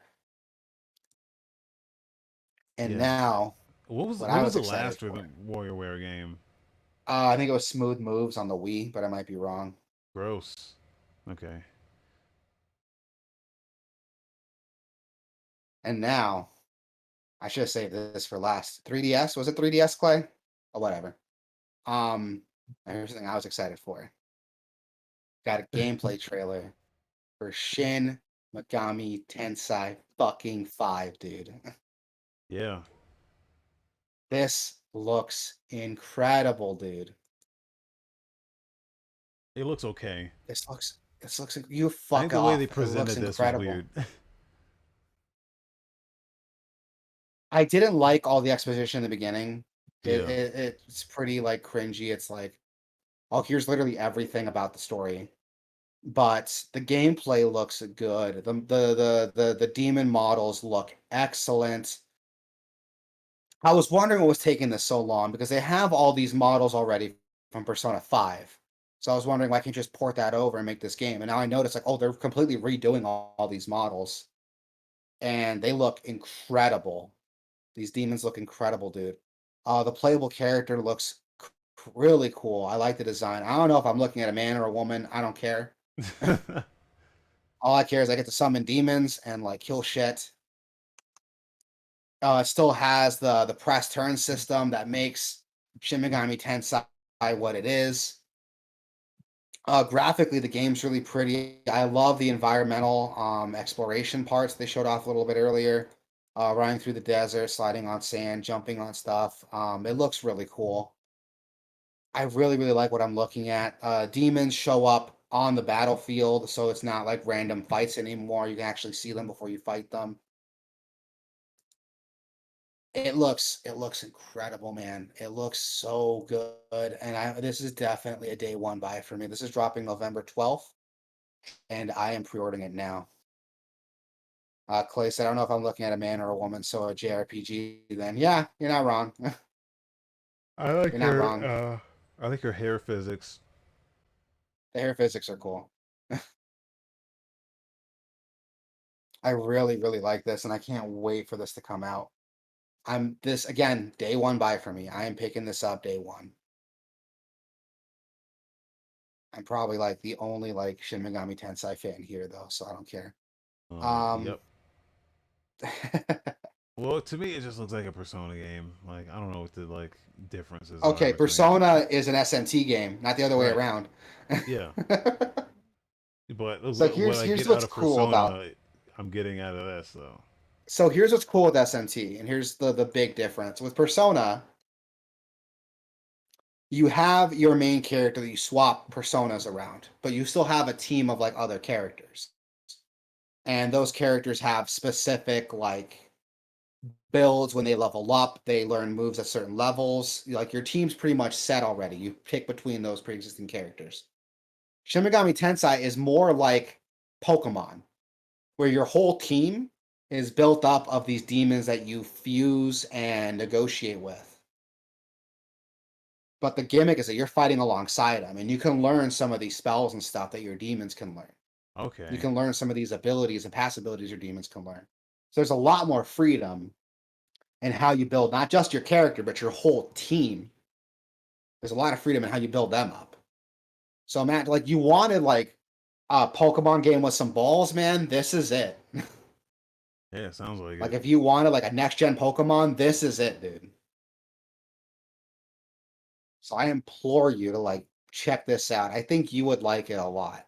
And Yeah. now, What was what what I was was the excited last for. Rhythm WarioWare game? I think it was Smooth Moves on the Wii, but I might be wrong. Gross. Okay. And now, I should have saved this for last. 3DS? Was it 3DS, Clay? Or whatever. Um, Here's something I was excited for. Got a gameplay trailer for Shin Megami Tensei fucking 5, dude. Yeah. This looks incredible, dude. It looks okay. This looks you I think fuck the way they off. It looks presented this was incredible. weird. I didn't like all the exposition in the beginning. Yeah. It's pretty like cringy. It's like, Oh, here's literally everything about the story. But the gameplay looks good. The demon models look excellent. I was wondering what was taking this so long because they have all these models already from Persona 5. So I was wondering why can't you just port that over and make this game? And now I noticed like, oh, they're completely redoing all these models and they look incredible. These demons look incredible, dude. The playable character looks really cool. I like the design. I don't know if I'm looking at a man or a woman. I don't care. All I care is I get to summon demons and like kill shit. It still has the press turn system that makes Shin Megami Tensei what it is. Graphically, the game's really pretty. I love the environmental exploration parts they showed off a little bit earlier. Running through the desert, sliding on sand, jumping on stuff. It looks really cool. I really, really like what I'm looking at. Demons show up on the battlefield, so it's not like random fights anymore. You can actually see them before you fight them. It looks incredible, man. It looks so good. And this is definitely a day one buy for me. This is dropping November 12th, and I am pre-ordering it now. Clay said, I don't know if I'm looking at a man or a woman, so a JRPG then. Yeah, you're not wrong. I You're like not your wrong. I like your hair physics. The hair physics are cool. I really, really like this, and I can't wait for this to come out. I'm this again, day one buy for me. I am picking this up day one. I'm probably like the only like Shin Megami Tensei fan here though, so I don't care. Um Yep. Well, to me, it just looks like a Persona game. Like I don't know what the like differences are okay, between. Persona is an SMT game, not the other way Right. around. Yeah. But So what I here's get out what's of cool about Persona, I'm getting out of this though. so here's what's cool with SMT, and here's the big difference. With Persona, you have your main character that you swap personas around, but you still have a team of like other characters. And those characters have specific like builds when they level up, they learn moves at certain levels. Like your team's pretty much set already. You pick between those pre-existing characters. Shin Megami Tensei is more like Pokemon, where your whole team is built up of these demons that you fuse and negotiate with. But the gimmick is that you're fighting alongside them, and you can learn some of these spells and stuff that your demons can learn. You Okay. can learn some of these abilities and pass abilities your demons can learn. So there's a lot more freedom in how you build not just your character, but your whole team. There's a lot of freedom in how you build them up. So, Matt, like you wanted like a Pokemon game with some balls, man. This is it. Yeah, sounds like Like it. if you wanted like a next gen Pokemon, this is it, dude. So I implore you to like check this out. I think you would like it a lot.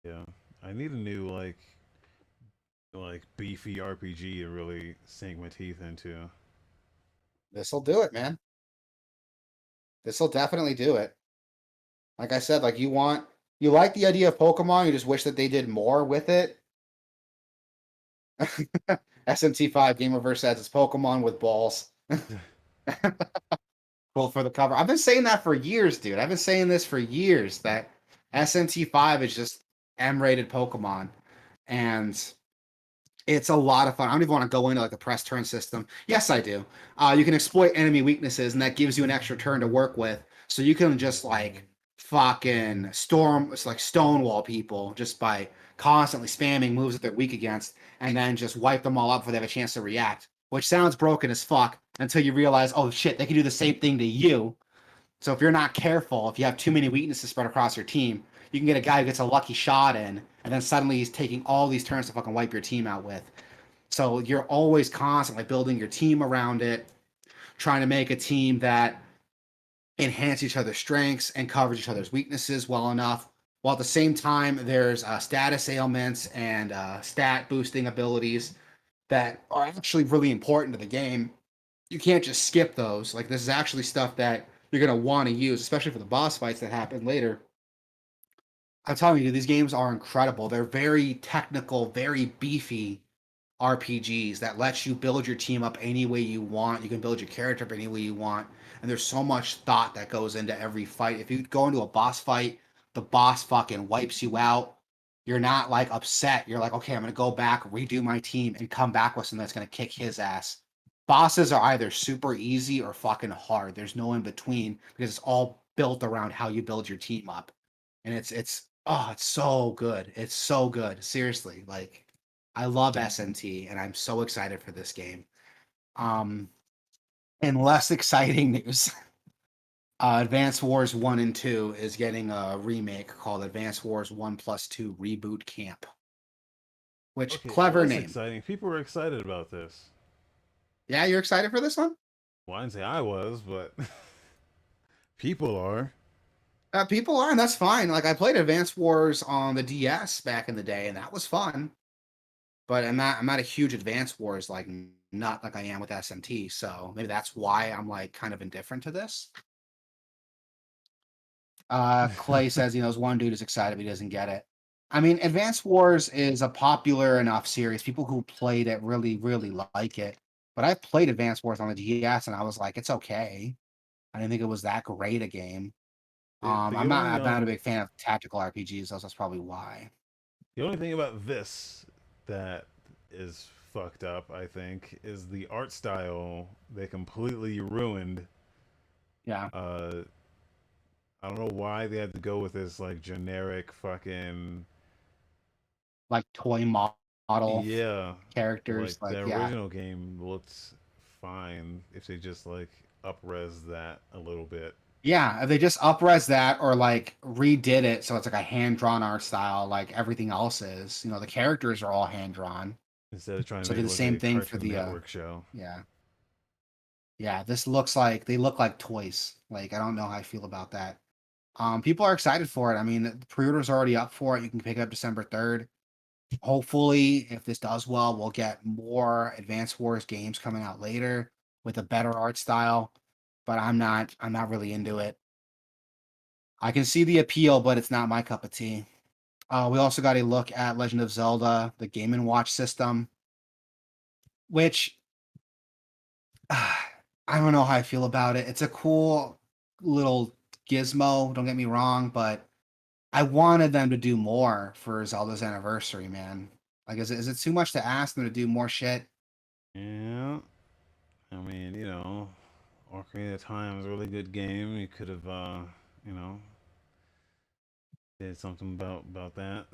Yeah. I need a new like beefy RPG to really sink my teeth into. This will do it, man. This will definitely do it. Like I said, like you like the idea of Pokemon, you just wish that they did more with it. SMT5 Gameoverse says it's Pokemon with balls. Well, for the cover. I've been saying that for years, dude. I've been saying this for years that SMT5 is just M-rated Pokemon. And it's a lot of fun. I don't even want to go into like the press turn system. Yes, I do. You can exploit enemy weaknesses, and that gives you an extra turn to work with. So you can just like fucking storm, it's like stonewall people just by constantly spamming moves that they're weak against, and then just wipe them all up before they have a chance to react. Which sounds broken as fuck until you realize, oh shit, they can do the same thing to you. So if you're not careful, if you have too many weaknesses spread across your team, you can get a guy who gets a lucky shot in, and then suddenly he's taking all these turns to fucking wipe your team out with. So you're always constantly building your team around it, trying to make a team that enhance each other's strengths and covers each other's weaknesses well enough. While at the same time, there's status ailments and stat boosting abilities that are actually really important to the game. You can't just skip those. Like this is actually stuff that you're gonna want to use, especially for the boss fights that happen later. I'm telling you, these games are incredible. They're very technical, very beefy, RPGs that lets you build your team up any way you want. You can build your character up any way you want. And there's so much thought that goes into every fight. If you go into a boss fight, the boss fucking wipes you out. You're not like upset. You're like, okay, I'm gonna go back, redo my team, and come back with something that's gonna kick his ass. Bosses are either super easy or fucking hard. There's no in between because it's all built around how you build your team up. And it's so good. It's so good. Seriously. Like I love SNT and I'm so excited for this game. Um and less exciting news. Advance Wars 1 and 2 is getting a remake called Advance Wars 1 plus 2 Reboot Camp. Which Okay, clever less name. exciting. People were excited about this. Yeah, you're excited for this one? Well, I didn't say I was, but people are. People are, and that's fine. Like I played Advance Wars on the DS back in the day, and that was fun. But I'm not a huge Advance Wars like nut like I am with SMT. So maybe that's why I'm like kind of indifferent to this. Clay says he knows one dude is excited, but he doesn't get it. I mean, Advance Wars is a popular enough series. People who played it really, really like it. But I played Advance Wars on the DS, and I was like, it's okay. I didn't think it was that great a game. The I'm not. only I'm not a big fan of tactical RPGs. That's probably why. the only thing about this that is fucked up, I think, is the art style they completely ruined. Yeah, Uh, I don't know why they had to go with this like generic fucking like model yeah. characters. Like the Like, yeah, original game looks fine if they just like upres that a little bit yeah. If they just upres that or like redid it so it's like a hand drawn art style, like everything else is. The characters are all hand drawn. instead of trying to So make do it the look like same a thing for Cartoon the. Network show. Yeah, yeah. This looks like they look like toys. Like I don't know how I feel about that. People are excited for it. I mean, the pre-order's already up for it. You can pick it up December 3rd. Hopefully, if this does well, we'll get more Advance Wars games coming out later with a better art style. But I'm not really into it. I can see the appeal, but it's not my cup of tea. We also got a look at Legend of Zelda, the Game and Watch system, which I don't know how I feel about it. It's a cool little gizmo, don't get me wrong, but I wanted them to do more for Zelda's anniversary, man. Like, is it too much to ask them to do more shit? Yeah, I mean, Ocarina of Time is a really good game. You could have, you know, did something about that.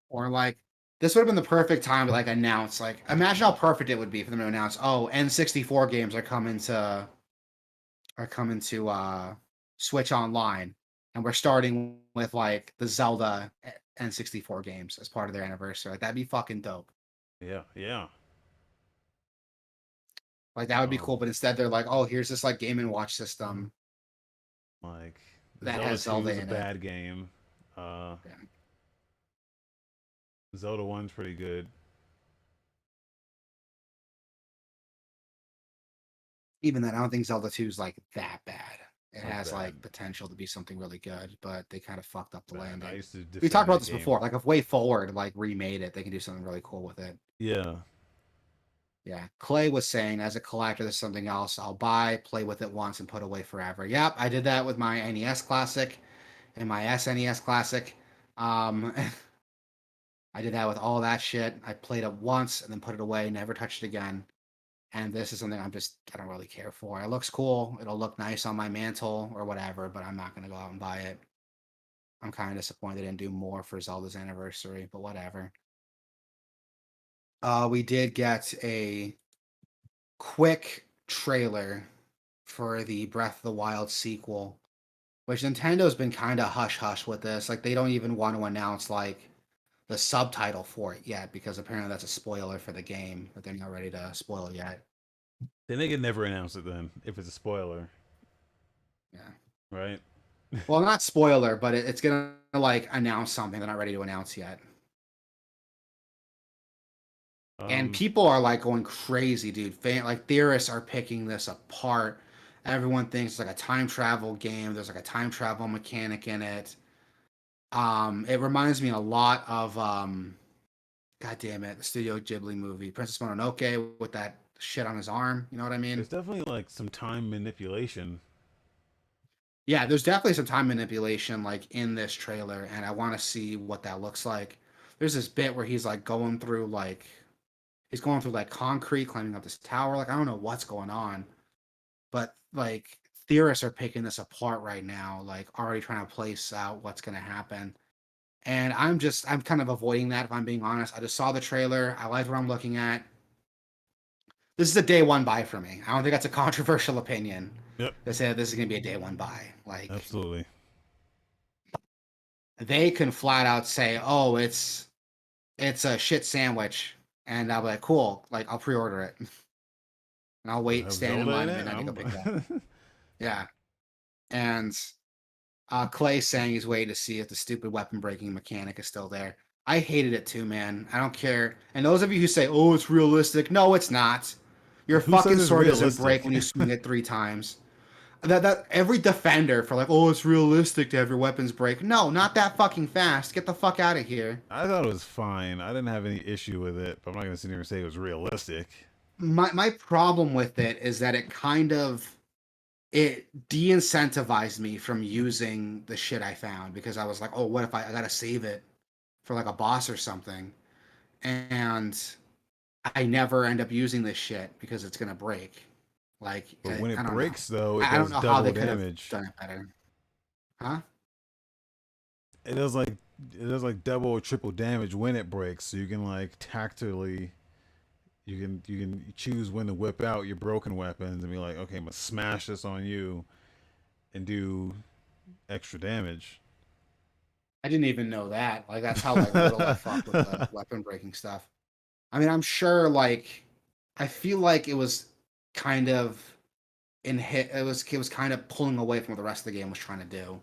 Or like, this would have been the perfect time to like announce, like, imagine how perfect it would be for them to announce, oh, N64 games are coming to Switch Online, and we're starting with like the Zelda N64 games as part of their anniversary. Like that'd be fucking dope. Yeah, yeah. Like that would be Um, cool. But instead, they're like, oh, here's this like Game and Watch system like that Zelda has 2 Zelda is a in it. bad game. Uh, Yeah. Zelda 1's pretty good. Even then, I don't think Zelda 2 is like that bad. It That's has bad. like potential to be something really good, but they kind of fucked up the Bad. I landing. used to We talked defend about that this game. before. Like if Way Forward like remade it, they can do something really cool with it. Yeah. Yeah. Clay was saying, as a collector, there's something else I'll buy, play with it once, and put away forever. Yep, I did that with my NES Classic and my SNES Classic. Um, I did that with all that shit. I played it once and then put it away, never touched it again. And this is something I don't really care for. It looks cool. It'll look nice on my mantle or whatever, but I'm not gonna go out and buy it. I'm kind of disappointed they didn't do more for Zelda's anniversary, but whatever. We did get a quick trailer for the Breath of the Wild sequel, which Nintendo's been kind of hush hush with this. Like they don't even want to announce like the subtitle for it yet because apparently that's a spoiler for the game, but they're not ready to spoil yet. Then they could never announce it then if it's a spoiler, Yeah. right? Well, not spoiler, but it's gonna like announce something they're not ready to announce yet. And um, people are like going crazy, dude. Like theorists are picking this apart. Everyone thinks it's like a time travel game. There's like a time travel mechanic in it. It reminds me a lot of God damn it, the Studio Ghibli movie, Princess Mononoke with that shit on his arm. You know what I There's mean? definitely like some time manipulation. Yeah, there's definitely some time manipulation like in this trailer, and I want to see what that looks like. There's this bit where he's going through like concrete, climbing up this tower. Like I don't know what's going on, but like theorists are picking this apart right now, like already trying to place out what's going to happen. And I'm kind of avoiding that if I'm being honest. I just saw the trailer. I like what I'm looking at. This is a day one buy for me. I don't think that's a controversial opinion Yep, to say that this is going to be a day one buy. Like absolutely. they can flat out say, "Oh, it's a shit sandwich," and I'll be like, "Cool." Like I'll pre-order it and I'll Does it wait, have stand in Zelda line in at it? midnight to go pick it up. I'm Yeah, and Clay saying he's waiting to see if the stupid weapon breaking mechanic is still there. I hated it too, man. I don't care. And those of you who say, "Oh, it's realistic," no, it's not. Your Who says fucking it's sword doesn't realistic? break when you swing it 3 times. That every defender for like, "Oh, it's realistic to have your weapons break." No, not that fucking fast. Get the fuck out of here. I thought it was fine. I didn't have any issue with it, but I'm not gonna sit here and say it was realistic. My problem with it is that it de-incentivized me from using the shit I found because I was like, "Oh, what if I gotta save it for like a boss or something?" And I never end up using this shit because it's gonna break. Like But when I it don't know. breaks, though, it I don't does know how double they could have damage. done it better, huh? It does like double or triple damage when it breaks. So you can like tactically, you can choose when to whip out your broken weapons and be like, okay, I'm gonna smash this on you and do extra damage. I didn't even know that. Like that's how like little I fuck with the weapon breaking stuff. I mean, I'm sure like I feel like it was kind of it was kind of pulling away from what the rest of the game was trying to do.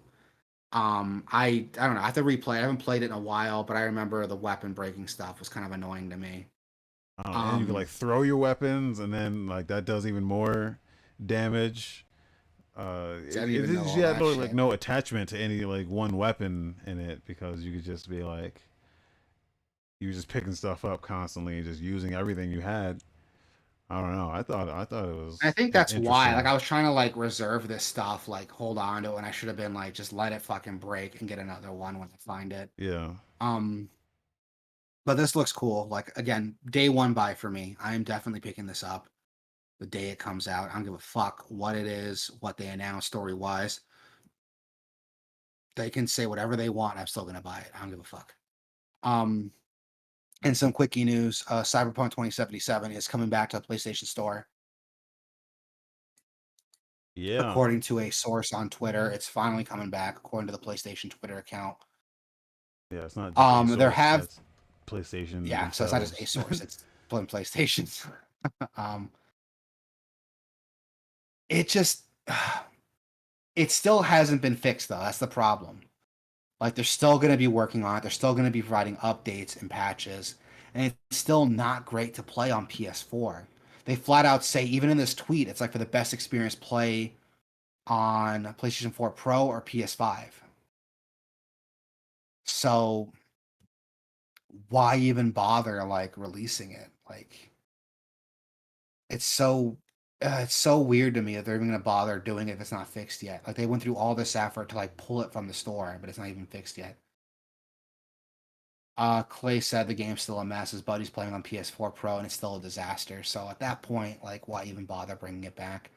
I don't know. I have to replay. I haven't played it in a while, but I remember the weapon breaking stuff was kind of annoying to me. I don't know, and you can like Um, throw your weapons, and then like that does even more damage. I didn't It even know is all yeah, that no, like shit. no attachment to any like one weapon in it because you could just be like you were just picking stuff up constantly and just using everything you had. I don't know. I thought it I was think that's why. Like interesting. I was trying to like reserve this stuff, like hold on to it when I should have been like just let it fucking break and get another one when I find it. Yeah, Um, but this looks cool. Like again, day one buy for me. I am definitely picking this up the day it comes out. I don't give a fuck what it is, what they announce story wise. They can say whatever they want. I'm still gonna buy it. I don't give a fuck. Um, and some quickie news: Cyberpunk 2077 is coming back to the PlayStation Store. yeah, According to a source on Twitter, it's finally coming back. According to the PlayStation Twitter account, yeah. It's not just a there source. have That's PlayStation yeah. So it's not just a themselves. source; it's from PlayStations. um, it just it still hasn't been fixed though. That's the problem. Like they're still going to be working on it. They're still going to be providing updates and patches, and it's still not great to play on PS4. They flat out say, even in this tweet, it's like for the best experience, play on PlayStation 4 Pro or PS5. So why even bother like releasing it? Like it's so weird to me that they're even going to bother doing it if it's not fixed yet. Like they went through all this effort to like pull it from the store, but it's not even fixed yet. Clay said the game's still a mess. His buddy's playing on PS4 Pro and it's still a disaster. So at that point, like, why even bother bringing it back?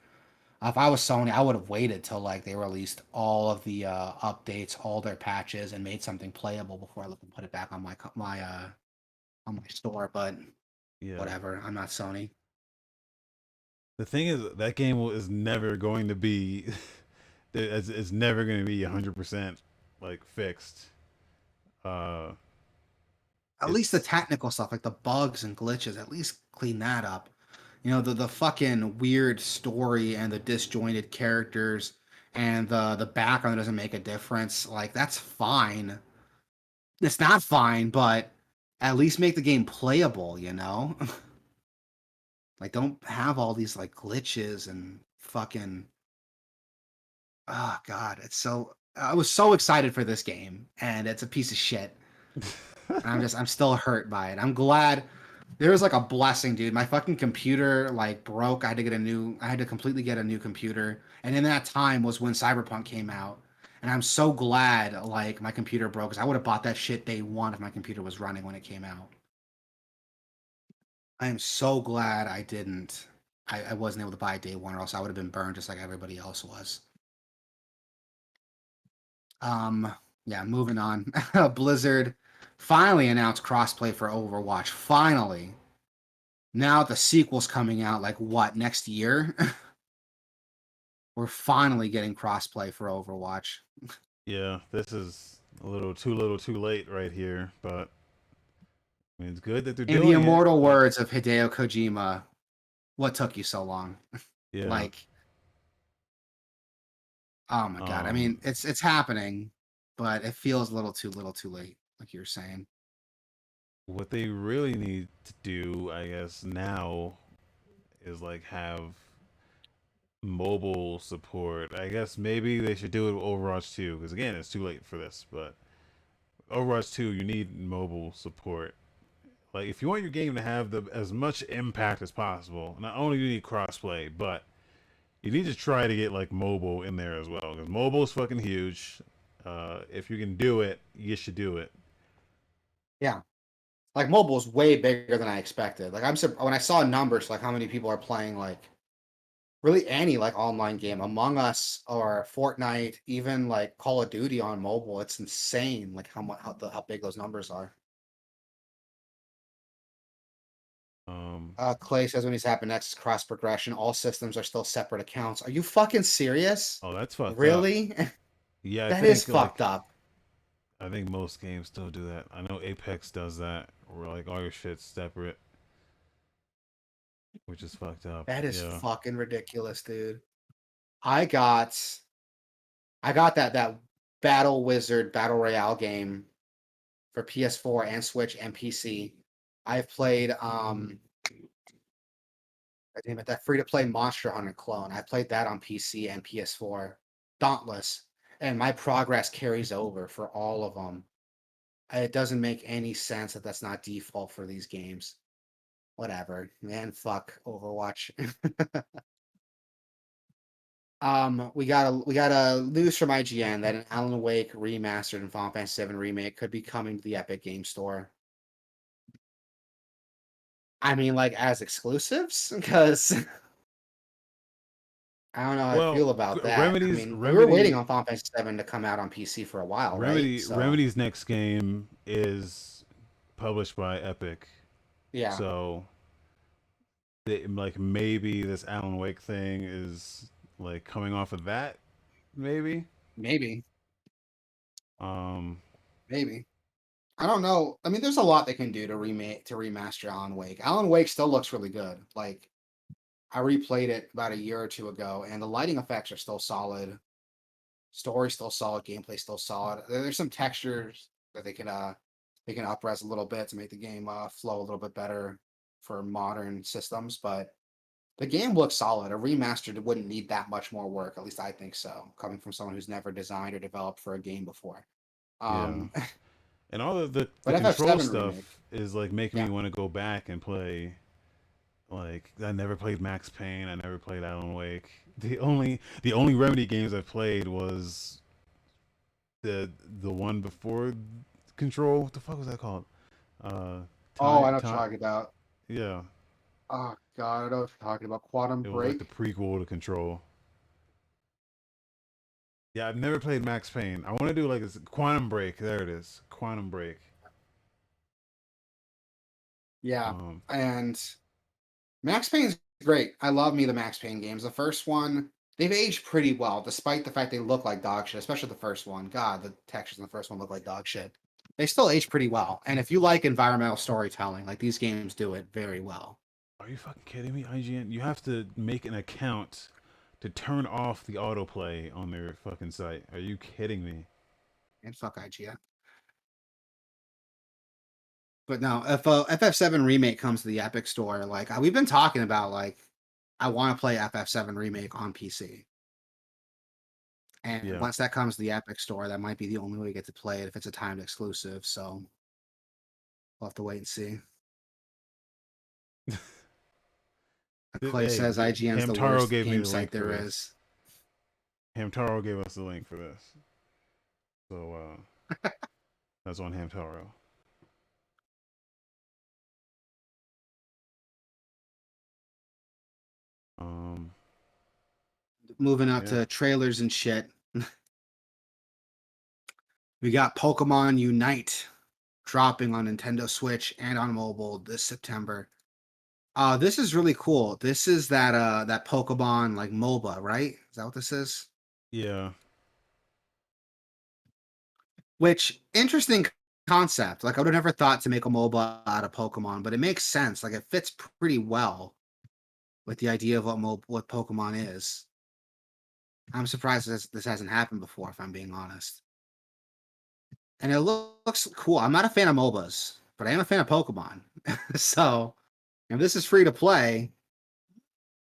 If I was Sony, I would have waited till like they released all of the updates, all their patches, and made something playable before I look and put it back on on my store. But Yeah. whatever, I'm not Sony. The thing is, that is never going to be. It's never going to be 100% like fixed. Uh, At least the it's technical stuff, like the bugs and glitches, at least clean that up. You know, the fucking weird story and the disjointed characters and the background that doesn't make a difference. Like that's fine. It's not fine, but at least make the game playable, you know? Like don't have all these like glitches and fucking oh god, it's so I was so excited for this game and it's a piece of shit. I'm still hurt by it. I'm glad there was like a blessing, dude. My fucking computer like broke. I had to completely get a new computer. And in that time was when Cyberpunk came out. And I'm so glad like my computer broke, because I would have bought that shit day one if my computer was running when it came out. I am so glad I didn't. I wasn't able to buy it day one, or else I would have been burned just like everybody else was. Um, yeah, moving on. Blizzard finally announced crossplay for Overwatch. Finally. Now the sequel's coming out like what, next year? We're finally getting crossplay for Overwatch. Yeah, this is a little too late right here, but I mean, it's good that they're In the doing it. immortal But words of Hideo Kojima, what took you so long? yeah, Like, oh my god. I um, mean, it's happening, but it feels a little too late, like you were saying. what they really need to do, I guess, now is like have mobile support. I guess maybe they should do it with Overwatch 2 because again, it's too late for this. But Overwatch 2, you need mobile support. Like if you want your game to have the as much impact as possible, not only do you need crossplay, but you need to try to get like mobile in there as well because mobile is fucking huge. If you can do it, you should do it. Yeah. Like mobile is way bigger than I expected. Like when I saw numbers, like how many people are playing like really any like online game, Among Us or Fortnite, even like Call of Duty on mobile, it's insane. Like how big those numbers are. Um, Clay says when he's happened next is cross progression. All systems are still separate accounts. Are you fucking serious? oh, that's fucked up. Really? Yeah, I That is think fucked up. I think most games still do that. I know Apex does that, where like all your shit's separate, which is fucked up. That is Yeah. fucking ridiculous, dude. I got I got that Battle Wizard Battle Royale game for PS4 and Switch and PC. I've played damn it, that free to play Monster Hunter clone. I played that on PC and PS4. Dauntless. And my progress carries over for all of them. It doesn't make any sense that that's not default for these games. Whatever. Man, fuck Overwatch. We got a news from IGN that an Alan Wake remastered and Final Fantasy 7 remake could be coming to the Epic Game Store. I mean, like as exclusives, because I don't know how I Well, feel about that. I Remedy's mean, we were waiting Remedy on Final Fantasy 7 to come out on PC for a while, right? Remedy So Remedy's next game is published by Epic, yeah, so like maybe this Alan Wake thing is like coming off of that, maybe. maybe, Um, maybe. I don't know. I mean, there's a lot they can do to remaster Alan Wake. Alan Wake still looks really good. Like I replayed it about a year or two ago, and the lighting effects are still solid. Story still solid, gameplay still solid. There's some textures that they can up-res a little bit to make the game flow a little bit better for modern systems, but the game looks solid. A remastered wouldn't need that much more work, at least I think so, coming from someone who's never designed or developed for a game before. yeah, Um, and all of the but control FF7 remake, stuff is like making me yeah. want to go back and play. Like I never played Max Payne. I never played Alan Wake. The only Remedy games I played was the one before Control. What the fuck was that called? Uh, Oh, I know what you're time. talking about. Yeah, Oh God, I know what you're talking about. Quantum it was like the Break. prequel to Control. Yeah, I've never played Max Payne. I want to do like this Quantum Break. There it is, Quantum Break. Yeah, Um, and Max Payne's great. I love me the Max Payne games. The first one, they've aged pretty well, despite the fact they look like dog shit, especially the first one. God, the textures in the first one look like dog shit. They still age pretty well. And if you like environmental storytelling, like these games do it very well. are you fucking kidding me, IGN? You have to make an account to turn off the autoplay on their fucking site. Are you kidding me? And fuck IGN. But no, if FF7 remake comes to the Epic store, like we've been talking about, like I want to play FF7 remake on PC. And Yeah. once that comes to the Epic store, that might be the only way to get to play it if it's a timed exclusive. So We'll have to wait and see. Clay Hey, says IGN's the Hamtaro worst gave me game the site link for there this. is. Hamtaro gave us the link for this. So that's on Hamtaro. Moving out Yeah. to trailers and shit. We got Pokemon Unite dropping on Nintendo Switch and on mobile this September. This is really cool. This is that Pokemon like MOBA, right? Is that what this is? Yeah. Which interesting concept. Like I would have never thought to make a MOBA out of Pokemon, but it makes sense. Like it fits pretty well with the idea of what Pokemon is. I'm surprised this hasn't happened before, if I'm being honest. And it looks cool. I'm not a fan of MOBAs, but I am a fan of Pokemon. So if this is free to play,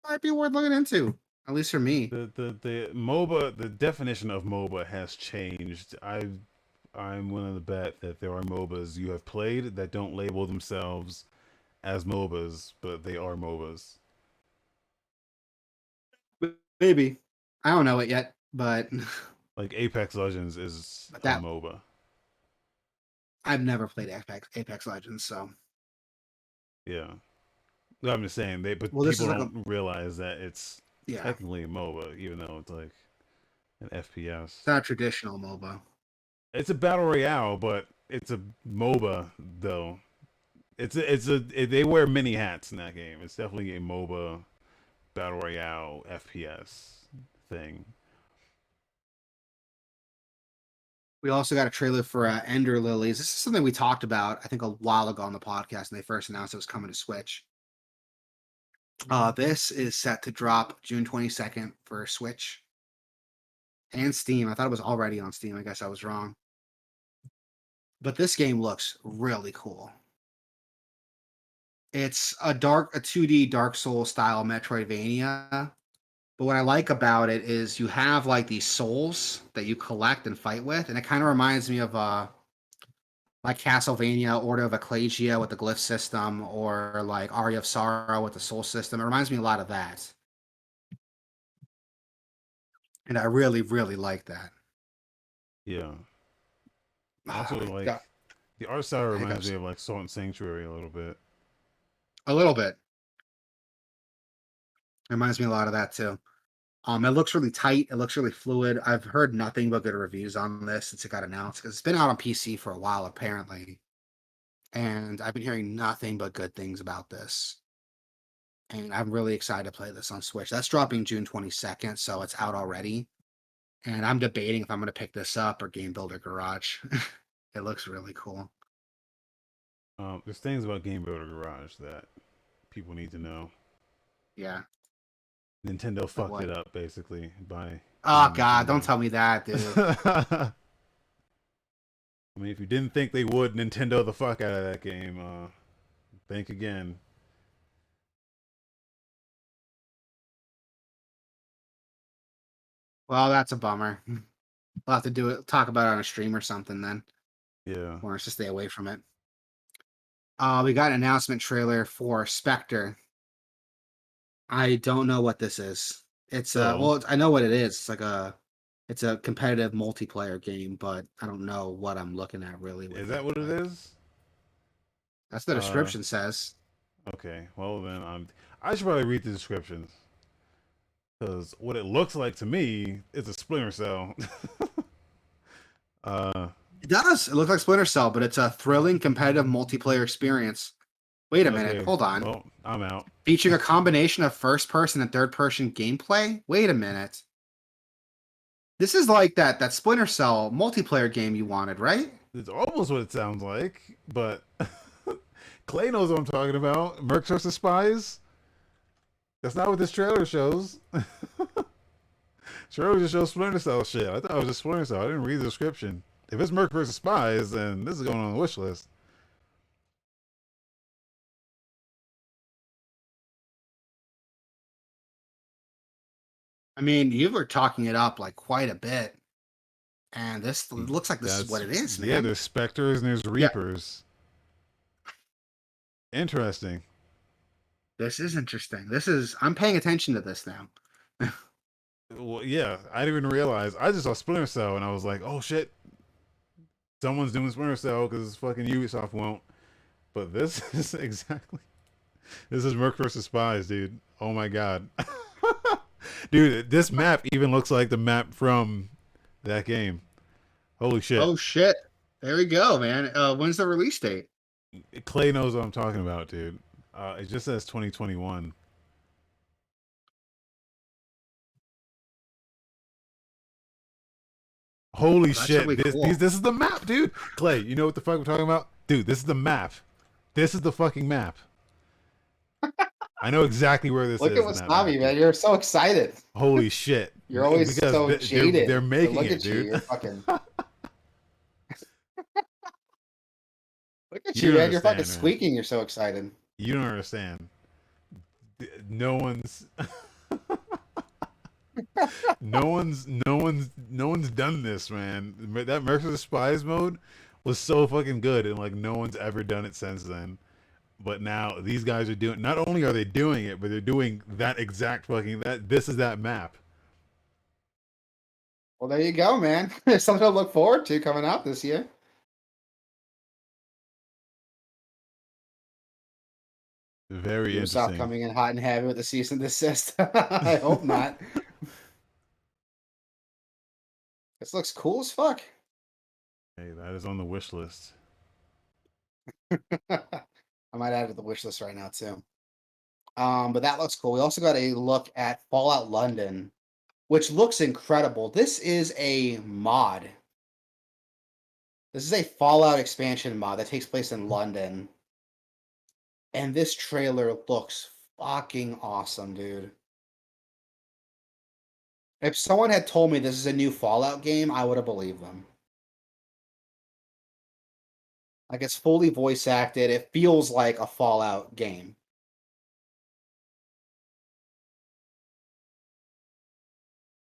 might be worth looking into. At least for me. The MOBA, the definition of MOBA has changed. I'm willing to bet that there are MOBAs you have played that don't label themselves as MOBAs, but they are MOBAs. Maybe. I don't know it yet, but Like Apex Legends is a that MOBA. I've never played Apex Legends, so Yeah. No, I'm just saying but well, this people is like don't realize that it's yeah, technically a MOBA, even though it's like an FPS. it's not a traditional MOBA. It's a battle royale, but it's a MOBA though. They wear many hats in that game. It's definitely a MOBA battle royale FPS thing. We also got a trailer for Ender Lilies. This is something we talked about, I think, a while ago on the podcast, and they first announced it was coming to Switch. This is set to drop June 22nd for Switch and Steam. I thought it was already on Steam. I guess I was wrong. But this game looks really cool. It's a 2D Dark Souls style Metroidvania. But what I like about it is you have like these souls that you collect and fight with, and it kind of reminds me of like Castlevania, Order of Ecclesia with the glyph system, or like Aria of Sorrow with the soul system. It reminds me a lot of that. And I really, really like that. Yeah. Also, like Got the art style reminds hiccups. me of like Salt and Sanctuary a little bit. A little bit. It reminds me a lot of that too. It looks really tight. It looks really fluid. I've heard nothing but good reviews on this since it got announced because it's been out on PC for a while apparently, and I've been hearing nothing but good things about this. And I'm really excited to play this on Switch. That's dropping June 22nd, so it's out already. And I'm debating if I'm going to pick this up or Game Builder Garage. It looks really cool. There's things about Game Builder Garage that people need to know. Yeah. Nintendo Like fucked what? it up basically by Oh being God, don't Nintendo. tell me that, dude. I mean, if you didn't think they would Nintendo the fuck out of that game, think again. Well, that's a bummer. We'll have to talk about it on a stream or something then. Yeah. Or to stay away from it. We got an announcement trailer for Spectre. I don't know what this is. It's So, I know what it is. It's a competitive multiplayer game, but I don't know what I'm looking at really with is it. that what it But is? that's the description says. Okay. Well then, I should probably read the descriptions because what it looks like to me is a Splinter Cell. uh, It does. It looks like Splinter Cell, but it's a thrilling competitive multiplayer experience. Wait a minute, okay. hold on. Well, I'm out. Featuring a combination of first-person and third-person gameplay? Wait a minute. This is like that Splinter Cell multiplayer game you wanted, right? It's almost what it sounds like, but Clay knows what I'm talking about. Mercs vs. Spies. That's not what this trailer shows. Trailer just shows Splinter Cell shit. I thought it was just Splinter Cell. I didn't read the description. If it's Merc vs. Spies, then this is going on the wish list. I mean, you were talking it up like quite a bit. And this looks like this is what it is, Yeah, man. there's specters and there's Yeah. reapers. Interesting. This is interesting. I'm paying attention to this now. Well, yeah, I didn't even realize. I just saw Splinter Cell and I was like, oh shit, someone's doing Splinter Cell because fucking Ubisoft won't. But this is exactly. This is Merc versus Spies, dude. Oh my god. Dude, this map even looks like the map from that game. Holy shit. Oh shit. There we go, man. When's the release date? Clay knows what I'm talking about, dude. It just says 2021. Holy That's shit. really cool. This is the map, dude. Clay, you know what the fuck we're talking about? Dude, this is the map. This is the fucking map. I know exactly where this Look is at in that map, Wasabi, man. dude. You're so excited. Holy shit. You're always Because so jaded. they're But making look it, at you. dude. You're fucking. Look at You you, don't man. You're fucking understand, man. squeaking. You're so excited. You don't understand. No one's no one's done this, man. That Mercs of the Spies mode was so fucking good, and like no one's ever done it since then. But now these guys are doing. Not only are they doing it, but they're doing that exact fucking that. This is that map. Well, there you go, man. There's something to look forward to coming out this year. Very Ubisoft interesting. coming in hot and heavy with the cease and desist. I hope not. This looks cool as fuck. Hey, that is on the wish list. I might add it to the wish list right now too. But that looks cool. We also got a look at Fallout London, which looks incredible. This is a mod. This is a Fallout expansion mod that takes place in London. And this trailer looks fucking awesome, dude. If someone had told me this is a new Fallout game, I would have believed them. Like it's fully voice acted. It feels like a Fallout game.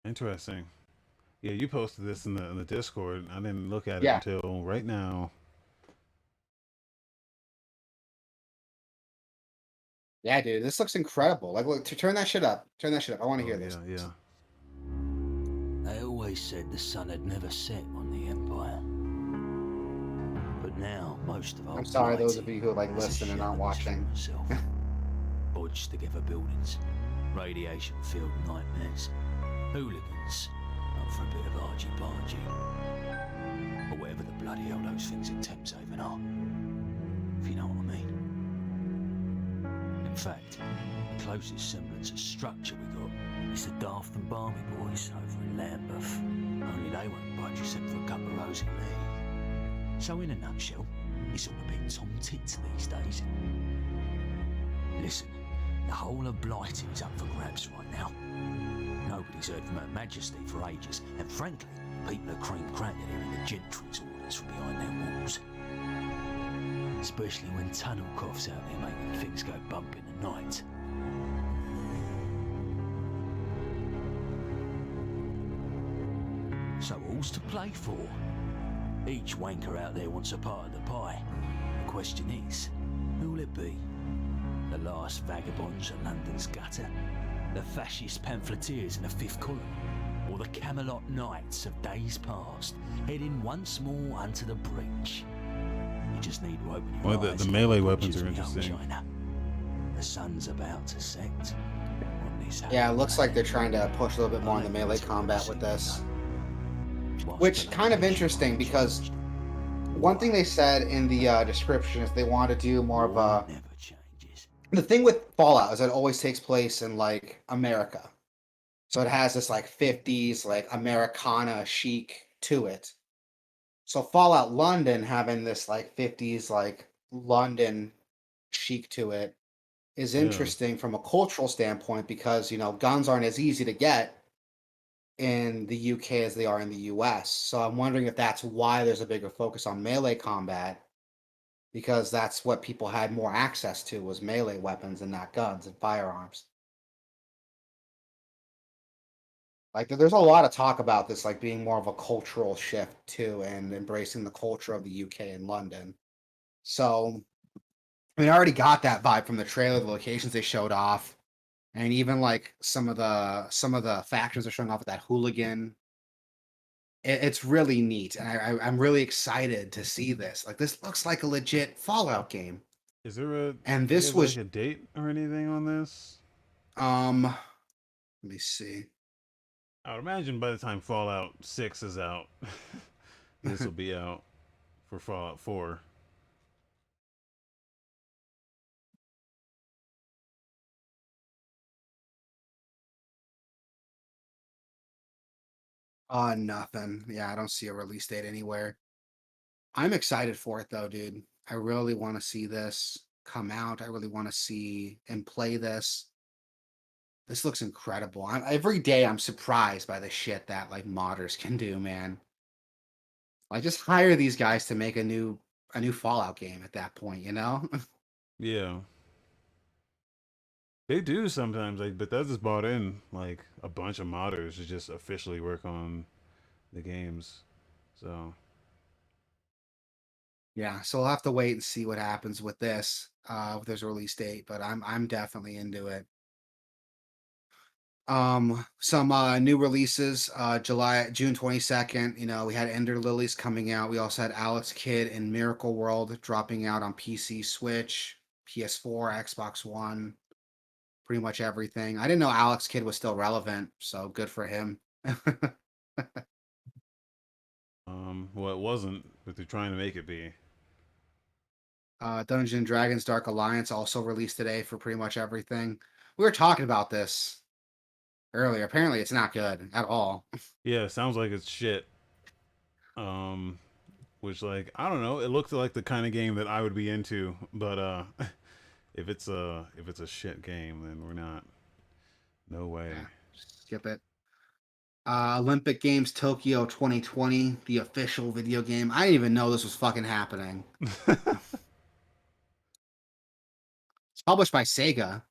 Interesting. Yeah, you posted this in the Discord. I didn't look at it Yeah. until right now. Yeah, dude. This looks incredible. Like, look, turn that shit up. Turn that shit up. I want to Oh hear this. yeah, yeah. They always said the sun had never set on the Empire. But now most of our I'm sorry, those of blighted you who like as a listen and shell not of watching. itself. Bodged together buildings, radiation-filled nightmares, hooligans up for a bit of argy-bargy, or whatever the bloody hell those things in Thameshaven are, if you know what I mean. In fact, the closest semblance of structure we got is the Daft and Barmy boys over in Lambeth. Only they won't budge except for a couple of rows in Lee. So in a nutshell, it's all a bit tom tits these days. Listen, the whole of Blighting's up for grabs right now. Nobody's heard from Her Majesty for ages, and frankly, people are cream-cracking hearing the gentry's orders from behind their walls. Especially when Tunnel coughs out there making things go bump in the night. So all's to play for. Each wanker out there wants a part of the pie. The question is, who'll it be? The last vagabonds of London's gutter? The fascist pamphleteers in the fifth column? Or the Camelot knights of days past, heading once more unto the breach? You just need to open your Well, eyes the to melee the weapons bridges are of young interesting. China. The sun's about to set. On this Yeah, it looks like they're happy trying to push a little bit more on the melee combat with this. Which kind of interesting because one thing they said in the description is they want to do more of a. never changes. The thing with Fallout is it always takes place in like America, so it has this like 50s like Americana chic to it. So Fallout London having this like 50s like London chic to it is Yeah. interesting from a cultural standpoint because guns aren't as easy to get in the UK as they are in the US. So I'm wondering if that's why there's a bigger focus on melee combat because that's what people had more access to was melee weapons and not guns and firearms. Like there's a lot of talk about this like being more of a cultural shift too and embracing the culture of the UK and London. So I mean, I already got that vibe from the trailer, the locations they showed off, and even like some of the factions are showing off with that hooligan. It's really neat, and I'm really excited to see this. Like, this looks like a legit Fallout game. Is there a And do you this have like was a date or anything on this? let me see. I would imagine by the time Fallout 6 is out, this will be out for Fallout 4. Nothing. Yeah, I don't see a release date anywhere. I'm excited for it though, dude. I really want to see this come out. I really want to see and play this. This looks incredible. Every day I'm surprised by the shit that like modders can do, man. Like, just hire these guys to make a new Fallout game at that point, you know? Yeah. They do sometimes. Like Bethesda's bought in like a bunch of modders to just officially work on the games. So Yeah, so we'll have to wait and see what happens with this, if there's a release date, but I'm definitely into it. Some new releases, June 22nd. We had Ender Lilies coming out. We also had Alex Kidd and Miracle World dropping out on PC, Switch, PS4, Xbox One, pretty much everything. I didn't know Alex Kidd was still relevant, so good for him. well, it wasn't, but they're trying to make it be. Dungeons and Dragons Dark Alliance also released today for pretty much everything. We were talking about this earlier. Apparently, it's not good at all. Yeah, sounds like it's shit. Um, which like I don't know. It looked like the kind of game that I would be into, but if it's a shit game, then we're not. No way. Yeah, skip it. Olympic Games Tokyo 2020, the official video game. I didn't even know this was fucking happening. It's published by Sega,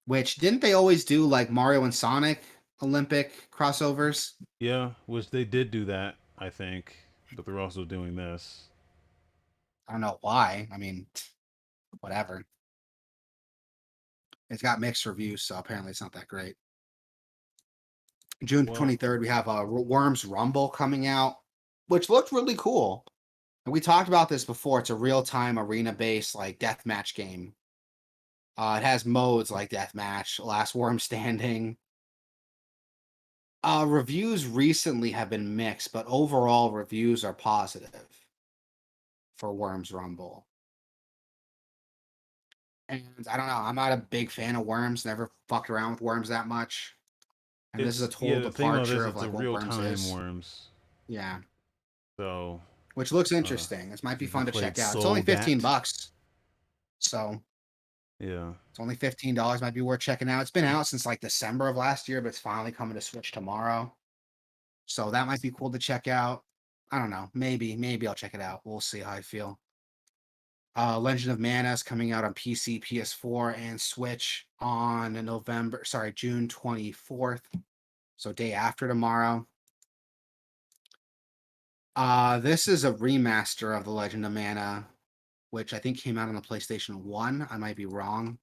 which didn't they always do like Mario and Sonic Olympic crossovers? Yeah, which they did do that, I think, but they're also doing this. I don't know why. I mean, whatever. It's got mixed reviews, so apparently it's not that great. June Well, 23rd, we have Worms Rumble coming out, which looked really cool. And we talked about this before. It's a real-time arena-based like deathmatch game. It has modes like deathmatch, last worm standing. Reviews recently have been mixed, but overall reviews are positive for Worms Rumble. And I don't know, I'm not a big fan of Worms. Never fucked around with Worms that much. And this is a total the thing about this, departure of it's a like what real Worms time is. Worms. Yeah. So, Which looks uh, interesting. This might be if you fun to played check out. It's only Soul 15 Gat, bucks. So yeah. it's only $15. Might be worth checking out. It's been out since like December of last year, but it's finally coming to Switch tomorrow. So that might be cool to check out. I don't know. Maybe I'll check it out. We'll see how I feel. Legend of Mana is coming out on PC, PS4, and Switch on June 24th. So day after tomorrow. This is a remaster of The Legend of Mana, which I think came out on the PlayStation 1. I might be wrong.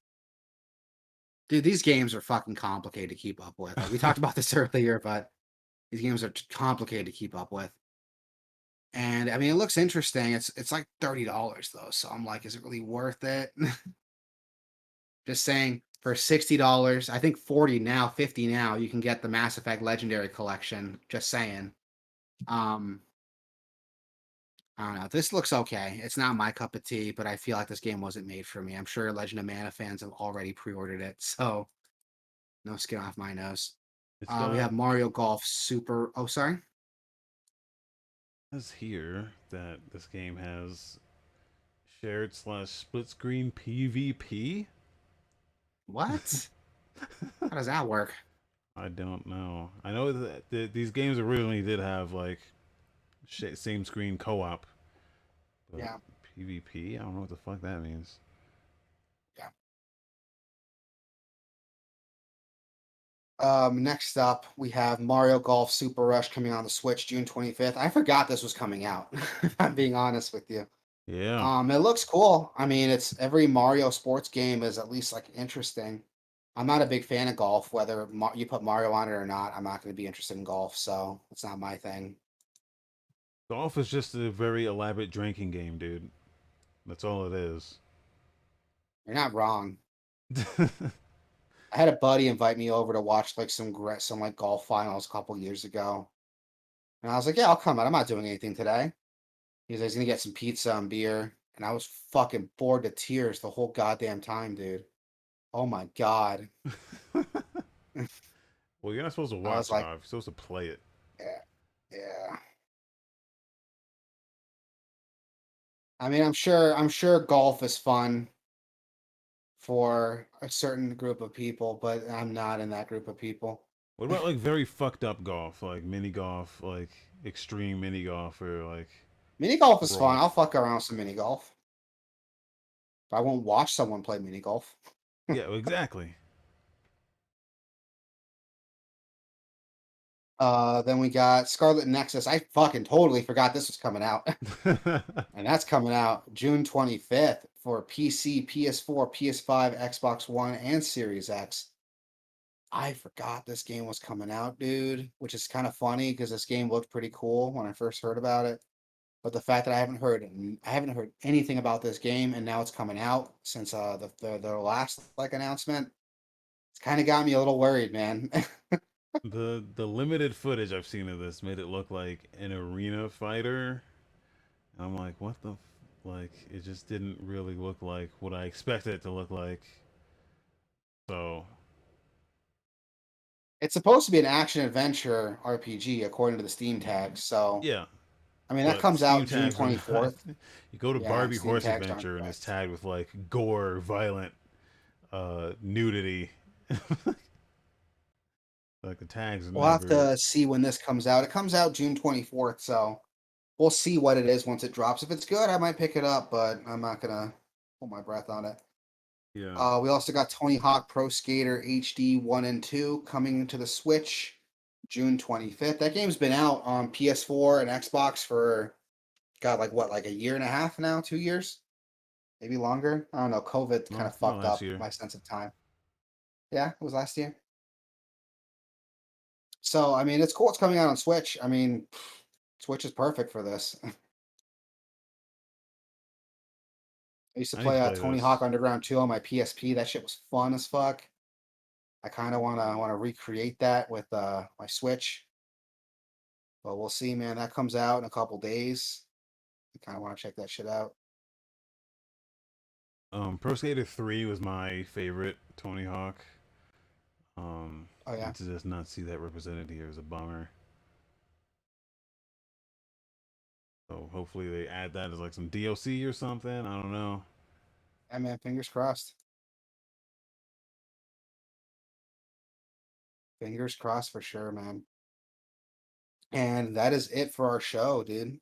Dude, these games are fucking complicated to keep up with. Like, we talked about this earlier, but these games are complicated to keep up with. And I mean, it looks interesting. It's like $30 though, so I'm like, is it really worth it? Just saying, for $60, I think 40 now, 50 now, you can get the Mass Effect Legendary Collection. Just saying. Um, I don't know. This looks okay. It's not my cup of tea, but I feel like this game wasn't made for me. I'm sure Legend of Mana fans have already pre-ordered it, so no skin off my nose. It's We got have Mario Golf Super. Oh, sorry. says here that this game has shared slash split screen PvP. What? How does that work? I don't know. I know that these games originally did have like same screen co-op, but Yeah. PvP. I don't know what the fuck that means. Yeah. Next up, we have Mario Golf Super Rush coming on the Switch June 25th. I forgot this was coming out, if I'm being honest with you. Yeah. It looks cool. I mean, it's every Mario sports game is at least like interesting. I'm not a big fan of golf, whether you put Mario on it or not. I'm not going to be interested in golf, so it's not my thing. Golf is just a very elaborate drinking game, dude. That's all it is. You're not wrong. I had a buddy invite me over to watch like some like golf finals a couple years ago, and I was like, "Yeah, I'll come out. I'm not doing anything today." He's gonna get some pizza and beer, and I was fucking bored to tears the whole goddamn time, dude. Oh my god. Well, you're not supposed to I was watch like, golf. You're supposed to play it. yeah, yeah. I mean, I'm sure golf is fun for a certain group of people, but I'm not in that group of people. What about like very fucked up golf, like mini golf, like extreme mini golf, or like Mini golf is fun. roll? I'll fuck around with some mini golf. But I won't watch someone play mini golf. Yeah, exactly. Then we got Scarlet Nexus. I fucking totally forgot this was coming out. And that's coming out June 25th for PC, PS4, PS5, Xbox One, and Series X. I forgot this game was coming out, dude, which is kind of funny because this game looked pretty cool when I first heard about it. But the fact that I haven't heard anything about this game, and now it's coming out since the last like announcement, it's kind of got me a little worried, man. The limited footage I've seen of this made it look like an arena fighter. And I'm like, what the like it just didn't really look like what I expected it to look like. So, It's supposed to be an action adventure RPG according to the Steam tag. So, yeah, I mean, that but comes Steam out June tags are not. 24th. You go to Yeah, Barbie Steam Horse tags aren't Adventure and it's correct. tagged with like gore, violent, nudity. Like the tags are We'll have never. to see when this comes out. It comes out June 24th, so we'll see what it is once it drops. If it's good, I might pick it up, but I'm not gonna hold my breath on it. Yeah. We also got Tony Hawk Pro Skater HD 1 and 2 coming to the Switch June 25th. That game's been out on PS4 and Xbox for God, like what, like a year and a half now, 2 years, maybe longer. I don't know. COVID kind No, of not fucked last up year. my sense of time. Yeah, it was last year. So I mean, it's cool. It's coming out on Switch. I mean, Switch is perfect for this. I used to I need to play play Tony Hawk this. Underground 2 on my PSP. That shit was fun as fuck. I kind of wanna recreate that with my Switch, but we'll see, man. That comes out in a couple days. I kind of want to check that shit out. Pro Skater 3 was my favorite Tony Hawk. Oh yeah, And to just not see that represented here is a bummer. So hopefully they add that as like some DLC or something. I don't know. yeah, man. Fingers crossed. Fingers crossed for sure, man. And that is it for our show, dude.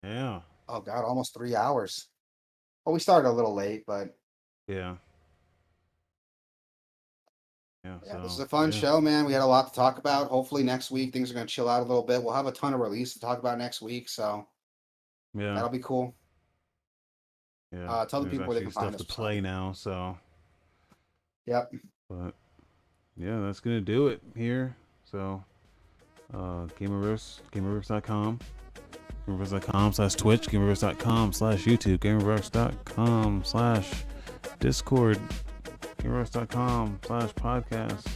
Yeah. Oh God, almost 3 hours. Well, we started a little late, but Yeah. Yeah. yeah, this is So a fun yeah. show, man. We had a lot to talk about. Hopefully next week things are gonna chill out a little bit. We'll have a ton of release to talk about next week, so Yeah. that'll be cool. Yeah. Tell the There's people where they actually can stuff find to us or play something. now. So, Yep. but yeah, that's gonna do it here. So, Gameoverse.com. Gameoverse.com/Twitch, Gameoverse.com/YouTube, Gameoverse.com/Discord, Gameoverse.com/podcast.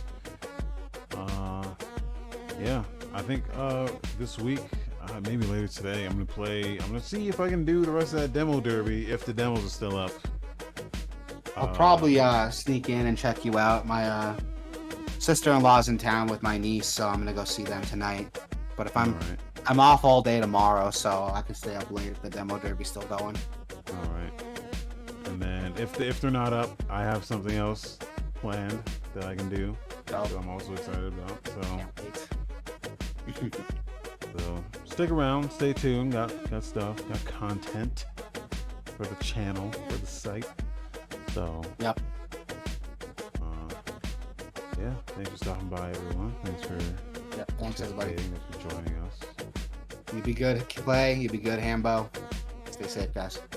Yeah, I think this week, maybe later today, I'm gonna see if I can do the rest of that demo derby if the demos are still up. I'll probably sneak in and check you out. My sister-in-law's in town with my niece, so I'm gonna go see them tonight. But if All right. I'm off all day tomorrow, so I can stay up late if the demo derby's still going. All right. And then if they're not up, I have something else planned that I can do. Dope. That I'm also excited about. So Can't wait. so stick around, stay tuned. Got stuff, got content for the channel, for the site. So Yep. yeah, thanks for stopping by, everyone. Thanks for Yep. Thanks everybody. participating, thanks for joining us. You be good, Clay. You be good, Hambo. Stay safe, guys.